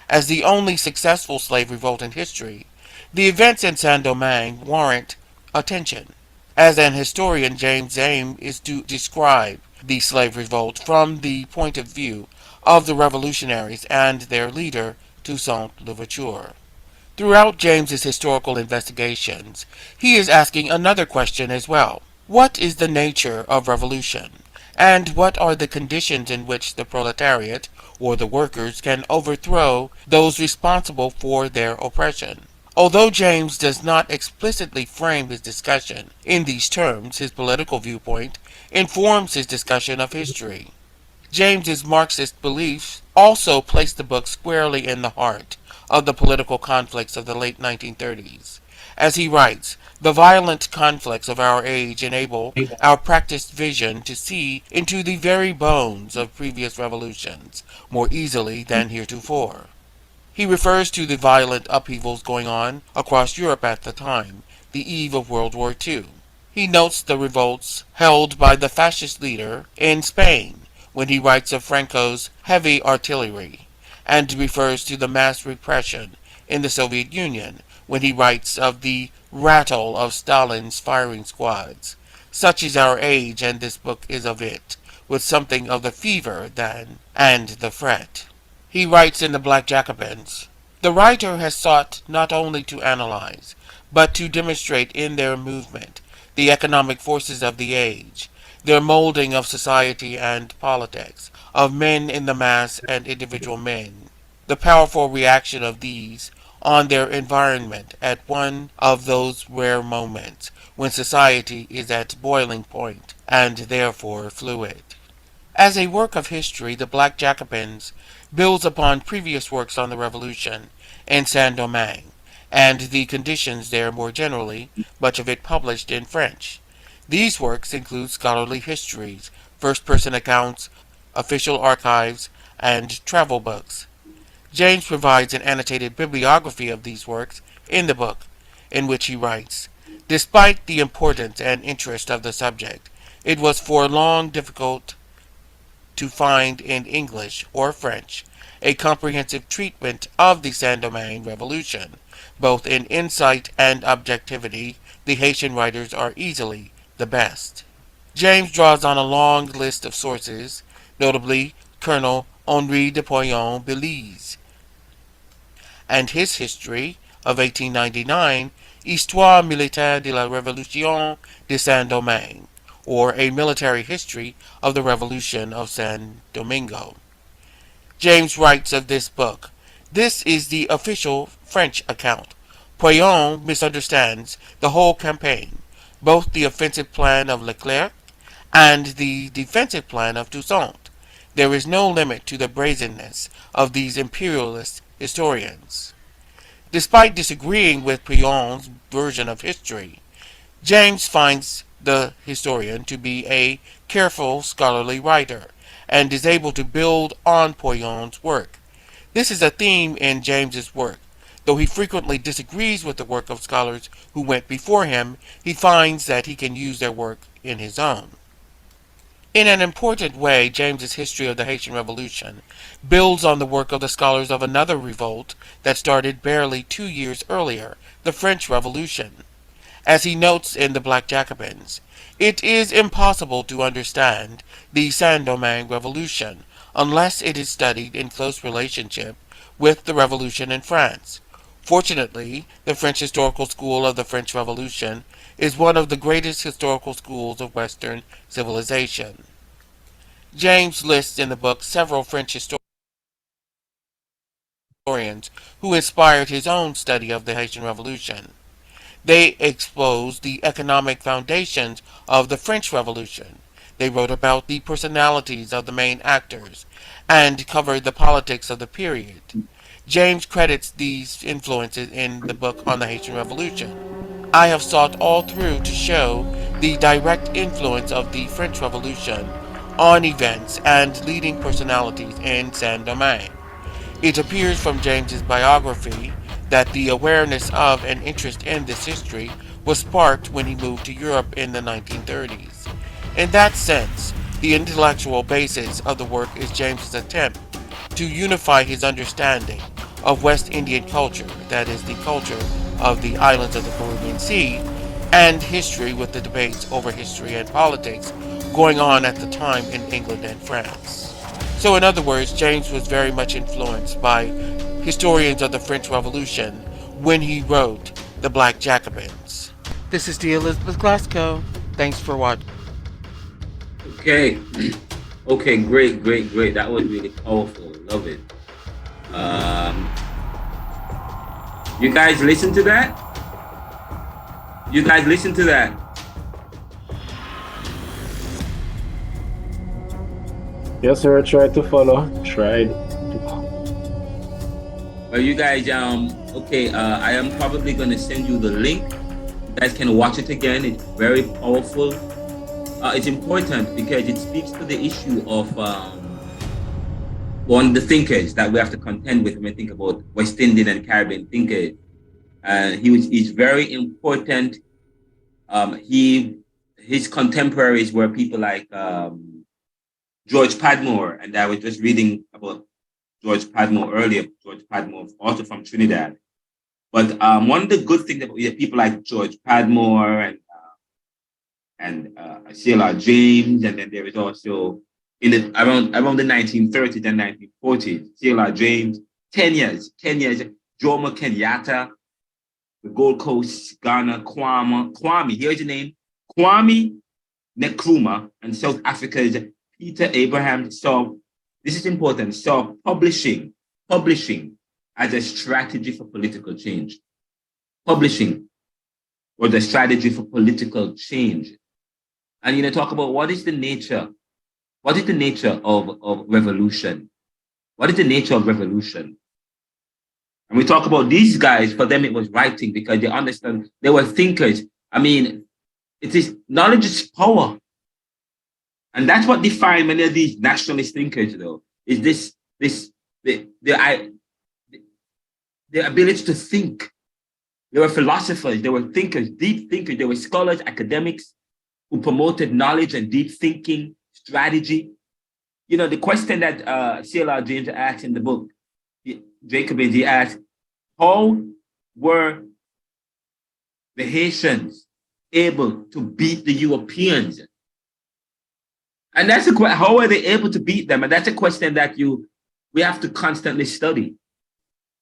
[SPEAKER 6] As the only successful slave revolt in history, the events in Saint-Domingue warrant attention. As an historian, James' aim is to describe the slave revolt from the point of view of the revolutionaries and their leader, Toussaint Louverture. Throughout James's historical investigations, he is asking another question as well. What is the nature of revolution? And what are the conditions in which the proletariat, or the workers, can overthrow those responsible for their oppression? Although James does not explicitly frame his discussion in these terms, his political viewpoint informs his discussion of history. James's Marxist beliefs also place the book squarely in the heart of the political conflicts of the late 1930s. As he writes, the violent conflicts of our age enable our practiced vision to see into the very bones of previous revolutions more easily than heretofore. He refers to the violent upheavals going on across Europe at the time, the eve of World War II. He notes the revolts held by the fascist leader in Spain when he writes of Franco's heavy artillery, and refers to the mass repression in the Soviet Union when he writes of the rattle of Stalin's firing squads. Such is our age, and this book is of it, with something of the fever then and the fret. He writes in The Black Jacobins, the writer has sought not only to analyze, but to demonstrate in their movement the economic forces of the age, their molding of society and politics, of men in the mass and individual men, the powerful reaction of these on their environment at one of those rare moments when society is at boiling point and therefore fluid. As a work of history, The Black Jacobins builds upon previous works on the Revolution in Saint-Domingue and the conditions there more generally, much of it published in French. These works include scholarly histories, first-person accounts, official archives, and travel books. James provides an annotated bibliography of these works in the book, in which he writes, despite the importance and interest of the subject, it was for long difficult to find in English or French a comprehensive treatment of the Saint-Domingue Revolution. Both in insight and objectivity, the Haitian writers are easily the best. James draws on a long list of sources, notably Colonel Henri de Poyon-Belize, and his history of 1899, Histoire militaire de la Révolution de Saint-Domingue, or a military history of the Revolution of San Domingo. James writes of this book, this is the official French account. Poyon misunderstands the whole campaign, both the offensive plan of Leclerc and the defensive plan of Toussaint. There is no limit to the brazenness of these imperialist historians. Despite disagreeing with Pion's version of history, James finds the historian to be a careful scholarly writer and is able to build on Pion's work. This is a theme in James's work. Though he frequently disagrees with the work of scholars who went before him, he finds that he can use their work in his own. In an important way, James's history of the Haitian Revolution builds on the work of the scholars of another revolt that started barely 2 years earlier, the French Revolution. As he notes in The Black Jacobins, it is impossible to understand the Saint-Domingue Revolution unless it is studied in close relationship with the Revolution in France. Fortunately, the French Historical School of the French Revolution is one of the greatest historical schools of Western civilization. James lists in the book several French historians who inspired his own study of the Haitian Revolution. They exposed the economic foundations of the French Revolution. They wrote about the personalities of the main actors and covered the politics of the period. James credits these influences in the book on the Haitian Revolution. I have sought all through to show the direct influence of the French Revolution on events and leading personalities in Saint-Domingue. It appears from James's biography that the awareness of and interest in this history was sparked when he moved to Europe in the 1930s. In that sense, the intellectual basis of the work is James's attempt to unify his understanding of West Indian culture, that is, the culture of the islands of the Caribbean Sea, and history with the debates over history and politics going on at the time in England and France. So in other words, James was very much influenced by historians of the French Revolution when he wrote The Black Jacobins. This is D. Elizabeth Glasgow. Thanks for watching.
[SPEAKER 1] Okay. Okay, great. That was really powerful. Love it. You guys listen to that?
[SPEAKER 7] Yes, sir. I tried to follow. Tried.
[SPEAKER 1] Well, you guys, okay, I am probably going to send you the link. You guys can watch it again. It's very powerful. It's important because it speaks to the issue of one of the thinkers that we have to contend with when we think about West Indian and Caribbean thinkers. He's very important. His contemporaries were people like George Padmore, and I was just reading about George Padmore earlier. George Padmore, also from Trinidad. But one of the good things about people like George Padmore and C.L.R. James, and then there is also around the 1930s and 1940s, C.L.R. James, 10 years, Jomo Kenyatta, the Gold Coast, Ghana, Kwame, here's the name, Kwame Nkrumah, and South Africa's Peter Abraham. So this is important. So publishing as a strategy for political change. Publishing was a strategy for political change. And talk about what is the nature of revolution? What is the nature of revolution? And we talk about these guys, for them it was writing because they understand, they were thinkers. I mean, knowledge is power. And that's what defines many of these nationalist thinkers, though, is the ability to think. They were philosophers, they were thinkers, deep thinkers, they were scholars, academics who promoted knowledge and deep thinking, strategy. The question that C.L.R. James asked in the book, Jacobins, he asked, how were the Haitians able to beat the Europeans? And that's how are they able to beat them? And that's a question that we have to constantly study.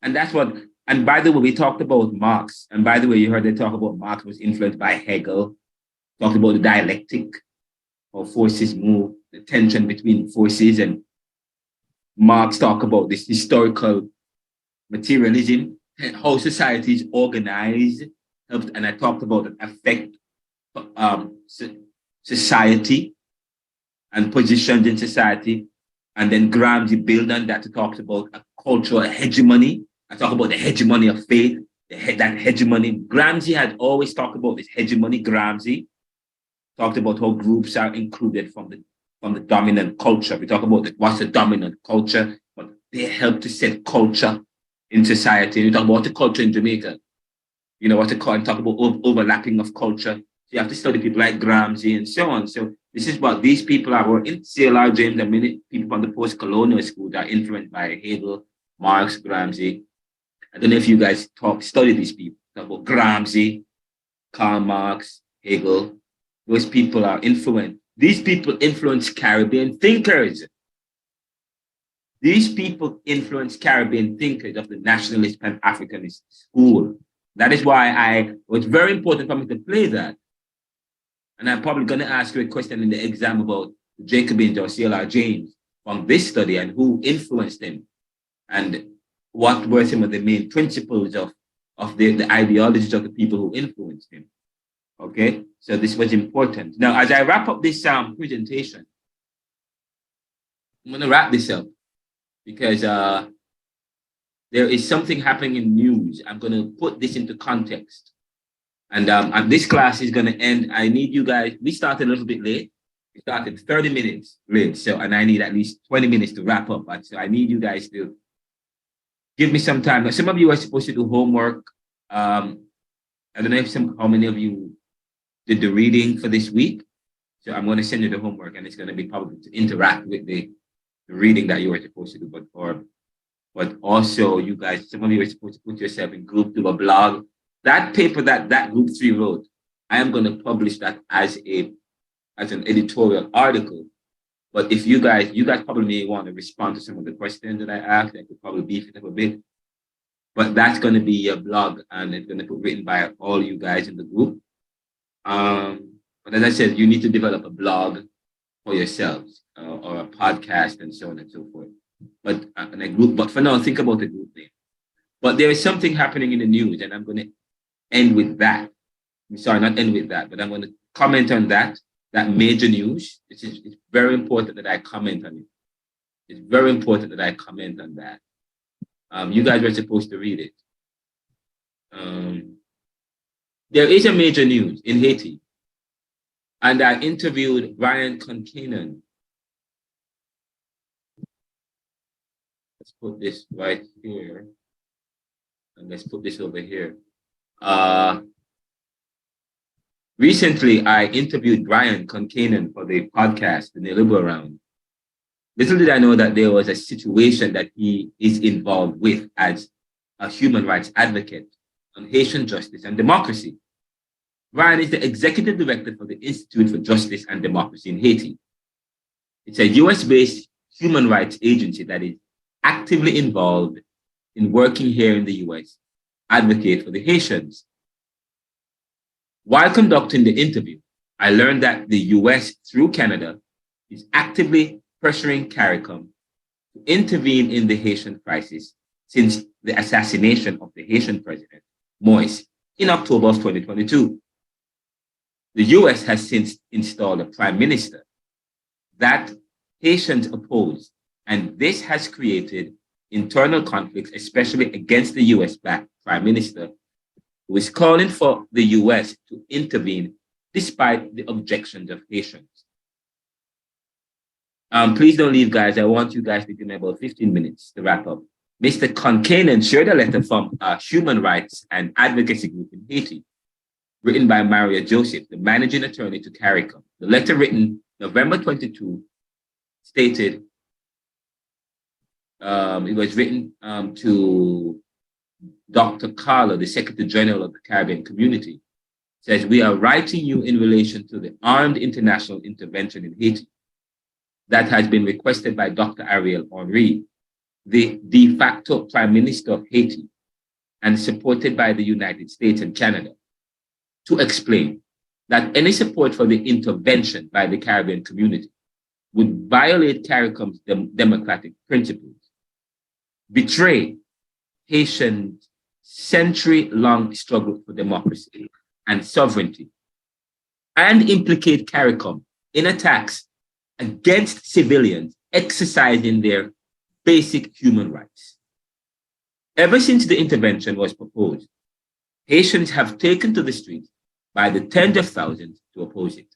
[SPEAKER 1] And and by the way, we talked about Marx. And by the way, you heard they talk about Marx was influenced by Hegel, talked about the dialectic, how forces move, the tension between forces. And Marx talked about this historical materialism, how society is organized, and I talked about the effect society and positioned in society. And then Gramsci built on that to talk about a cultural hegemony. I talk about the hegemony of faith, that hegemony. Gramsci had always talked about this hegemony. Gramsci talked about how groups are included from the dominant culture. We talk about what's the dominant culture, but they help to set culture in society. And we talk about the culture in Jamaica. You know what to call and talk about overlapping of culture. So you have to study people like Gramsci and so on. So this is what these people are working. C.L.R. James and many people from the post-colonial school that are influenced by Hegel, Marx, Gramsci. I don't know if you guys study these people. Talk about Gramsci, Karl Marx, Hegel. Those people are influenced. These people influence Caribbean thinkers. These people influence Caribbean thinkers of the nationalist Pan-Africanist school. That is why it was very important for me to play that. And I'm probably going to ask you a question in the exam about Jacobins or C.L.R. James from this study and who influenced him and what were some of the main principles of the ideologies of the people who influenced him. Okay, so this was important. Now, as I wrap up this presentation, I'm going to wrap this up because there is something happening in news. I'm going to put this into context. And this class is going to end. I need you guys, we started a little bit late. We started 30 minutes late. So, and I need at least 20 minutes to wrap up. So I need you guys to give me some time. Now, some of you are supposed to do homework. I don't know how many of you did the reading for this week. So I'm going to send you the homework and it's going to be probably to interact with the reading that you were supposed to do. But also you guys, some of you are supposed to put yourself in group, do a blog. That paper that group 3 wrote, I am going to publish that as an editorial article. But if you guys probably may want to respond to some of the questions that I asked, I could probably beef it up a bit. But that's going to be a blog and it's going to be written by all you guys in the group. But as I said, you need to develop a blog for yourselves or a podcast and so on and so forth. But for now, think about the group name. But there is something happening in the news, and I'm going to end with that. I'm sorry, not end with that, but I'm going to comment on that major news. It's very important that I comment on it. It's very important that I comment on that. You guys were supposed to read it. There is a major news in Haiti, and I interviewed Brian Concanon. Let's put this right here, and let's put this over here. Recently, I interviewed Brian Concanon for the podcast, the Neoliberal Round. Little did I know that there was a situation that he is involved with as a human rights advocate on Haitian justice and democracy. Brian is the executive director for the Institute for Justice and Democracy in Haiti. It's a US-based human rights agency that is actively involved in working here in the US, advocate for the Haitians. While conducting the interview, I learned that the US, through Canada, is actively pressuring CARICOM to intervene in the Haitian crisis since the assassination of the Haitian president, Moise, in October of 2022. The US has since installed a prime minister that Haitians oppose, and this has created internal conflicts, especially against the US-backed prime minister, who is calling for the US to intervene despite the objections of Haitians. Please don't leave, guys. I want you guys to give me about 15 minutes to wrap up. Mr. Concanon shared a letter from a human rights and advocacy group in Haiti, written by Maria Joseph, the managing attorney to CARICOM. The letter, written November 22, stated, it was written to Dr. Carlo, the Secretary General of the Caribbean Community, says, we are writing you in relation to the armed international intervention in Haiti that has been requested by Dr. Ariel Henry, the de facto Prime Minister of Haiti, and supported by the United States and Canada, to explain that any support for the intervention by the Caribbean community would violate CARICOM's democratic principles, betray Haitians' century-long struggle for democracy and sovereignty, and implicate CARICOM in attacks against civilians exercising their basic human rights. Ever since the intervention was proposed, Haitians have taken to the streets by the tens of thousands to oppose it.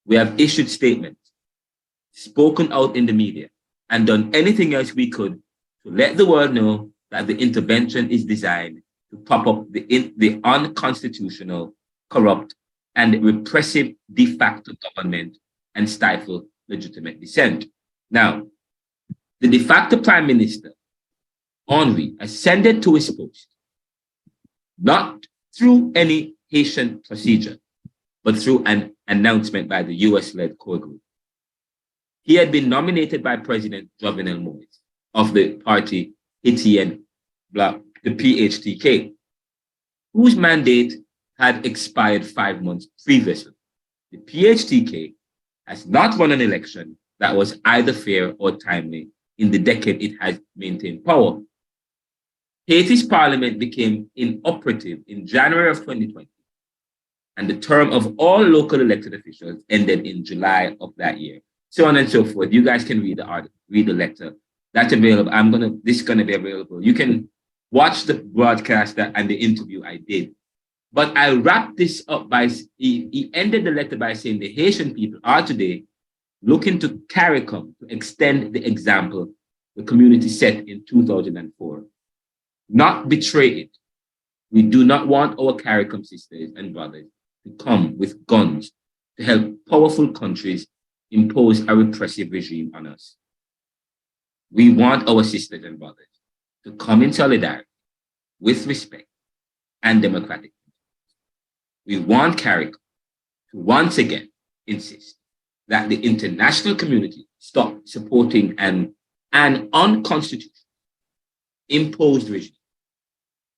[SPEAKER 1] We have issued statements, spoken out in the media, and done anything else we could to let the world know that the intervention is designed to prop up the unconstitutional, corrupt, and repressive de facto government and stifle legitimate dissent. Now, the de facto Prime Minister, Henri, ascended to his post, not through any Haitian procedure, but through an announcement by the US-led core group. He had been nominated by President Jovenel Moïse of the party Haitian Bloc, the PHTK, whose mandate had expired 5 months previously. The PHTK has not run an election that was either fair or timely in the decade it has maintained power. Haiti's parliament became inoperative in January of 2020, and the term of all local elected officials ended in July of that year. So on and so forth. You guys can read the article, read the letter. That's available. This is gonna be available. You can watch the broadcast and the interview I did. But I wrapped this up by, he ended the letter by saying the Haitian people are today looking to CARICOM to extend the example the community set in 2004. Not betray it. We do not want our CARICOM sisters and brothers to come with guns to help powerful countries impose a repressive regime on us. We want our sisters and brothers to come in solidarity with respect and democratic. We want CARICOM to once again insist that the international community stop supporting an unconstitutional imposed regime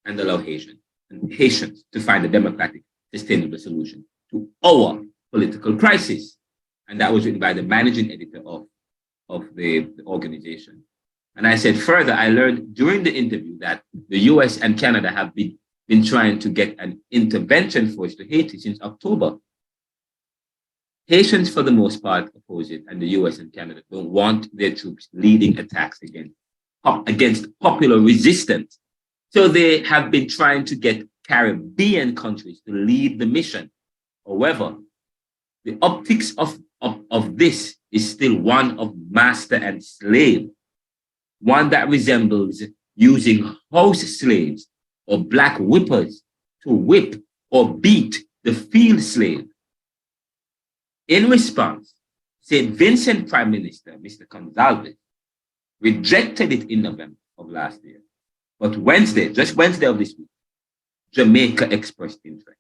[SPEAKER 1] and allow Haitians to find a democratic, sustainable solution to our political crisis. And that was written by the managing editor of the organization. And I said further, I learned during the interview that the US and Canada have been trying to get an intervention force to Haiti since October. Haitians, for the most part, oppose it, and the US and Canada don't want their troops leading attacks against popular resistance. So they have been trying to get Caribbean countries to lead the mission. However, the optics of this is still one of master and slave, one that resembles using house slaves or black whippers to whip or beat the field slave. In response, St. Vincent Prime Minister, Mr. Gonsalves, rejected it in November of last year. But just Wednesday of this week, Jamaica expressed interest.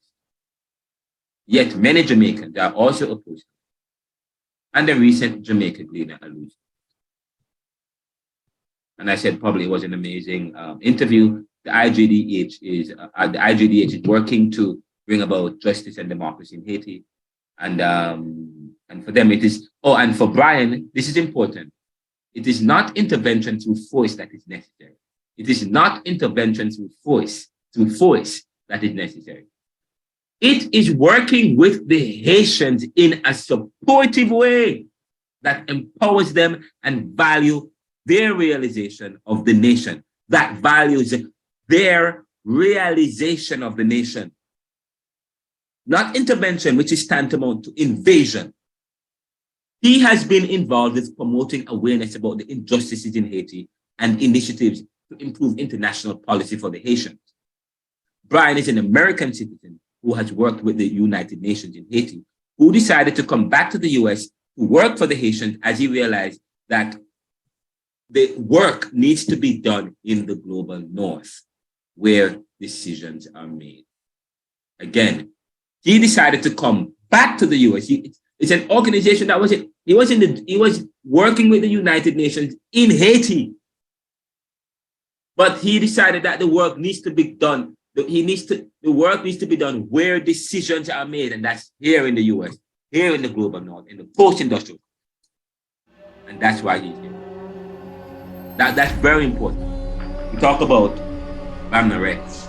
[SPEAKER 1] Yet many Jamaicans are also opposed. And the recent Jamaica Gleaner allusion. And I said probably it was an amazing interview. The IJDH is working to bring about justice and democracy in Haiti. And for them it is, and for Brian, this is important. It is not intervention through force that is necessary. It is not intervention through force that is necessary. It is working with the Haitians in a supportive way that empowers them and value their realization of the nation, that values their realization of the nation. Not intervention, which is tantamount to invasion. He has been involved with promoting awareness about the injustices in Haiti and initiatives to improve international policy for the Haitians. Brian is an American citizen who has worked with the United Nations in Haiti, who decided to come back to the US to work for the Haitians as he realized that the work needs to be done in the global north, where decisions are made. Again, he decided to come back to the US. It's an organization that he was working with the United Nations in Haiti. But he decided that the work needs to be done. The work needs to be done where decisions are made, and that's here in the US, here in the global north, in the post-industrial. And that's why he's here. That's very important. We talk about Bamna Rex.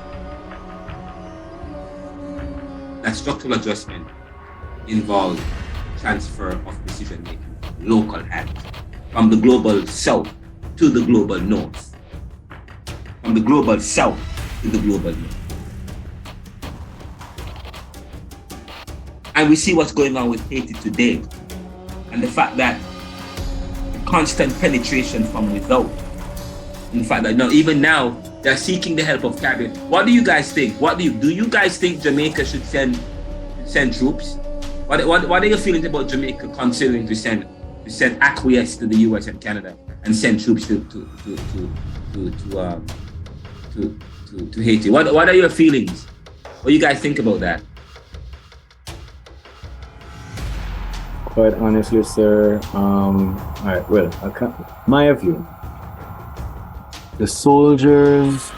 [SPEAKER 1] That structural adjustment involve transfer of decision making from local hands, from the global south to the global north, from the global south to the global north. And we see what's going on with Haiti today, and the fact that the constant penetration from without, in fact that even now they're seeking the help of Caribbean. What do you guys think? Do you guys think Jamaica should send troops? What are your feelings about Jamaica considering to send acquiesce to the US and Canada and send troops to Haiti? What are your feelings? What do you guys think about that?
[SPEAKER 7] Quite honestly, sir, all right, well, my view, the soldiers,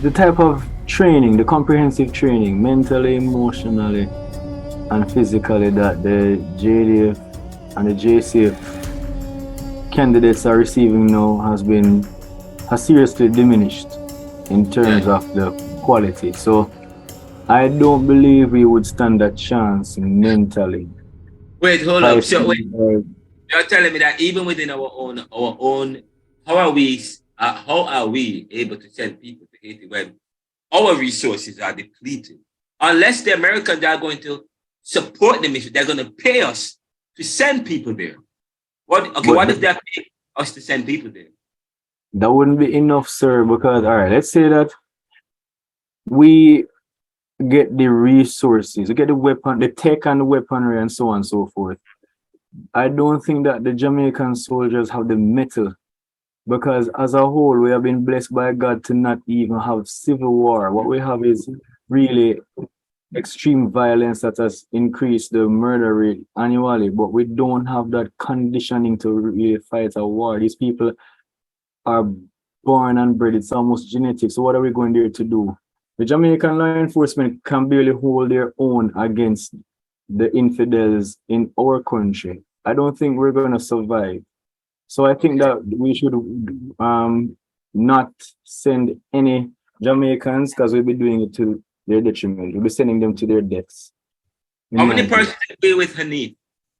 [SPEAKER 7] the type of training, the comprehensive training, mentally, emotionally, and physically that the JDF and the JCF candidates are receiving now has seriously diminished in terms of the quality. So I don't believe we would stand a chance mentally.
[SPEAKER 1] Wait, hold up. So wait, you're telling me that even within our own, how are we able to send people to Haiti when our resources are depleted? Unless the Americans are going to support the mission, they're going to pay us to send people there. What if they pay us to send people there?
[SPEAKER 7] That wouldn't be enough, sir, because all right, let's say that we get the resources, we get the weapon, the tech and the weaponry and so on and so forth. I don't think that the Jamaican soldiers have the metal, because as a whole, we have been blessed by God to not even have civil war. What we have is really extreme violence that has increased the murder rate annually, but we don't have that conditioning to really fight a war. These people are born and bred, it's almost genetic. So what are we going there to do? The Jamaican law enforcement can barely hold their own against the infidels in our country. I don't think we're going to survive. So I think that we should not send any Jamaicans, because we'll be doing it to their detriment. We'll be sending them to their deaths.
[SPEAKER 1] How many persons agree with Hanif?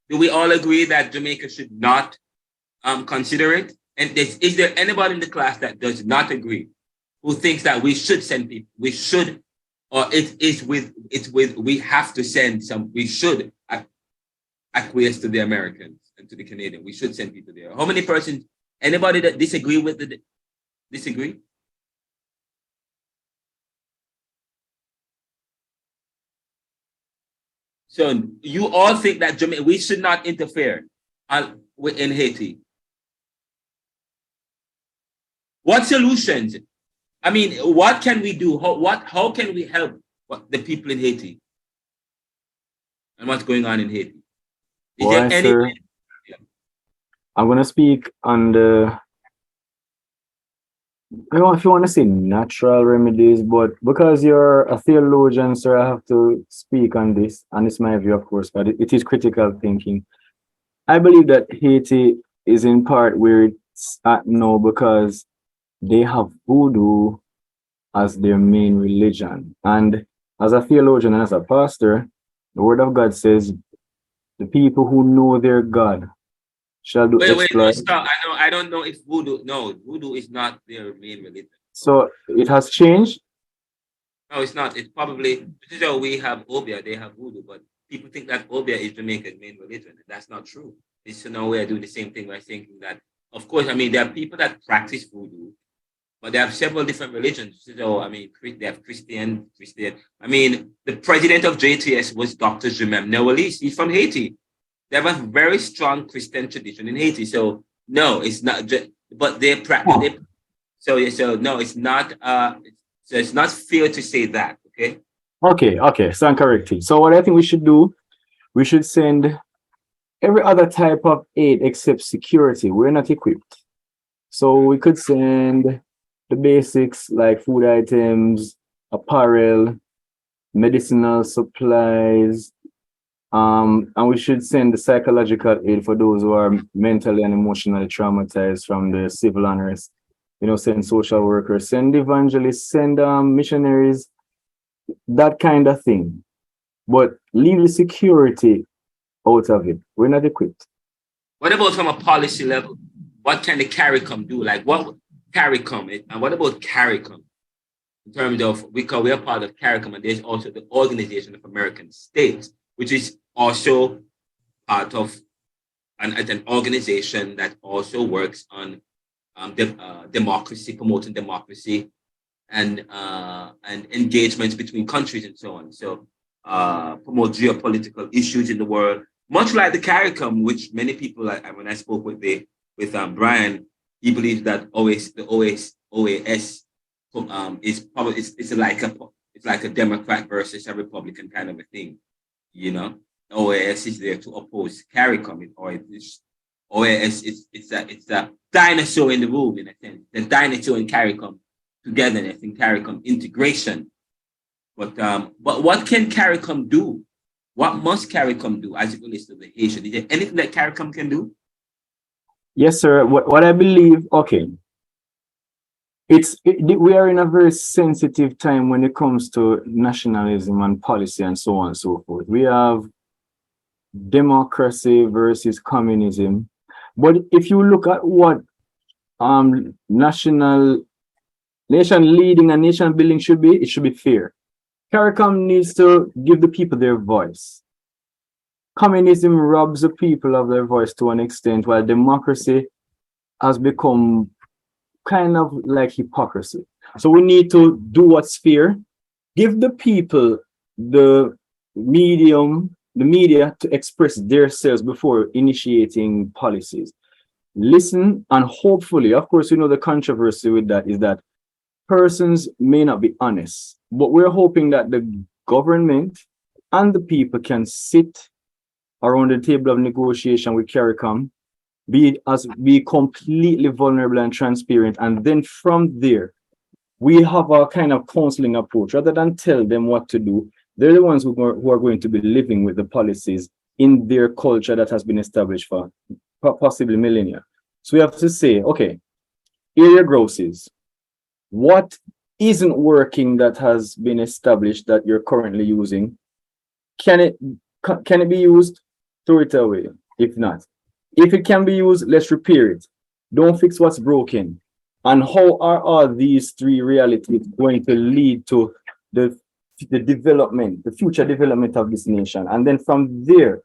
[SPEAKER 1] Do we all agree that Jamaica should not consider it? And is there anybody in the class that does not agree, who thinks that we should send people? We should, or we have to send some. We should acquiesce to the Americans and to the Canadians. We should send people there. How many persons? Anybody that disagree with disagree? So you all think that we should not interfere in Haiti? What solutions? I mean, what can we do? How can we help the people in Haiti and what's going on in Haiti? Is there any?
[SPEAKER 7] Sir, I'm going to speak on the, I don't know if you want to say natural remedies, but because you're a theologian, sir, I have to speak on this, and it's my view, of course, but it is critical thinking. I believe that Haiti is in part where it's at now because they have voodoo as their main religion. And as a theologian and as a pastor, the word of God says, the people who know their God shall do exploits.
[SPEAKER 1] Wait, stop. I don't know if voodoo is not their main religion.
[SPEAKER 7] So it has changed?
[SPEAKER 1] No, it's not. It's probably, we have Obia, they have voodoo, but people think that Obia is Jamaica's main religion. And that's not true. It's no way I do the same thing by thinking that, of course, I mean, there are people that practice voodoo, but they have several different religions. So, I mean, they have Christian. I mean, the president of JTS was Dr. Jemem Neoliberal. He's from Haiti. They have a very strong Christian tradition in Haiti. So, no, it's not. But they practice. So no, it's not. So it's not fair to say that. Okay.
[SPEAKER 7] Okay. So I'm correcting. So what I think we should do, we should send every other type of aid except security. We're not equipped. So we could send the basics like food items, apparel, medicinal supplies, and we should send the psychological aid for those who are mentally and emotionally traumatized from the civil unrest. Send social workers, send evangelists, send missionaries, that kind of thing. but leave the security out of it. We're not equipped.
[SPEAKER 1] What about from a policy level? What can the CARICOM do? Like what would CARICOM, and what about CARICOM in terms of, because we are part of CARICOM, and there's also the Organization of American States, which is also part of an organization that also works on democracy, promoting democracy and engagements between countries and so on. So promote geopolitical issues in the world, much like the CARICOM, which many people, when I spoke with Brian, he believes that OAS is probably it's like a Democrat versus a Republican kind of a thing, you know. OAS is there to oppose CARICOM, or OAS it's a dinosaur in the room, in a sense. The dinosaur and CARICOM togetherness and CARICOM integration. But what can CARICOM do? What must CARICOM do as it relates to the Haitian? Is there anything that CARICOM can do?
[SPEAKER 7] Yes, sir. What I believe, okay, we are in a very sensitive time when it comes to nationalism and policy and so on and so forth. We have democracy versus communism. But if you look at what nation leading and nation building should be, it should be fair. CARICOM needs to give the people their voice. Communism robs the people of their voice to an extent, while democracy has become kind of like hypocrisy. So we need to do what's fair, give the people the media to express themselves before initiating policies. Listen, and hopefully, of course, the controversy with that is that persons may not be honest, but we're hoping that the government and the people can sit around the table of negotiation with CARICOM, be completely vulnerable and transparent, and then from there, we have a kind of counseling approach. Rather than tell them what to do, they're the ones who are going to be living with the policies in their culture that has been established for possibly millennia. So we have to say, okay, area grosses. What isn't working that has been established that you're currently using? Can it be used? Throw it away. If not, if it can be used, let's repair it. Don't fix what's broken. And how are all these three realities going to lead to the development, the future development of this nation? And then from there,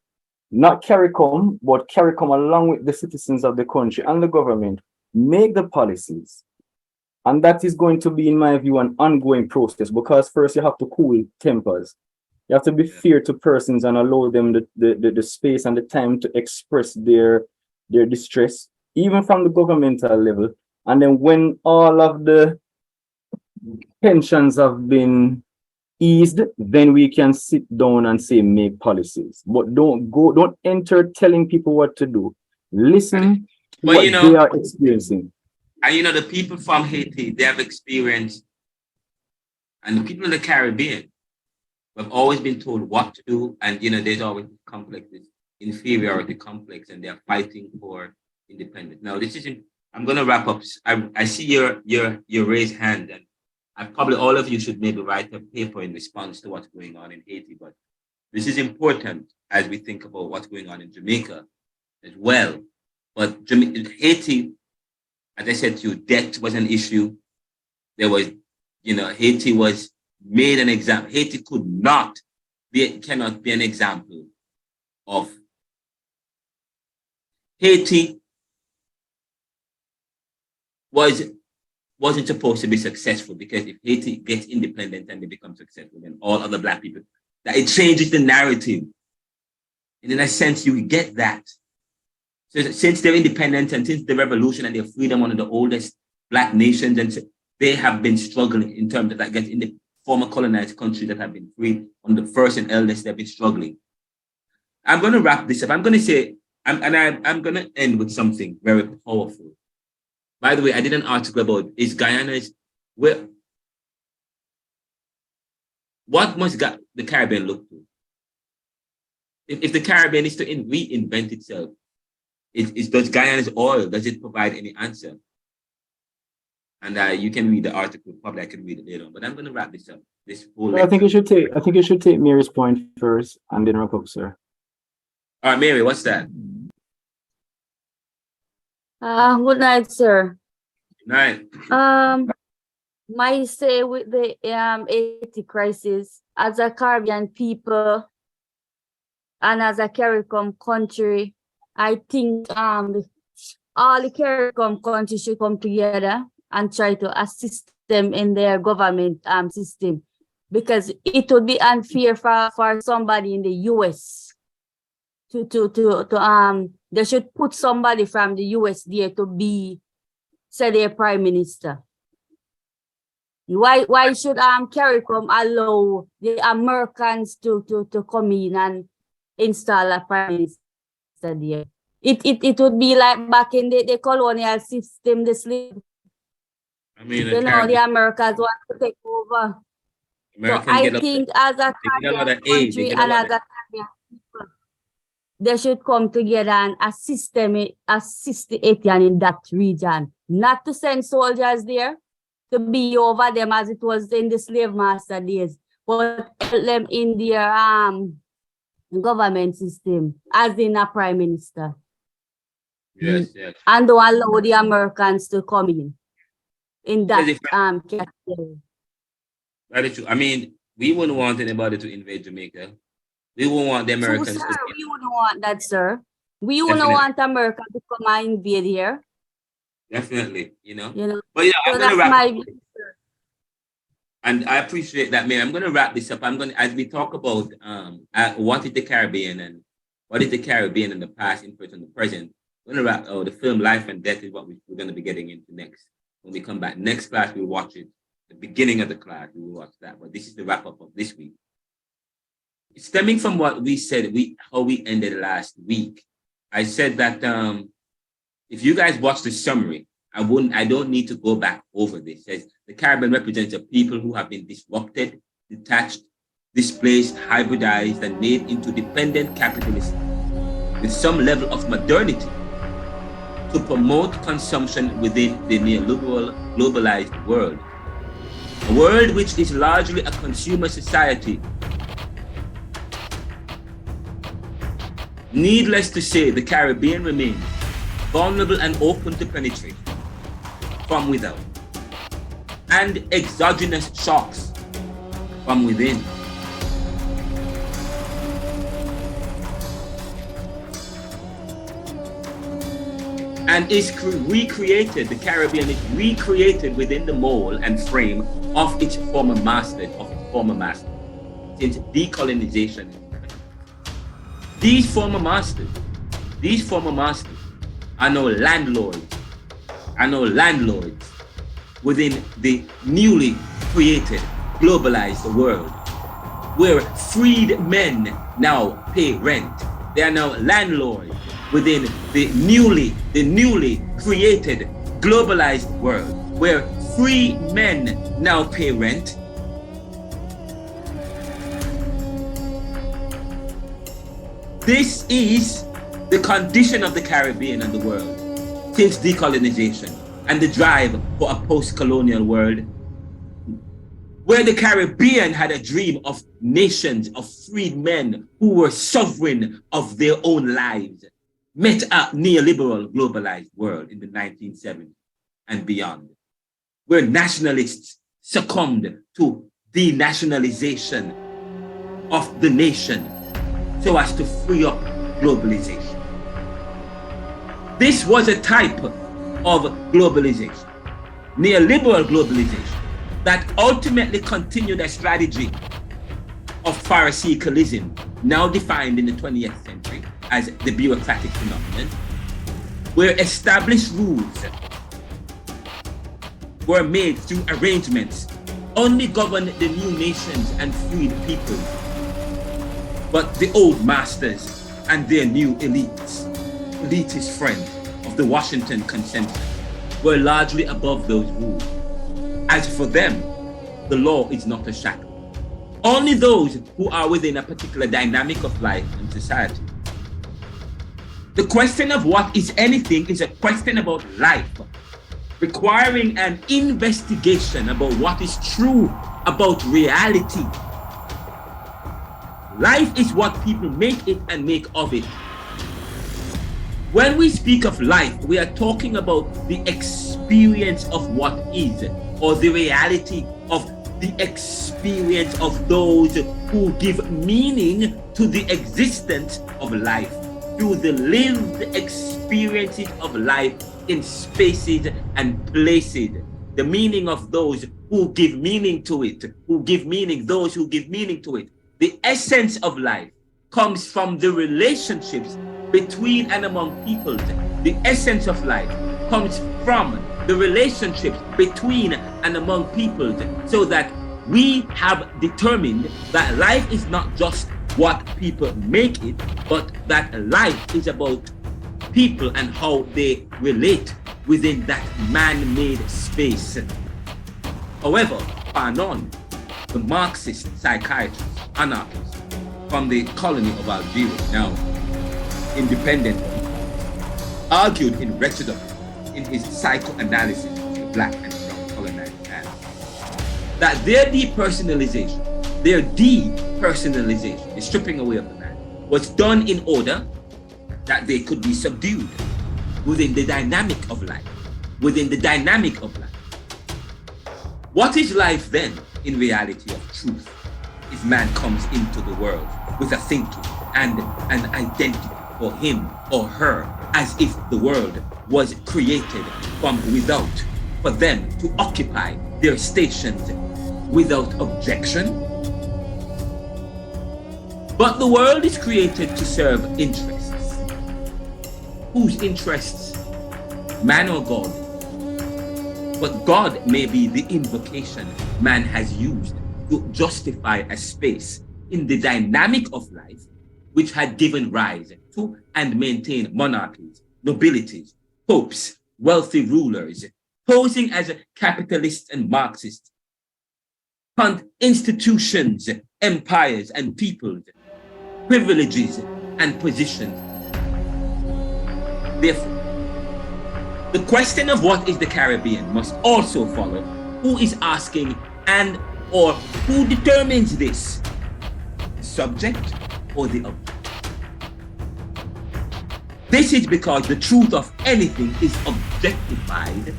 [SPEAKER 7] not CARICOM, but CARICOM along with the citizens of the country and the government make the policies. And that is going to be, in my view, an ongoing process, because first you have to cool tempers. You have to be fair to persons and allow them the space and the time to express their distress, even from the governmental level. And then when all of the tensions have been eased, then we can sit down and say, make policies. But don't enter telling people what to do. Listen to what they are experiencing.
[SPEAKER 1] And the people from Haiti, they have experienced, and the people in the Caribbean have always been told what to do. And there's always complex, this inferiority complex, and they're fighting for independence. Now, I'm going to wrap up. I see your raised hand, and probably all of you should maybe write a paper in response to what's going on in Haiti. But this is important as we think about what's going on in Jamaica as well. But Haiti, as I said to you, debt was an issue. There was, Haiti was made an example. Haiti cannot be an example of. Haiti wasn't supposed to be successful, because if Haiti gets independent and they become successful, then all other Black people, that it changes the narrative. And in a sense, you get that. So since they're independent and since the revolution and their freedom, one of the oldest Black nations, and so they have been struggling in terms of that, in the former colonized countries that have been free, on the first and eldest, they've been struggling. I'm going to wrap this up. I'm going to say, I'm going to end with something very powerful. By the way, I did an article about, is Guyana, what must the Caribbean look to? If the Caribbean is to reinvent itself, does Guyana's oil, does it provide any answer? And you can read the article. Probably I can read it later on. But I'm going to wrap this up. This whole
[SPEAKER 7] I think
[SPEAKER 1] lecture.
[SPEAKER 7] you should take Mary's point first and then wrap up, sir.
[SPEAKER 1] All right, Mary, what's that?
[SPEAKER 8] Good night, sir.
[SPEAKER 1] Good night.
[SPEAKER 8] My say with the Haiti crisis, as a Caribbean people and as a CARICOM country, I think all the CARICOM countries should come together and try to assist them in their government system, because it would be unfair for somebody in the US they should put somebody from the US there to be, say, their prime minister. Why should CARICOM allow the Americans to come in and install a prime minister there? It would be like back in the colonial system, the slave.
[SPEAKER 1] I mean,
[SPEAKER 8] You know, the Americans want to take over. So I think as a country and as a people, they should come together and assist the Haitian in that region. Not to send soldiers there to be over them as it was in the slave master days, but help them in their government system, as in a prime minister.
[SPEAKER 1] Yes, yes.
[SPEAKER 8] And don't allow the Americans to come in that category.
[SPEAKER 1] Very true. I mean, we wouldn't want anybody to invade Jamaica. We wouldn't want the Americans
[SPEAKER 8] So, sir,
[SPEAKER 1] to.
[SPEAKER 8] we wouldn't want that, sir. We wouldn't
[SPEAKER 1] Definitely.
[SPEAKER 8] want America to come and invade here.
[SPEAKER 1] Definitely, you know.
[SPEAKER 8] So
[SPEAKER 1] But yeah, I'm
[SPEAKER 8] that's
[SPEAKER 1] gonna wrap
[SPEAKER 8] my
[SPEAKER 1] up.
[SPEAKER 8] view, sir.
[SPEAKER 1] And I appreciate that, Mary. I'm gonna wrap this up. As we talk about what is the Caribbean and what is the Caribbean in the past, in and the present. I'm gonna wrap the film Life and Death is what we're gonna be getting into next. When we come back next class, we'll watch it. The beginning of the class, we will watch that. But this is the wrap up of this week. Stemming from what we said, how we ended last week. I said that if you guys watch the summary, I don't need to go back over this. It says the Caribbean represents a people who have been disrupted, detached, displaced, hybridized, and made into dependent capitalists with some level of modernity to promote consumption within the neoliberal globalized world. A world which is largely a consumer society. Needless to say, the Caribbean remains vulnerable and open to penetration from without, and exogenous shocks from within. And is recreated, the Caribbean is recreated within the mold and frame of its former masters, since decolonization. These former masters are now landlords within the newly created, globalized world, where freed men now pay rent. They are now landlords within the newly created, globalized world, where free men now pay rent. This is the condition of the Caribbean and the world since decolonization and the drive for a post-colonial world, where the Caribbean had a dream of nations of freed men who were sovereign of their own lives, met a neoliberal globalized world in the 1970s and beyond, where nationalists succumbed to denationalization of the nation so as to free up globalization. This was a type of globalization, neoliberal globalization, that ultimately continued a strategy of Pharisaicism, now defined in the 20th century as the bureaucratic phenomenon, where established rules were made through arrangements only governed the new nations and freed people, but the old masters and their new elitist friends of the Washington Consensus were largely above those rules. As for them, the law is not a shackle. Only those who are within a particular dynamic of life and society. The question of what is anything is a question about life. requiring an investigation about what is true about reality. Life is what people make it and make of it. When we speak of life, we are talking about the experience of what is, or the reality of the experience of those who give meaning to the existence of life through the lived experiences of life in spaces and places. The meaning of those who give meaning to it, those who give meaning to it. The essence of life comes from the relationships between and among peoples. The essence of life comes from the relationships between and among peoples, so that we have determined that life is not just what people make it, but that life is about people and how they relate within that man-made space. However, Fanon, the Marxist psychiatrist, anarchist from the colony of Algeria, now independent, argued in Wretched in his psychoanalysis of the black and brown colonized man, that their depersonalization, the stripping away of the man, was done in order that they could be subdued within the dynamic of life, What is life then in reality of truth, if man comes into the world with a thinking and an identity for him or her, as if the world was created from without, for them to occupy their stations without objection? But the world is created to serve interests. Whose interests? Man or God? But God may be the invocation man has used to justify a space in the dynamic of life which had given rise to and maintained monarchies, nobilities, popes, wealthy rulers, posing as capitalists and Marxists, institutions, empires and peoples, privileges and positions. Therefore, the question of what is the Caribbean must also follow who is asking and or who determines this, the subject or the object. This is because the truth of anything is objectified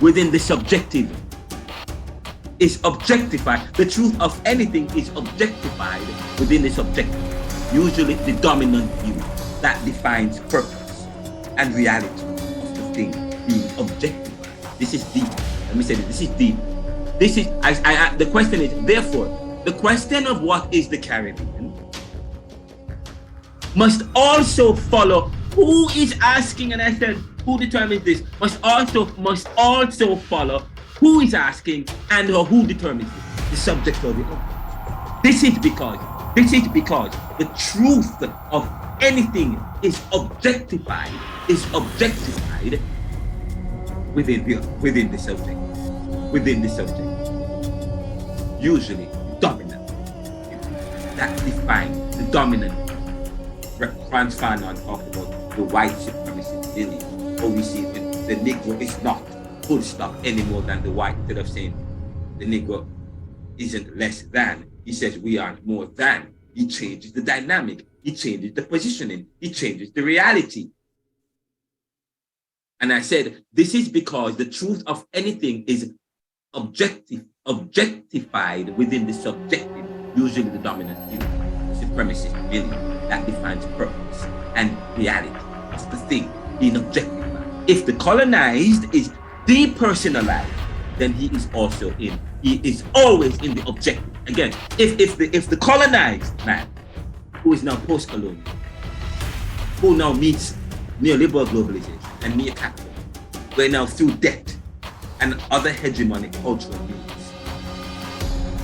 [SPEAKER 1] within the subjective. The truth of anything is objectified within the subjective, usually the dominant view that defines purpose and reality of the thing being objectified. This is deep. Let me say this is deep. This is, the question is, therefore, the question of what is the Caribbean must also follow who is asking, and I said, who determines this, must also follow who is asking and or who determines it, the subject or the object. This is because the truth of anything is objectified within the subject. Usually dominant. That defines the dominant. Franz Fanon talked about the white supremacist belief, or we see when the Negro is not full stop any more than the white. Instead of saying the Negro isn't less than, he says we are more than. He changes the dynamic, he changes the positioning, he changes the reality. And I said, this is because the truth of anything is objectified within the subjective, usually the dominant view, supremacist belief that defines purpose and reality. It's the thing being objectified. If the colonized is depersonalized, then he is always in the objective. Again, if the colonized man, who is now post-colonial, who now meets neoliberal globalization and neo-capitalism, we're now through debt and other hegemonic cultural needs,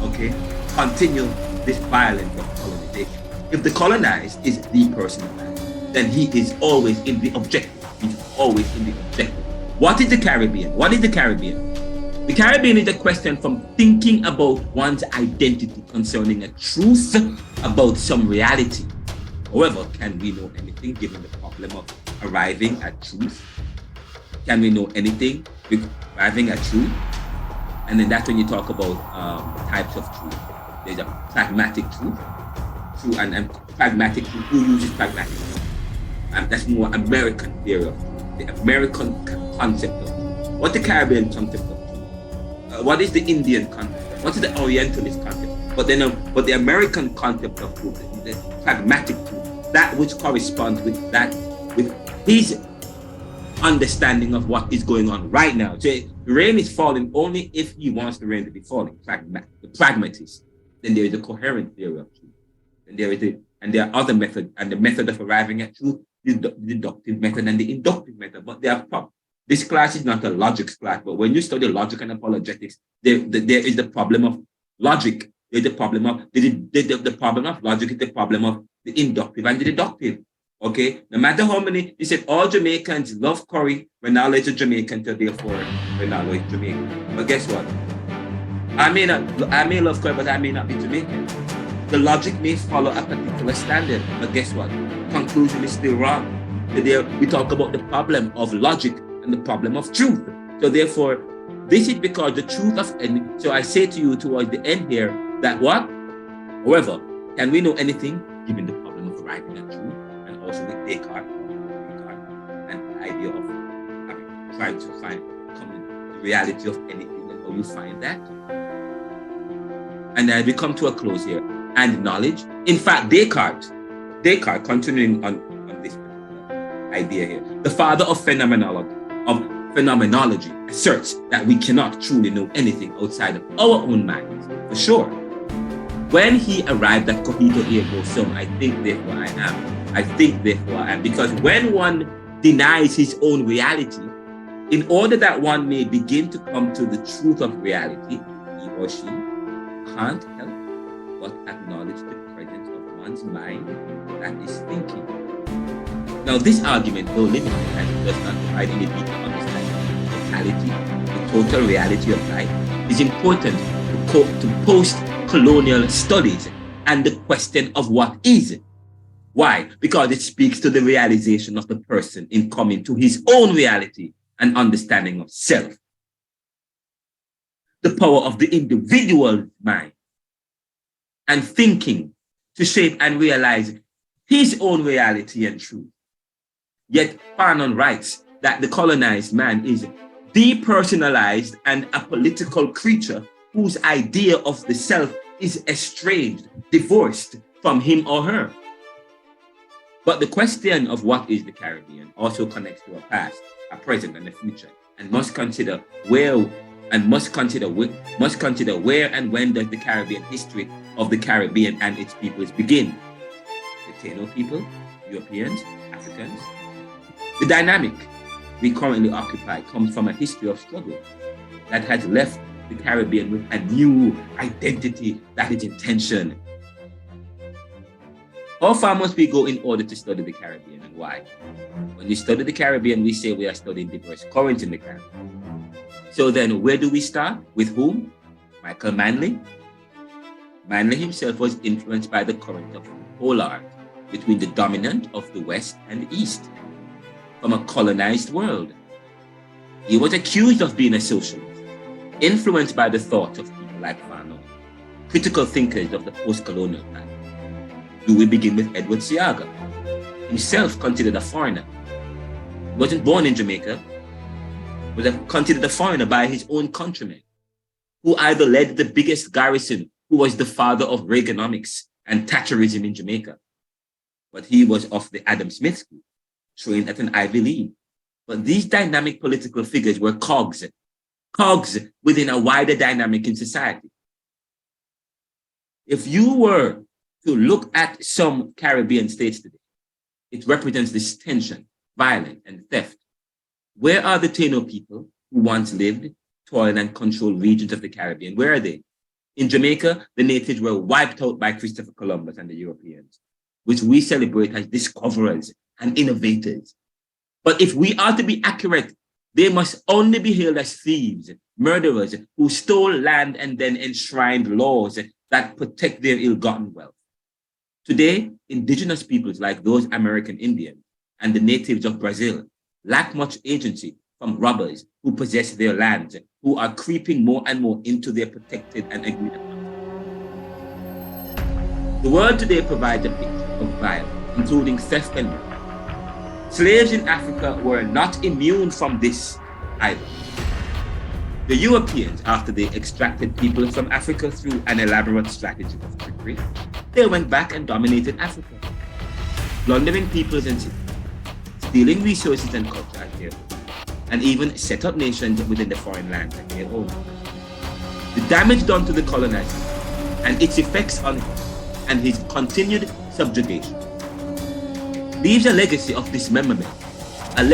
[SPEAKER 1] okay, continue this violence of colonization. If the colonized is depersonalized, then he is always in the objective. He's always in the objective. What is the Caribbean? The Caribbean is a question from thinking about one's identity concerning a truth about some reality. However, can we know anything given the problem of arriving at truth? can we know anything with arriving at truth? And then that's when you talk about types of truth. There's a pragmatic truth, and pragmatic truth. Who uses pragmatic truth? That's more American theory of truth, the American concept of truth. What's the Caribbean concept of truth? What is the Indian concept? What is the Orientalist concept? But the American concept of truth, the pragmatic truth, that which corresponds with his understanding of what is going on right now. So the rain is falling only if he wants the rain to be falling. The pragmatist. Then there is a coherent theory of truth. And there are other methods, and the method of arriving at truth, the deductive method and the inductive method. But they are problems. This class is not a logics class, but when you study logic and apologetics, there is the problem of logic. There's the problem of the problem of logic is the problem of the inductive and the deductive. Okay, no matter how many, he said all Jamaicans love curry. Renaldo is a Jamaican, so therefore Renaldo is Jamaican. But guess what? I may love curry, but I may not be Jamaican. The logic may follow a particular standard, but guess what? Conclusion is still wrong. So there we talk about the problem of logic and the problem of truth. So therefore, this is because the truth of, and so I say to you towards the end here that what? However, can we know anything given the problem of arriving at truth? Also with Descartes and the idea of trying to find the reality of anything and how you find that. And we come to a close here. And knowledge. In fact, Descartes, continuing on this idea here, the father of phenomenology, asserts that we cannot truly know anything outside of our own minds, for sure. When he arrived at cogito ergo sum, I think therefore I am. I think therefore I am. Because when one denies his own reality, in order that one may begin to come to the truth of reality, he or she can't help but acknowledge the presence of one's mind that is thinking. Now, this argument, though limited and does not provide any deeper understanding of totality, the total reality of life, is important to post-colonial studies and the question of what is. Why? Because it speaks to the realization of the person in coming to his own reality and understanding of self. The power of the individual mind and thinking to shape and realize his own reality and truth. Yet Fanon writes that the colonized man is depersonalized and a political creature whose idea of the self is estranged, divorced from him or her. But the question of what is the Caribbean also connects to a past, a present, and a future, and must consider where and when does the Caribbean history of the Caribbean and its peoples begin? The Taino people, Europeans, Africans. The dynamic we currently occupy comes from a history of struggle that has left the Caribbean with a new identity that is in tension. How far must we go in order to study the Caribbean, and why? When we study the Caribbean, we say we are studying diverse currents in the Caribbean. So then where do we start? With whom? Michael Manley. Manley himself was influenced by the current of polar between the dominant of the West and the East from a colonized world. He was accused of being a socialist, influenced by the thoughts of people like Fanon, critical thinkers of the post-colonial time. Do we begin with Edward Seaga, himself considered a foreigner? He wasn't born in Jamaica, was considered a foreigner by his own countrymen, who either led the biggest garrison, who was the father of Reaganomics and Thatcherism in Jamaica. But he was of the Adam Smith school, trained at an Ivy League. But these dynamic political figures were cogs within a wider dynamic in society. If you were to look at some Caribbean states today, it represents this tension, violence, and theft. Where are the Taino people who once lived, toiled, and controlled regions of the Caribbean? Where are they? In Jamaica, the natives were wiped out by Christopher Columbus and the Europeans, which we celebrate as discoverers and innovators. But if we are to be accurate, they must only be hailed as thieves, murderers who stole land and then enshrined laws that protect their ill-gotten wealth. Today, indigenous peoples like those American Indians and the natives of Brazil lack much agency from robbers who possess their lands, who are creeping more and more into their protected and agreed upon. The world today provides a picture of violence, including theft and murder. Slaves in Africa were not immune from this either. The Europeans, after they extracted people from Africa through an elaborate strategy of trickery, they went back and dominated Africa, plundering peoples and cities, stealing resources and culture as their own, and even set up nations within the foreign lands as their own. The damage done to the colonizer and its effects on him and his continued subjugation leaves a legacy of dismemberment, an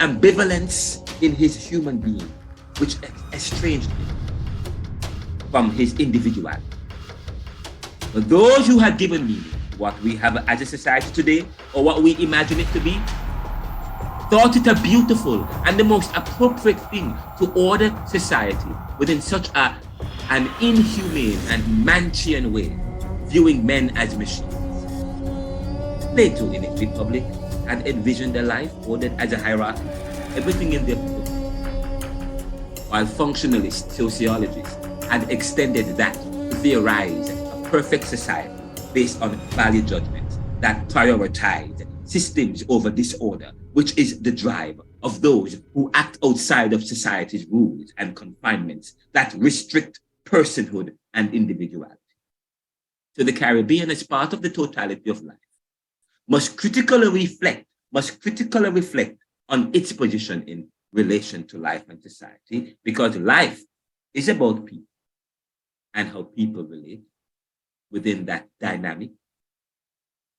[SPEAKER 1] ambivalence in his human being, which estranged him from his individuality. But those who had given meaning to what we have as a society today, or what we imagine it to be, thought it a beautiful and the most appropriate thing to order society within such an inhumane and Manchian way, viewing men as machines. Plato in his Republic had envisioned a life ordered as a hierarchy, everything in their book, while functionalist sociologists had extended that to theorize a perfect society based on value judgments that prioritize systems over disorder, which is the drive of those who act outside of society's rules and confinements that restrict personhood and individuality. So the Caribbean, as part of the totality of life, must critically reflect on its position in relation to life and society, because life is about people and how people relate within that dynamic.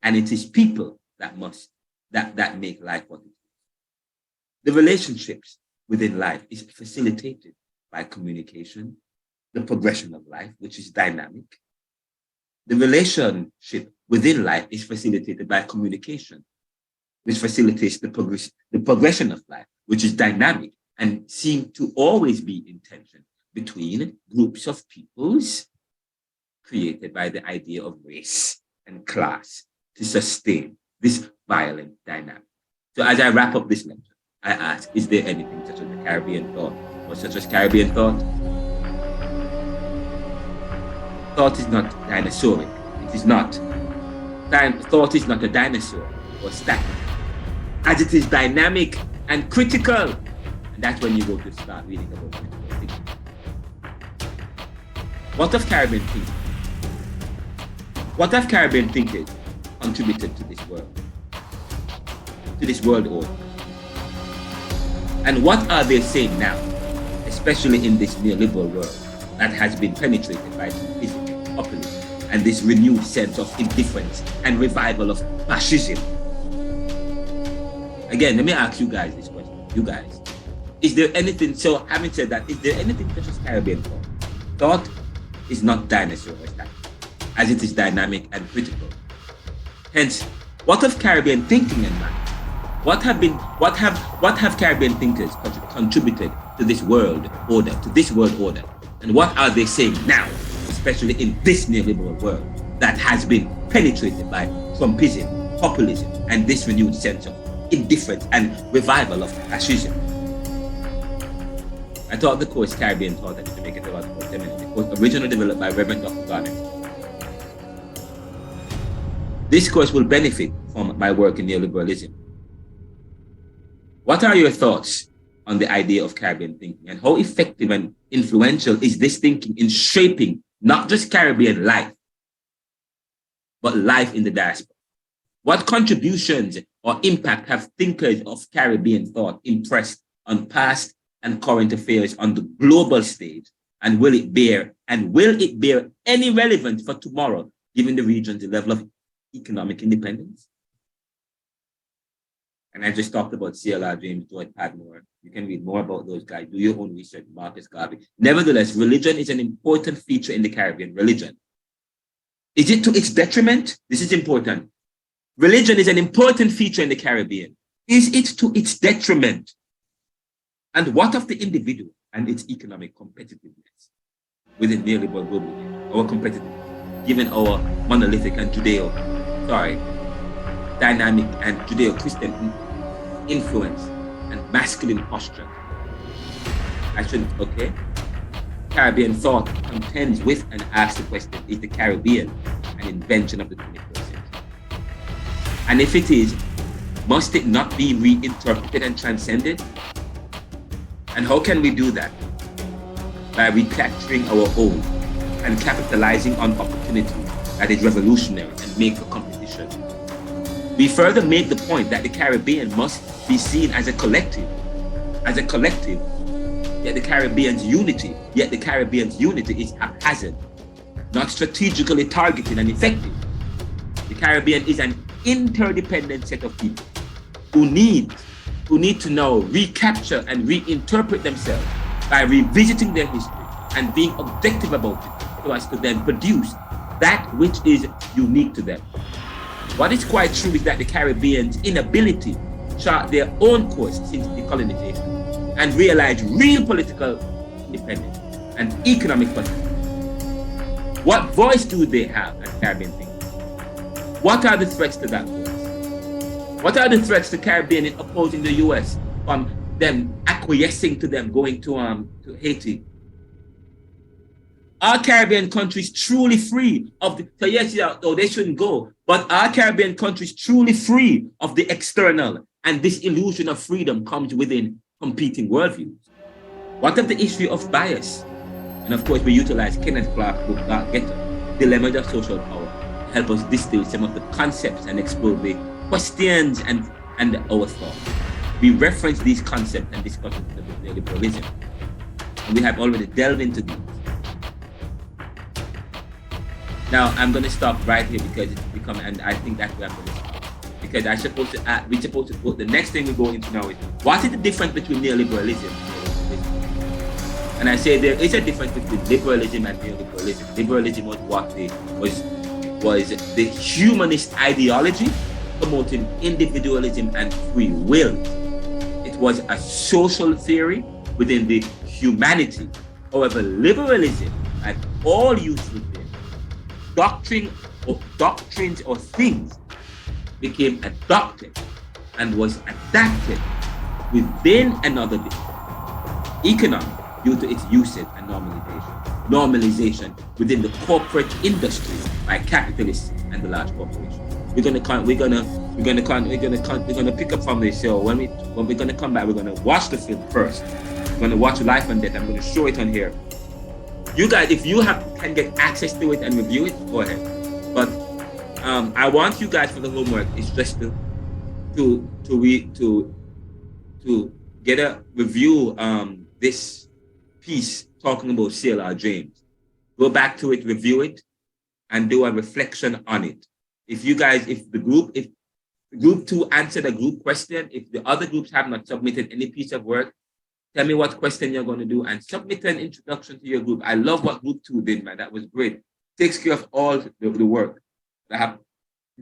[SPEAKER 1] And it is people that make life what it is. The relationships within life is facilitated by communication, the progression of life, which is dynamic. The relationship within life is facilitated by communication, which facilitates the progression of life, which is dynamic and seem to always be in tension between groups of peoples created by the idea of race and class to sustain this violent dynamic. So as I wrap up this lecture, I ask, is there anything such as the Caribbean thought or such as Caribbean thought? Thought is not dinosauric. It is not. Thought is not a dinosaur or static, as it is dynamic and critical. And that's when you go to start reading about critical thinking. What have Caribbean thinking? What have Caribbean thinkers contributed to this world order? And what are they saying now, especially in this neoliberal world that has been penetrated by populism and this renewed sense of indifference and revival of fascism? Again, let me ask you guys this question. You guys, is there anything, so having said that, is there anything such as Caribbean thought? Thought is not dinosaur or static, as it is dynamic and critical. Hence, what have Caribbean thinking in mind? What have Caribbean thinkers contributed to this world order, And what are they saying now, especially in this neoliberal world that has been penetrated by Trumpism, populism, and this renewed sense of indifference and revival of fascism? I taught the course Caribbean Thought at Jamaica Theological Seminary. It was originally developed by Reverend Dr. Garnet. This course will benefit from my work in neoliberalism. What are your thoughts on the idea of Caribbean thinking, and how effective and influential is this thinking in shaping not just Caribbean life, but life in the diaspora? What contributions or impact have thinkers of Caribbean thought impressed on past and current affairs on the global stage, and will it bear any relevance for tomorrow, given the region's level of economic independence? And I just talked about CLR James, George Padmore. You can read more about those guys. Do your own research, Marcus Garvey. Nevertheless, religion is an important feature in the Caribbean. Religion. Is it to its detriment? This is important. Religion is an important feature in the Caribbean. Is it to its detriment? And what of the individual and its economic competitiveness within neoliberal globalism? Our competitiveness, given our monolithic and dynamic and Judeo-Christian influence and masculine posture. Caribbean thought contends with and asks the question, is the Caribbean an invention of the 21st century? And if it is, must it not be reinterpreted and transcended? And how can we do that? By recapturing our own and capitalizing on opportunity that is revolutionary and make for competition. We further make the point that the Caribbean must be seen as a collective, yet the Caribbean's unity is haphazard, not strategically targeted and effective. The Caribbean is an interdependent set of people who need to now recapture and reinterpret themselves by revisiting their history and being objective about it, so as to then produce that which is unique to them. What is quite true is that the Caribbean's inability to chart their own course since decolonization and realize real political independence and economic potential. What voice do they have as Caribbean thinkers? What are the threats to that voice? What are the threats to Caribbean in opposing the US from them acquiescing to them going to Haiti? Are Caribbean countries truly free of the, so yes, they shouldn't go, but are Caribbean countries truly free of the external? And this illusion of freedom comes within competing worldviews. What of the issue of bias? And of course, we utilize Kenneth Clark's book, Dark Ghetto, Dilemmas of Social Power, to help us distill some of the concepts and explore the questions and our thoughts. We reference these concepts and discussions of neoliberalism, and we have already delved into these. Now, I'm going to stop right here because it's become, and I think that's where I'm going to stop. Because we're supposed to go, the next thing we go into now is, what is the difference between neoliberalism and neoliberalism? And I say there is a difference between liberalism and neoliberalism. Liberalism was was the humanist ideology promoting individualism and free will. It was a social theory within the humanity. However, liberalism, like all useful things, doctrines or things became adopted and was adapted within another economy due to its usage and normalization within the corporate industry by capitalists and the large corporations. We're gonna pick up from this. So when we're gonna come back, we're gonna watch the film first. We're gonna watch Life and Death. I'm gonna show it on here. You guys, if you can get access to it and review it, go ahead. But I want you guys for the homework is just to get a review this piece talking about CLR James. Go back to it, review it, and do a reflection on it. If group 2 answered a group question, if the other groups have not submitted any piece of work, tell me what question you're going to do and submit an introduction to your group. I love what group 2 did, man. That was great. Takes care of all the work that I have to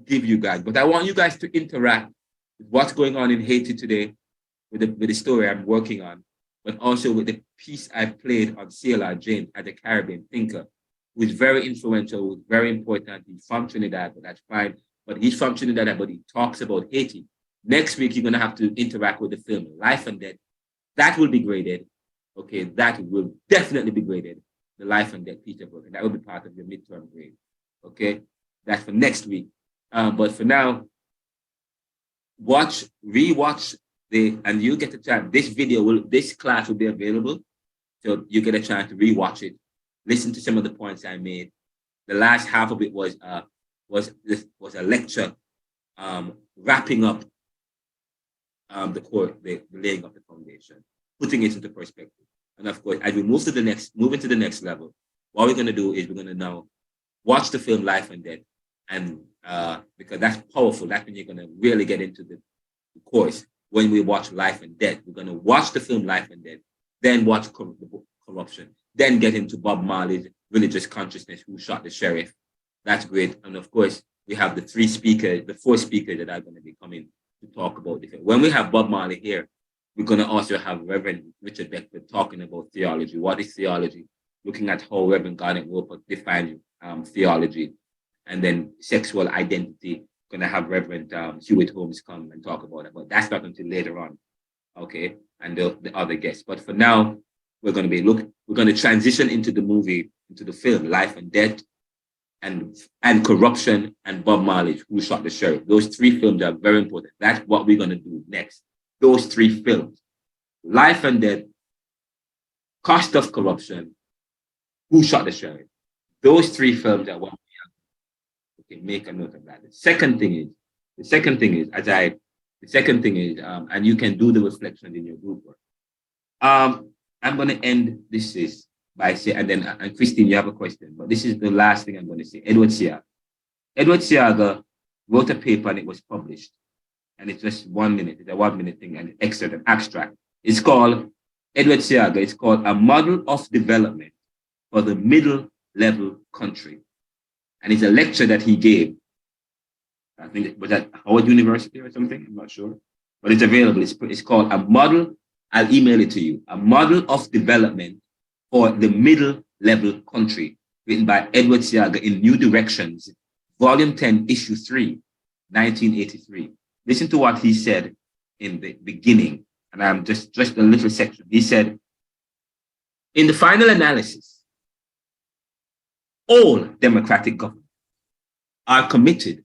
[SPEAKER 1] give you guys. But I want you guys to interact with what's going on in Haiti today, with the story I'm working on, but also with the piece I played on CLR James as a Caribbean thinker, who is very influential, who is very important. He's from Trinidad, but that's fine. But he's from Trinidad, but he talks about Haiti. Next week, you're going to have to interact with the film Life and Death. That will be graded. Okay, that will definitely be graded. The Life and Death piece of work, and that will be part of your midterm grade. Okay, that's for next week. But for now, rewatch and you get a chance. This class will be available, so you get a chance to rewatch it. Listen to some of the points I made. The last half of it was a lecture wrapping up the laying of the foundation, putting it into perspective. And of course, as we move into the next level, what we're going to do is we're going to now watch the film Life and Death, and because that's powerful. That's when you're going to really get into the course. When we watch Life and Death, we're going to watch the film Life and Death, then watch the book Corruption, then get into Bob Marley's Religious Consciousness, Who Shot the Sheriff. That's great. And of course, we have the 4 speakers that are going to be coming to talk about the film. When we have Bob Marley here, we're going to also have Reverend Richard Beckford talking about theology. What is theology? Looking at how Reverend Garnet Wolper defined theology, and then sexual identity, going to have Reverend Hewitt Holmes come and talk about it, but that's not until later on, okay? And the other guests. But for now, we're going to transition into the film, Life and Death, and Corruption, and Bob Marley, Who Shot the Sheriff. Those three films are very important. That's what we're going to do next. Those three films, Life and Death, Cost of Corruption, Who Shot the Sheriff. Those three films are what we have. Okay, make a note of that. The second thing is, and you can do the reflection in your group work. I'm going to end this by saying, and Christine, you have a question, but this is the last thing I'm going to say. Edward Seaga wrote a paper and it was published. And it's just 1 minute. It's a 1 minute thing, and excerpt, an abstract. It's called, Edward Seaga, it's called A Model of Development for the Middle Level Country. And it's a lecture that he gave. I think it was at Howard University or something, I'm not sure. But it's available. It's called A Model, I'll email it to you, A Model of Development for the Middle Level Country, written by Edward Seaga in New Directions, Volume 10, Issue 3, 1983. Listen to what he said in the beginning, and I'm just a little section. He said, in the final analysis, all democratic governments are committed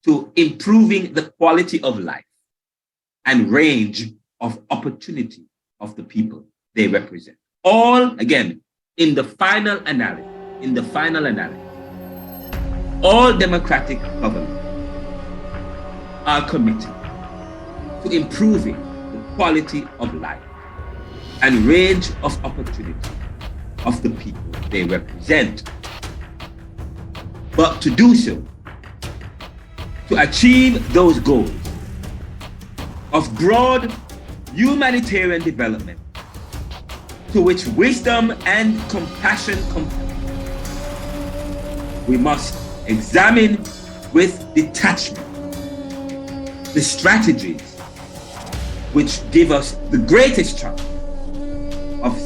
[SPEAKER 1] to improving the quality of life and range of opportunity of the people they represent. All, again, in the final analysis, all democratic governments are committed to improving the quality of life and range of opportunity of the people they represent. But to do so, to achieve those goals of broad humanitarian development, to which wisdom and compassion compel, we must examine with detachment the strategies which give us the greatest chance of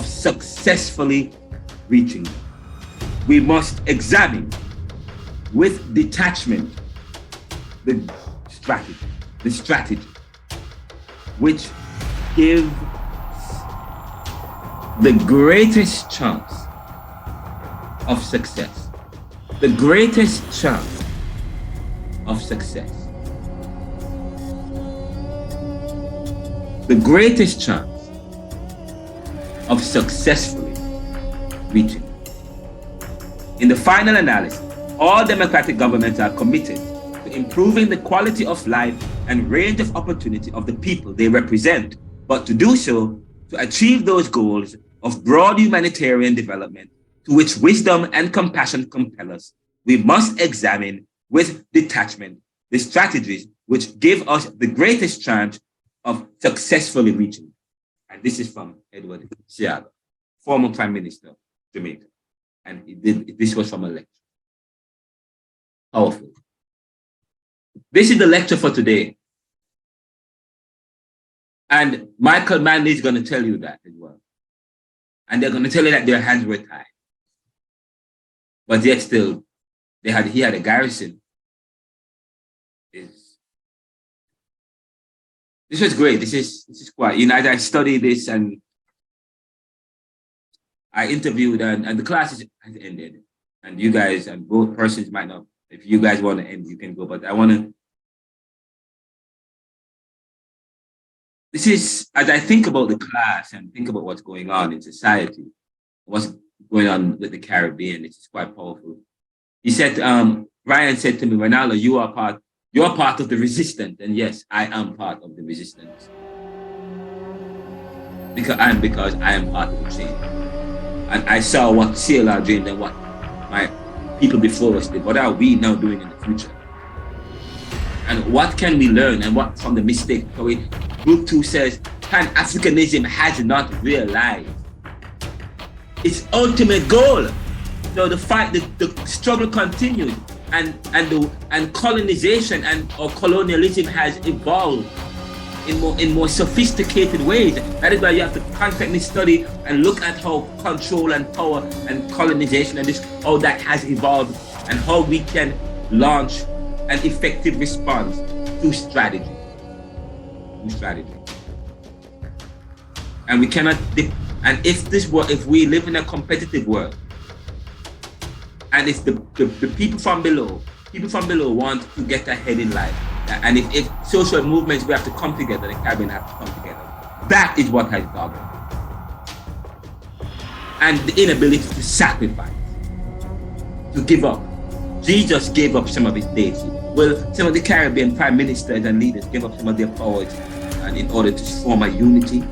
[SPEAKER 1] successfully reaching them. We must examine with detachment the strategy which give the greatest chance of success. The greatest chance of success. The greatest chance of successfully reaching. In the final analysis, all democratic governments are committed to improving the quality of life and range of opportunity of the people they represent, but to do so, to achieve those goals of broad humanitarian development to which wisdom and compassion compel us, we must examine with detachment the strategies which give us the greatest chance of successfully reaching. And this is from Edward Seaga, former Prime Minister of Jamaica. And this was from a lecture. Powerful. This is the lecture for today. And Michael Manley is going to tell you that as well. And they're going to tell you that their hands were tied. But yet still, he had a garrison. This was great. This is quite, as I studied this and I interviewed and the class has ended. And you guys and both persons might not, if you guys want to end, you can go. But I want to, this is, as I think about the class and think about what's going on in society, what's going on with the Caribbean, this is quite powerful. He said, Ryan said to me, Renaldo, you're part of the resistance. And yes, I am part of the resistance. Because I am part of the change. And I saw what CLR did and what my people before us did. What are we now doing in the future? And what can we learn and what from the mistake? Group 2 says, Pan-Africanism has not realized its ultimate goal. So the fight, the struggle continues, and colonization or colonialism has evolved in more sophisticated ways. That is why you have to constantly study and look at how control and power and colonization and how that has evolved and how we can launch an effective response through strategy. And we cannot, and if we live in a competitive world, and if the people from below want to get ahead in life, and if social movements, we have to come together, the Caribbean have to come together. That is what has bothered. And the inability to sacrifice, to give up. Jesus gave up some of his deity. Well, some of the Caribbean prime ministers and leaders gave up some of their powers and in order to form a unity.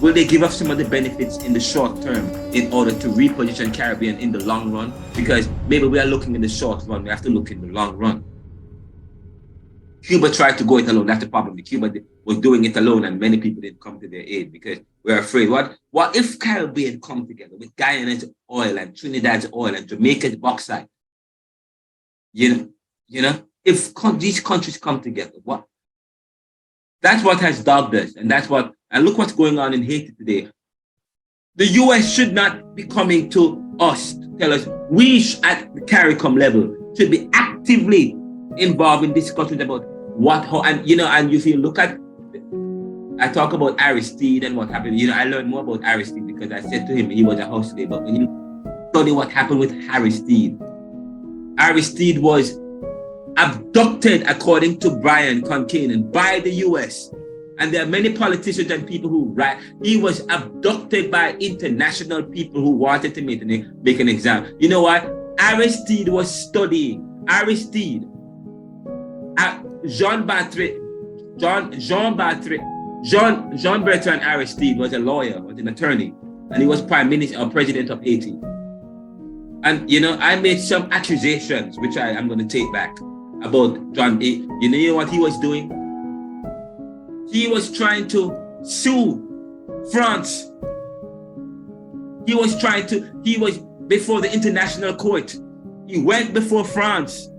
[SPEAKER 1] Will they give up some of the benefits in the short term in order to reposition Caribbean in the long run? Because maybe we are looking in the short run, we have to look in the long run. Cuba tried to go it alone. That's the problem. Cuba was doing it alone, and many people didn't come to their aid because we're afraid. What if Caribbean come together with Guyana's oil and Trinidad's oil and Jamaica's bauxite? You know, if these countries come together, what? That's what has dogged us, and look what's going on in Haiti today. The US should not be coming to us to tell us we at the CARICOM level should be actively involved in discussions about and if you look at, I talk about Aristide and what happened. I learned more about Aristide because I said to him he was a house slave. But when you study what happened with Aristide was abducted, according to Brian Concanen, by the US. And there are many politicians and people who write. He was abducted by international people who wanted to make an exam. You know what? Aristide was studying. Jean Bertrand Aristide was a lawyer, was an attorney, and he was prime minister or president of Haiti. And I made some accusations, which I'm going to take back, about John. You know what he was doing? He was trying to sue France. He was before the international court. He went before France,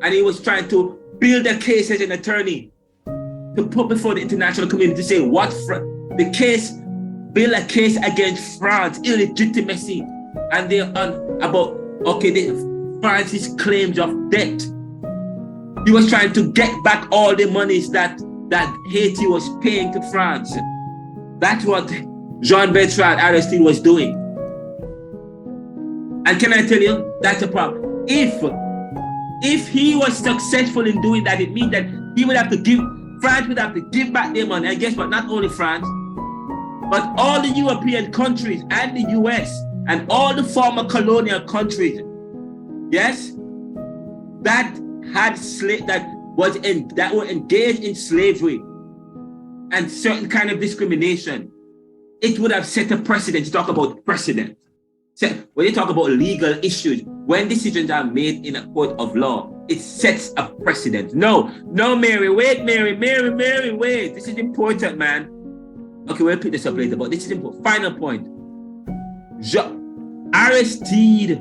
[SPEAKER 1] and he was trying to build a case as an attorney to put before the international community to say build a case against France, illegitimacy, and France's claims of debt. He was trying to get back all the monies that Haiti was paying to France. That's what Jean Bertrand Aristide was doing. And can I tell you, that's a problem. If he was successful in doing that, it means that France would have to give back their money. And guess what? Not only France, but all the European countries and the US and all the former colonial countries, yes, that were engaged in slavery and certain kind of discrimination. It would have set a precedent. To talk about precedent. So when you talk about legal issues, when decisions are made in a court of law, it sets a precedent. No, Mary, wait. This is important, man. Okay, we'll pick this up later, but this is important. Final point. Aristide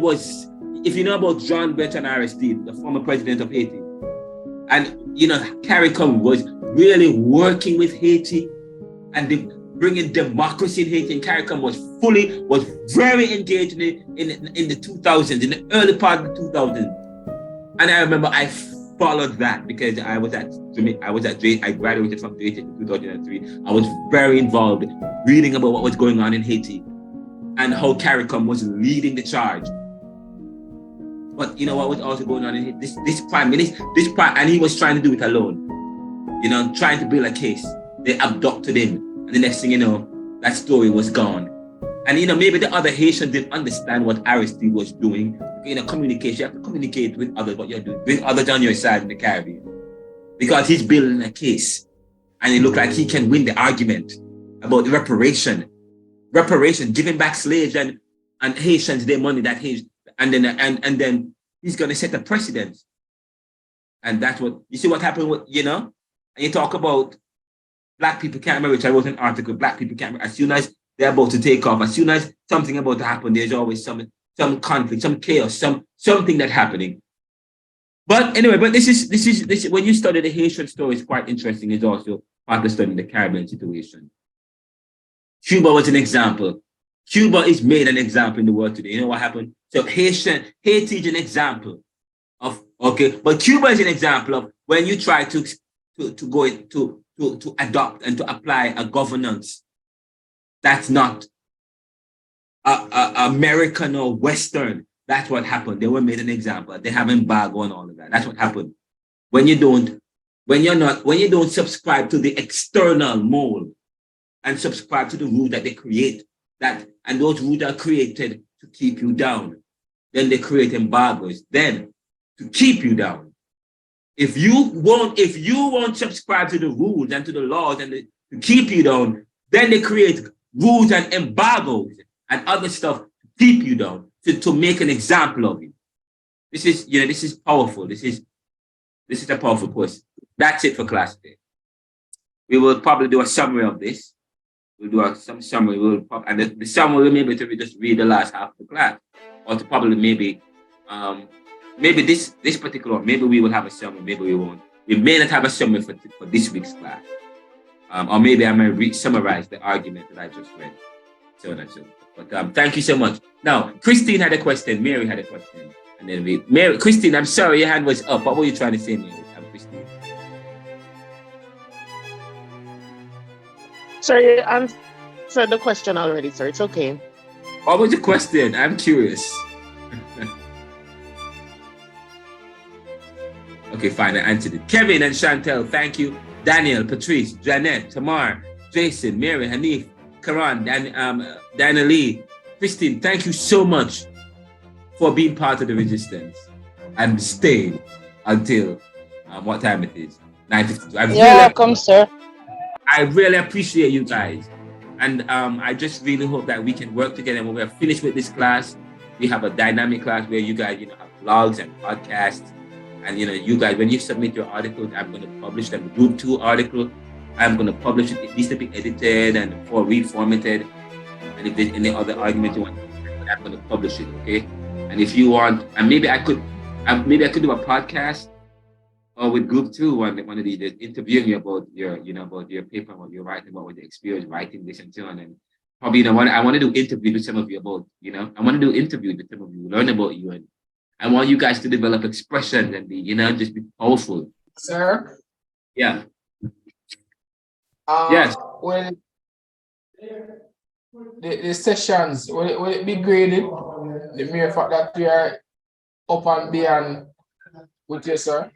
[SPEAKER 1] was, if you know about Jean Bertrand Aristide, the former president of Haiti, and CARICOM was really working with Haiti and bringing democracy in Haiti, and CARICOM was very engaged in the 2000s, in the early part of the 2000s. And I remember I followed that because I graduated from Haiti in 2003. I was very involved reading about what was going on in Haiti and how CARICOM was leading the charge. But you know what was also going on in Haiti? This prime minister, and he was trying to do it alone, trying to build a case. They abducted him. And the next thing you know, that story was gone. And maybe the other Haitians didn't understand what Aristide was doing. Communication, you have to communicate with others what you're doing, with others on your side in the Caribbean. Because he's building a case. And it looked like he can win the argument about the reparation, giving back slaves and Haitians their money that and then he's gonna set a precedent. And that's what you see what happened with, and you talk about Black people can't marry, which I wrote an article, Black people can't marry. As soon as they're about to take off, as soon as something about to happen, there's always some conflict, some chaos, something that's happening. But anyway, this is when you study the Haitian story, it's quite interesting. It's also part of studying the Caribbean situation. Cuba was an example. Cuba is made an example in the world today. You know what happened? So Haiti is an example of, okay, but Cuba is an example of when you try to adopt and to apply a governance that's not American or Western. That's what happened. They were made an example. They have embargo and all of that. That's what happened. When you don't subscribe to the external mold and subscribe to the rule that they create, and those rules are created to keep you down. Then they create embargoes, then to keep you down. If you won't subscribe to the rules and to the laws and to keep you down, then they create rules and embargoes and other stuff to keep you down, to make an example of you. This is powerful. This is a powerful course. That's it for class today. We will probably do a summary of this. We'll do some summary. And the summary will maybe to just read the last half of the class, or to probably maybe this particular one. Maybe we will have a summary. Maybe we won't. We may not have a summary for this week's class, or maybe I might summarize the argument that I just read. So on and so forth. But thank you so much. Now, Christine had a question. Mary had a question, and then Christine, I'm sorry, your hand was up. What were you trying to say, Mary? Christine.
[SPEAKER 3] Sorry, you answered the question already, sir. It's okay.
[SPEAKER 1] What was the question? I'm curious. Okay, fine. I answered it. Kevin and Chantel, thank you. Daniel, Patrice, Janet, Tamar, Jason, Mary, Hanif, Karan, Dana Lee, Christine, thank you so much for being part of the resistance and staying until what time it is? 9:52.
[SPEAKER 3] Welcome, sir.
[SPEAKER 1] I really appreciate you guys. And I just really hope that we can work together. When we're finished with this class, we have a dynamic class where you guys, have blogs and podcasts. And, you guys, when you submit your articles, I'm going to publish them. Group 2 article, I'm going to publish it. It needs to be edited and reformatted. And if there's any other argument you want, I'm going to publish it, okay? And if you want, and maybe I could do a podcast with Group 2, one of these days, interviewing you about your paper, what you're writing about, what the experience writing this and so on. And probably, I want to do interviews with some of you about, I want to do interviews with some of you, learn about you, and I want you guys to develop expression and be, just be powerful.
[SPEAKER 9] Sir?
[SPEAKER 1] Yeah.
[SPEAKER 9] Yes. Well, the sessions, will it be graded? The mere fact that we are up and beyond with you, sir?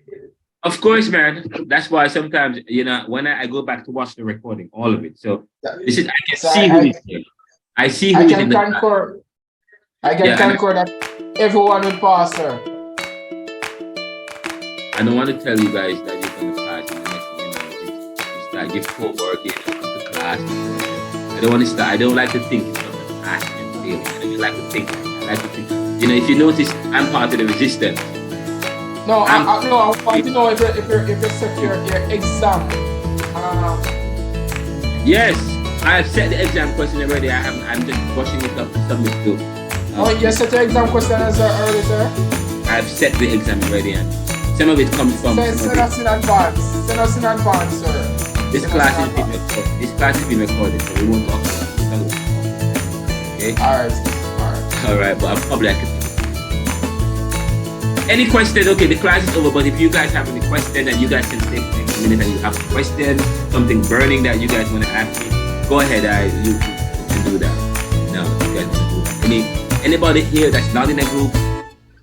[SPEAKER 1] Of course, man. That's why sometimes, when I go back to watch the recording, all of it. So this is, I can see who is here. I see who is in the class.
[SPEAKER 9] I can concur that everyone will pass, sir.
[SPEAKER 1] I don't want to tell you guys that you're going to pass in the next, you start your footwork, come to class. I don't want to start. I don't like to think it's going to pass and fail. I don't like to think. If you notice, I'm part of the resistance.
[SPEAKER 9] No, I want to know if you set your exam.
[SPEAKER 1] Yes, I have set the exam question already. I'm just brushing it up to submit to.
[SPEAKER 9] You set your exam question already, sir?
[SPEAKER 1] I've set the exam already, and some of it comes from.
[SPEAKER 9] Send us in advance. Send us in advance, sir.
[SPEAKER 1] This class is being recorded, so we won't talk about it. Okay. All right, but probably I can. Any questions? Okay, the class is over, but if you guys have any questions and you guys can take a minute and you have a question, something burning that you guys want to ask me, go ahead, you can do that. No, you guys want to do that. Anybody here that's not in a group,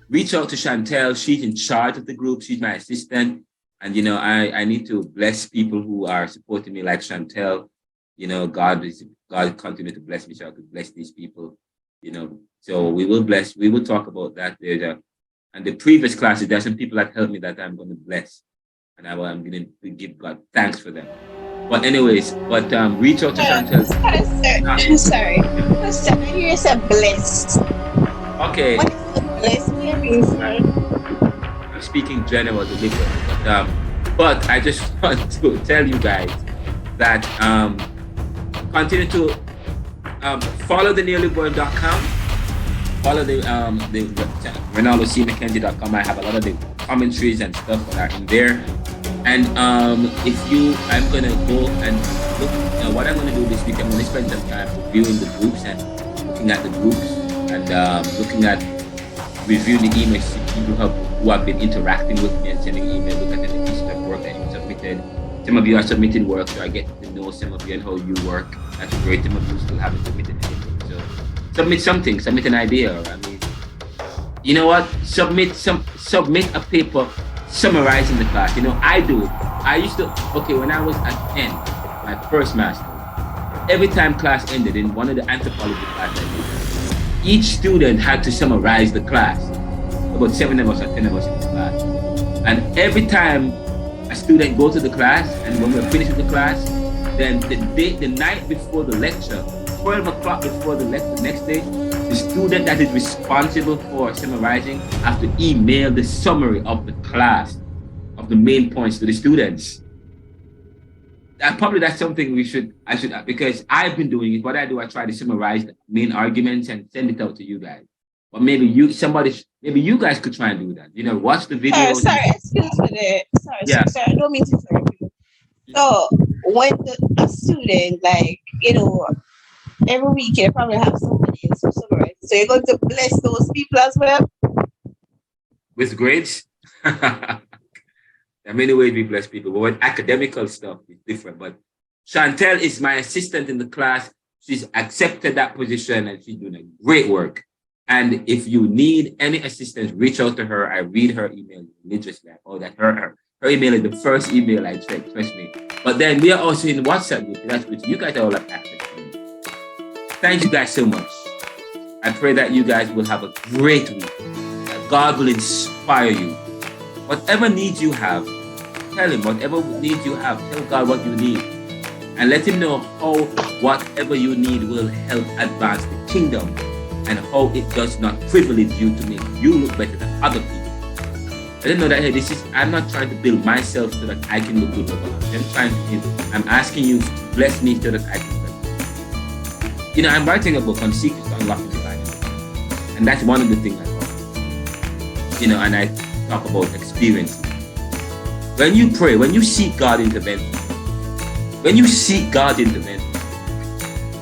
[SPEAKER 1] reach out to Chantel. She's in charge of the group. She's my assistant. And, I need to bless people who are supporting me like Chantel. God continue to bless me so I could bless these people, So we will talk about that. And the previous classes, there are some people that helped me that I'm going to bless. And I'm going to give God thanks for them. But anyways, reach out to Chantel.
[SPEAKER 2] Sorry. I hear you say blessed.
[SPEAKER 1] Okay.
[SPEAKER 2] What is blessed?
[SPEAKER 1] I'm speaking general deliberately. But I just want to tell you guys that continue to follow the Neoliberal.com. Follow the Renaldo C McKenzie.com. I have a lot of the commentaries and stuff that are in there. And I'm gonna go and look. What I'm gonna do this week, I'm gonna spend some time reviewing the groups and looking at the groups and looking at reviewing the emails to people who have been interacting with me and sending emails, looking at the pieces of work that you submitted. Some of you are submitting work, so I get to know some of you and how you work. That's great. Some of you still haven't submitted anything. So submit something, submit an idea. I mean, you know what? Submit a paper summarizing the class. You know, I do it. I used to, when I was at 10, my first master, every time class ended in one of the anthropology classes, each student had to summarize the class. About 7 of us or 10 of us in the class. And every time a student goes to the class, and when we're finished with the class, then the night before the lecture, 12 o'clock before the lecture the next day, the student that is responsible for summarizing has to email the summary of the class, of the main points to the students. That's something I should, because I've been doing it. What I do, I try to summarize the main arguments and send it out to you guys. Or maybe you guys could try and do that. You know, watch the video.
[SPEAKER 2] Sorry, excuse me. Sorry, I don't mean to interrupt you. So when a student, like, you know, every week you probably have somebody else to summarize. So you're going to bless those people as well?
[SPEAKER 1] With grades? There are many ways we bless people, but with academical stuff, it's different. But Chantel is my assistant in the class. She's accepted that position and she's doing a great work. And if you need any assistance, reach out to her. I read her email religiously. Her email is the first email I check, trust me. But then we are also in WhatsApp group. That's what you guys all have access to. Thank you guys so much. I pray that you guys will have a great week. That God will inspire you. Whatever needs you have, tell him. Whatever needs you have, tell God what you need. And let him know how whatever you need will help advance the kingdom and how it does not privilege you to make you look better than other people. Let him know that, hey, I'm not trying to build myself so that I can look good for God. I'm asking you to bless me so that I can bless you. You know, I'm writing a book on secrets to unlocking the life. And that's one of the things I talk about. You know, and I talk about experience. When you pray, when you seek God intervention,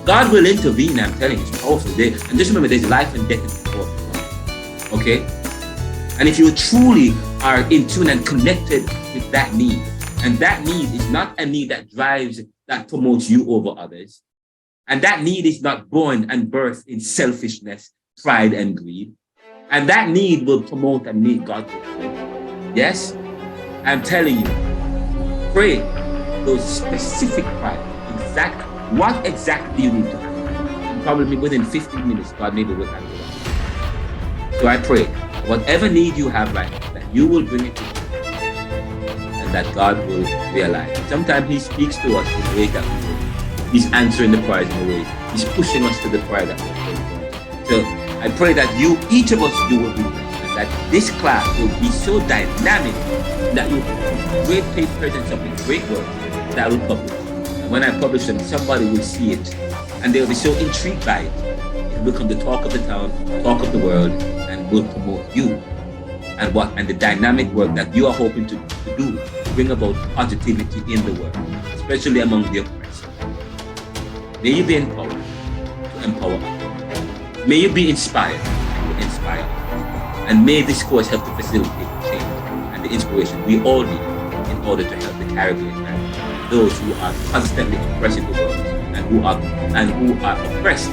[SPEAKER 1] God will intervene. I'm telling you, it's powerful. And just remember, there's life and death in the court. Okay? And if you truly are in tune and connected with that need, and that need is not a need that promotes you over others, and that need is not born and birthed in selfishness, pride, and greed, and that need will promote and meet God's will. Yes? I'm telling you, pray those specific pride. What exactly do you need to have? And probably within 15 minutes, God maybe will handle it. So I pray, whatever need you have right now, that you will bring it to God and that God will realize. Sometimes he speaks to us in ways that he's answering the prayers in a way. He's pushing us to the prayer that we're praying. So I pray that each of us, you will be blessed, and that this class will be so dynamic that you great papers and something great work that will publish. When I publish them, somebody will see it and they'll be so intrigued by it. It will become the talk of the town, talk of the world, and will promote you and the dynamic work that you are hoping to do, bring about positivity in the world, especially among the oppressed. May you be empowered to empower others. May you be inspired to inspire others. And may this course help to facilitate the change and the inspiration we all need in order to help the Caribbean and those who are constantly oppressing the world and who are oppressed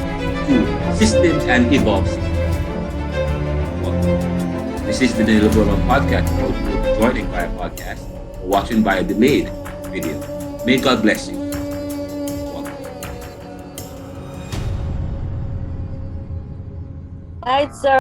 [SPEAKER 1] through systems and evolved systems. Well, this is the Neoliberal podcast. You will be joining by a podcast or watching by a delayed video. May God bless you.
[SPEAKER 8] All right, sir.